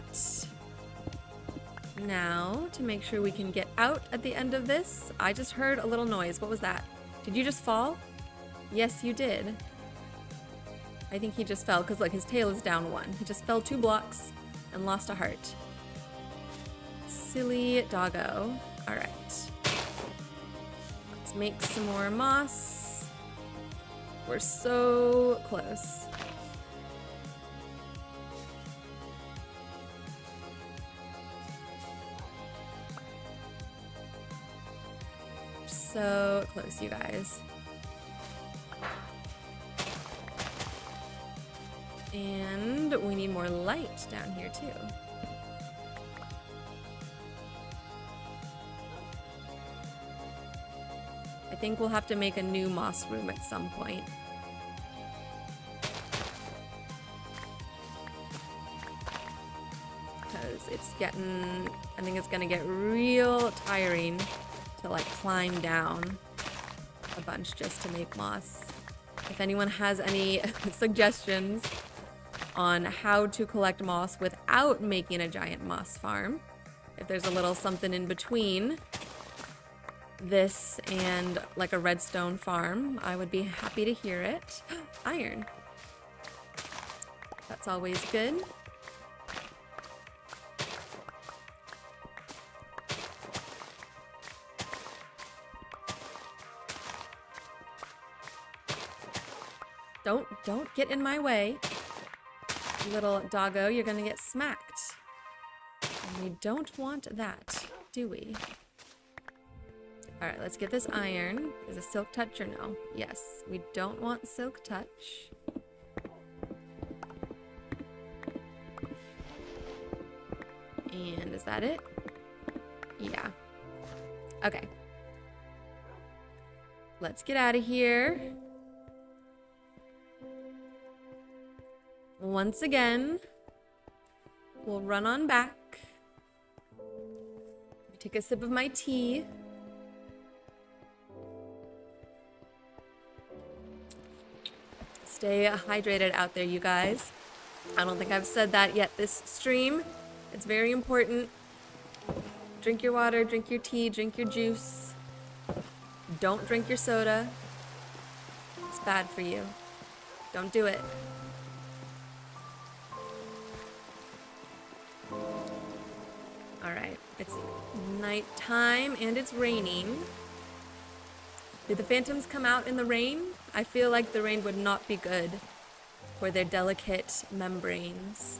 now to make sure we can get out at the end of this. I just heard a little noise. What was that? Did you just fall? Yes, you did. I think he just fell because look, his tail is down 1. He just fell 2 blocks and lost a heart. Silly doggo. All right. Let's make some more moss. We're so close. So close, you guys. And we need more light down here too. I think we'll have to make a new moss room at some point. Because it's getting, I think it's gonna get real tiring to like climb down a bunch just to make moss. If anyone has any suggestions on how to collect moss without making a giant moss farm, if there's a little something in between this and like a redstone farm, I would be happy to hear it. Iron. That's always good. Don't get in my way, little doggo. You're gonna get smacked. And we don't want that, do we? All right, let's get this iron. Is it silk touch or no? Yes, we don't want silk touch. And is that it? Yeah. Okay. Let's get out of here. Once again, we'll run on back. Take a sip of my tea. Stay hydrated out there, you guys. I don't think I've said that yet this stream. It's very important. Drink your water, drink your tea, drink your juice. Don't drink your soda. It's bad for you. Don't do it. Alright, it's nighttime and it's raining. Did the phantoms come out in the rain? I feel like the rain would not be good for their delicate membranes.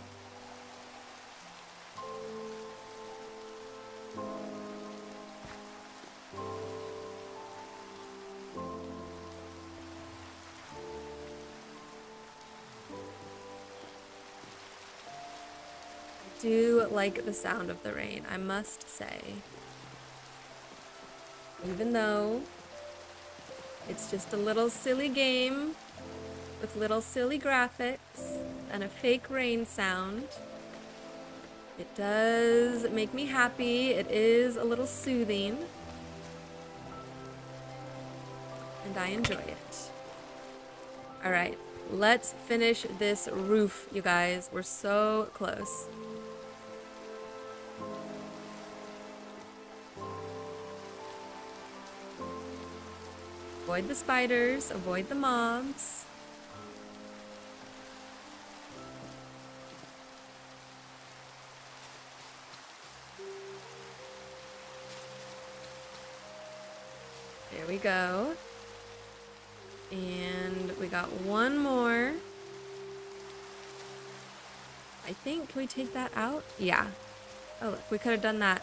Do like the sound of the rain, I must say. Even though it's just a little silly game with little silly graphics and a fake rain sound, it does make me happy. It is a little soothing. And I enjoy it. All right, let's finish this roof, you guys. We're so close. Avoid the spiders, avoid the mobs. There we go. And we got one more. I think, can we take that out? Yeah. Oh, look, we could have done that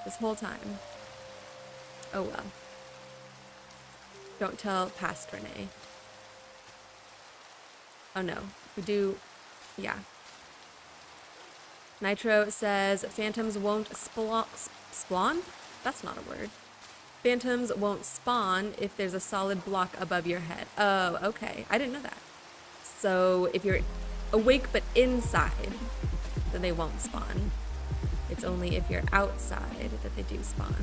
this whole time. Oh well. Don't tell past Renee. Oh no, we do, yeah. Nitro says, phantoms won't spawn? That's not a word. Phantoms won't spawn if there's a solid block above your head. Oh, okay, I didn't know that. So if you're awake but inside, then they won't spawn. It's only if you're outside that they do spawn.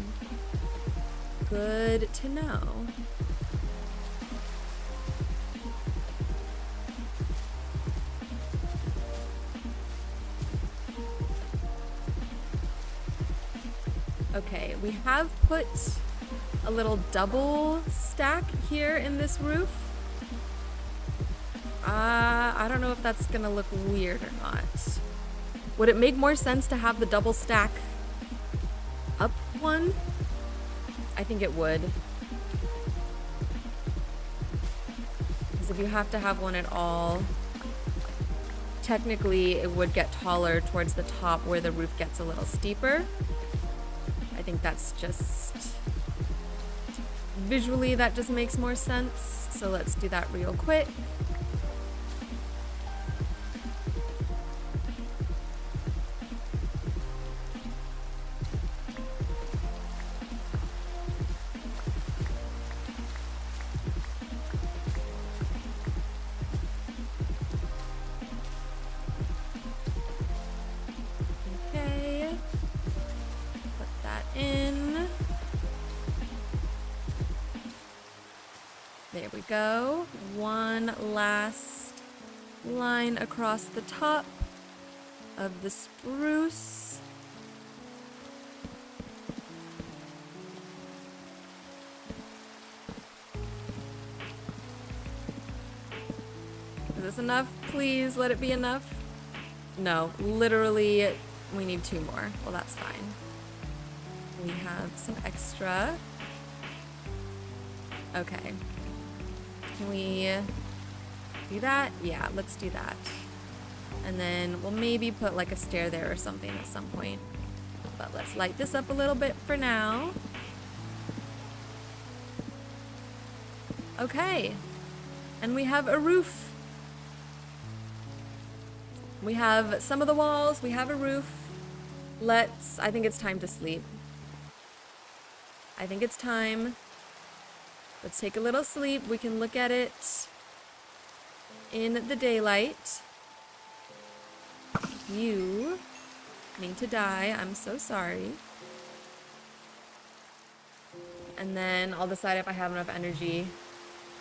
Good to know. Okay, we have put a little double stack here in this roof. I don't know if that's gonna look weird or not. Would it make more sense to have the double stack up one? I think it would. Because if you have to have one at all, technically it would get taller towards the top where the roof gets a little steeper. I think that's just... visually that just makes more sense. So let's do that real quick. There we go. One last line across the top of the spruce. Is this enough? Please let it be enough. No, literally we need 2 more. Well, that's fine. We have some extra. Okay. Can we do that? Yeah, let's do that. And then we'll maybe put like a stair there or something at some point. But let's light this up a little bit for now. Okay. And we have a roof. We have some of the walls, we have a roof. I think it's time to sleep. I think it's time. Let's take a little sleep. We can look at it in the daylight. You need to die. I'm so sorry. And then I'll decide if I have enough energy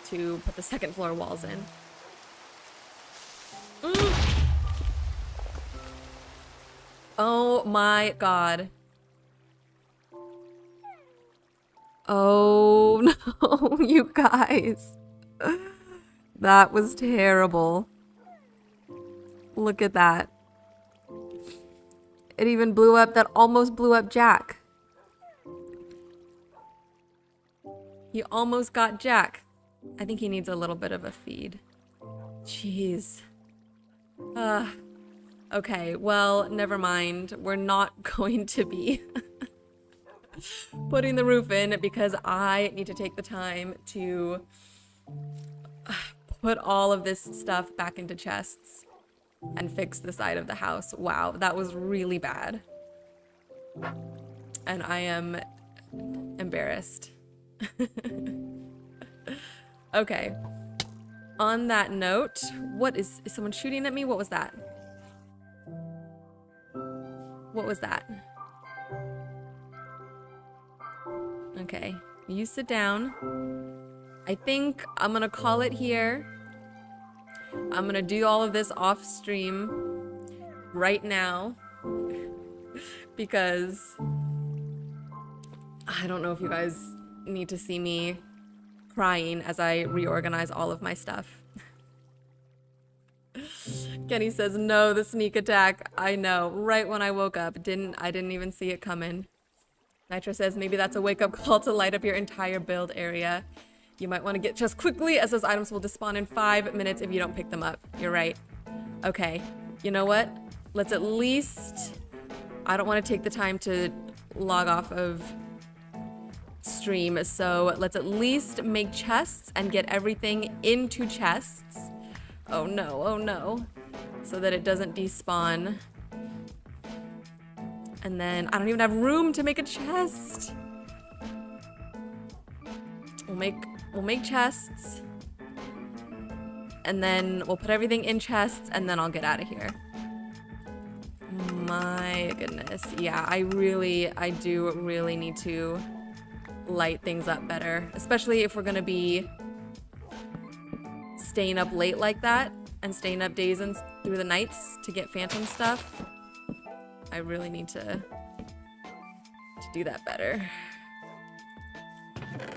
to put the second floor walls in. Oh my god. Oh no, you guys. That was terrible. Look at that. It even blew up, that almost blew up Jack. He almost got Jack. I think he needs a little bit of a feed. Jeez. Okay, well, never mind. We're not going to be putting the roof in because I need to take the time to put all of this stuff back into chests and fix the side of the house. Wow, that was really bad. And I am embarrassed. Okay. On that note, is someone shooting at me? What was that? What was that? Okay, you sit down. I think I'm gonna call it here. I'm gonna do all of this off stream right now because I don't know if you guys need to see me crying as I reorganize all of my stuff. Kenny says, no, the sneak attack. I know, right when I woke up. I didn't even see it coming. Nitro says, maybe that's a wake-up call to light up your entire build area. You might want to get just quickly as those items will despawn in 5 minutes if you don't pick them up. You're right. Okay, you know what? Let's at least... I don't want to take the time to log off of stream, so let's at least make chests and get everything into chests. Oh no, oh no. So that it doesn't despawn. And then I don't even have room to make a chest. We'll make chests. And then we'll put everything in chests and then I'll get out of here. My goodness. Yeah, I do really need to light things up better, especially if we're gonna be staying up late like that and staying up days and through the nights to get phantom stuff. I really need to do that better.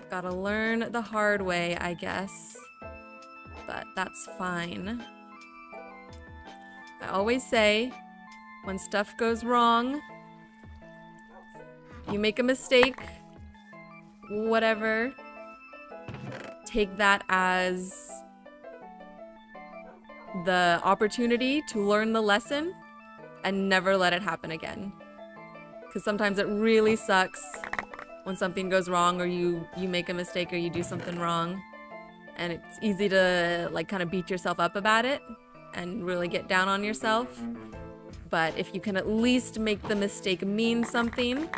Gotta learn the hard way, I guess. But that's fine. I always say, when stuff goes wrong, you make a mistake, whatever, take that as the opportunity to learn the lesson and never let it happen again. Because sometimes it really sucks when something goes wrong, or you make a mistake, or you do something wrong, and it's easy to like kind of beat yourself up about it and really get down on yourself. But if you can at least make the mistake mean something,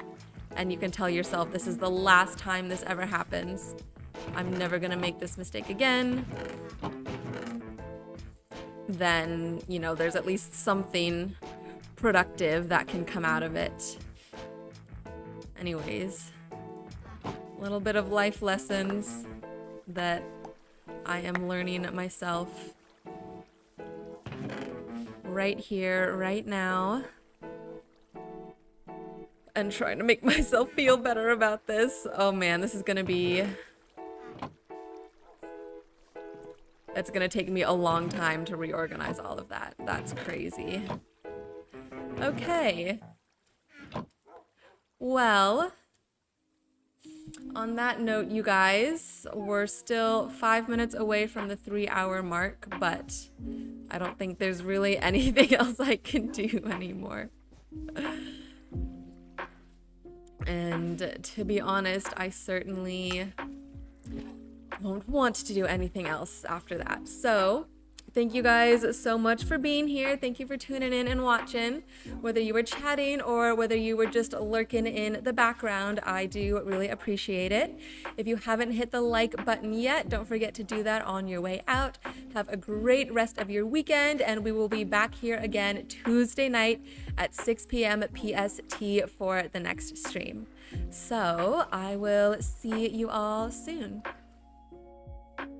and you can tell yourself, this is the last time this ever happens, I'm never gonna make this mistake again, then, you know, there's at least something productive that can come out of it. Anyways, a little bit of life lessons that I am learning myself right here, right now, and trying to make myself feel better about this. Oh man, this is gonna be... It's gonna take me a long time to reorganize all of that. That's crazy. Okay. Well, on that note, you guys, we're still 5 minutes away from the 3-hour mark, but I don't think there's really anything else I can do anymore. And to be honest, I certainly won't want to do anything else after that. So thank you guys so much for being here. Thank you for tuning in and watching. Whether you were chatting or whether you were just lurking in the background, I do really appreciate it. If you haven't hit the like button yet, don't forget to do that on your way out. Have a great rest of your weekend, and we will be back here again Tuesday night at 6 p.m. PST for the next stream. So I will see you all soon.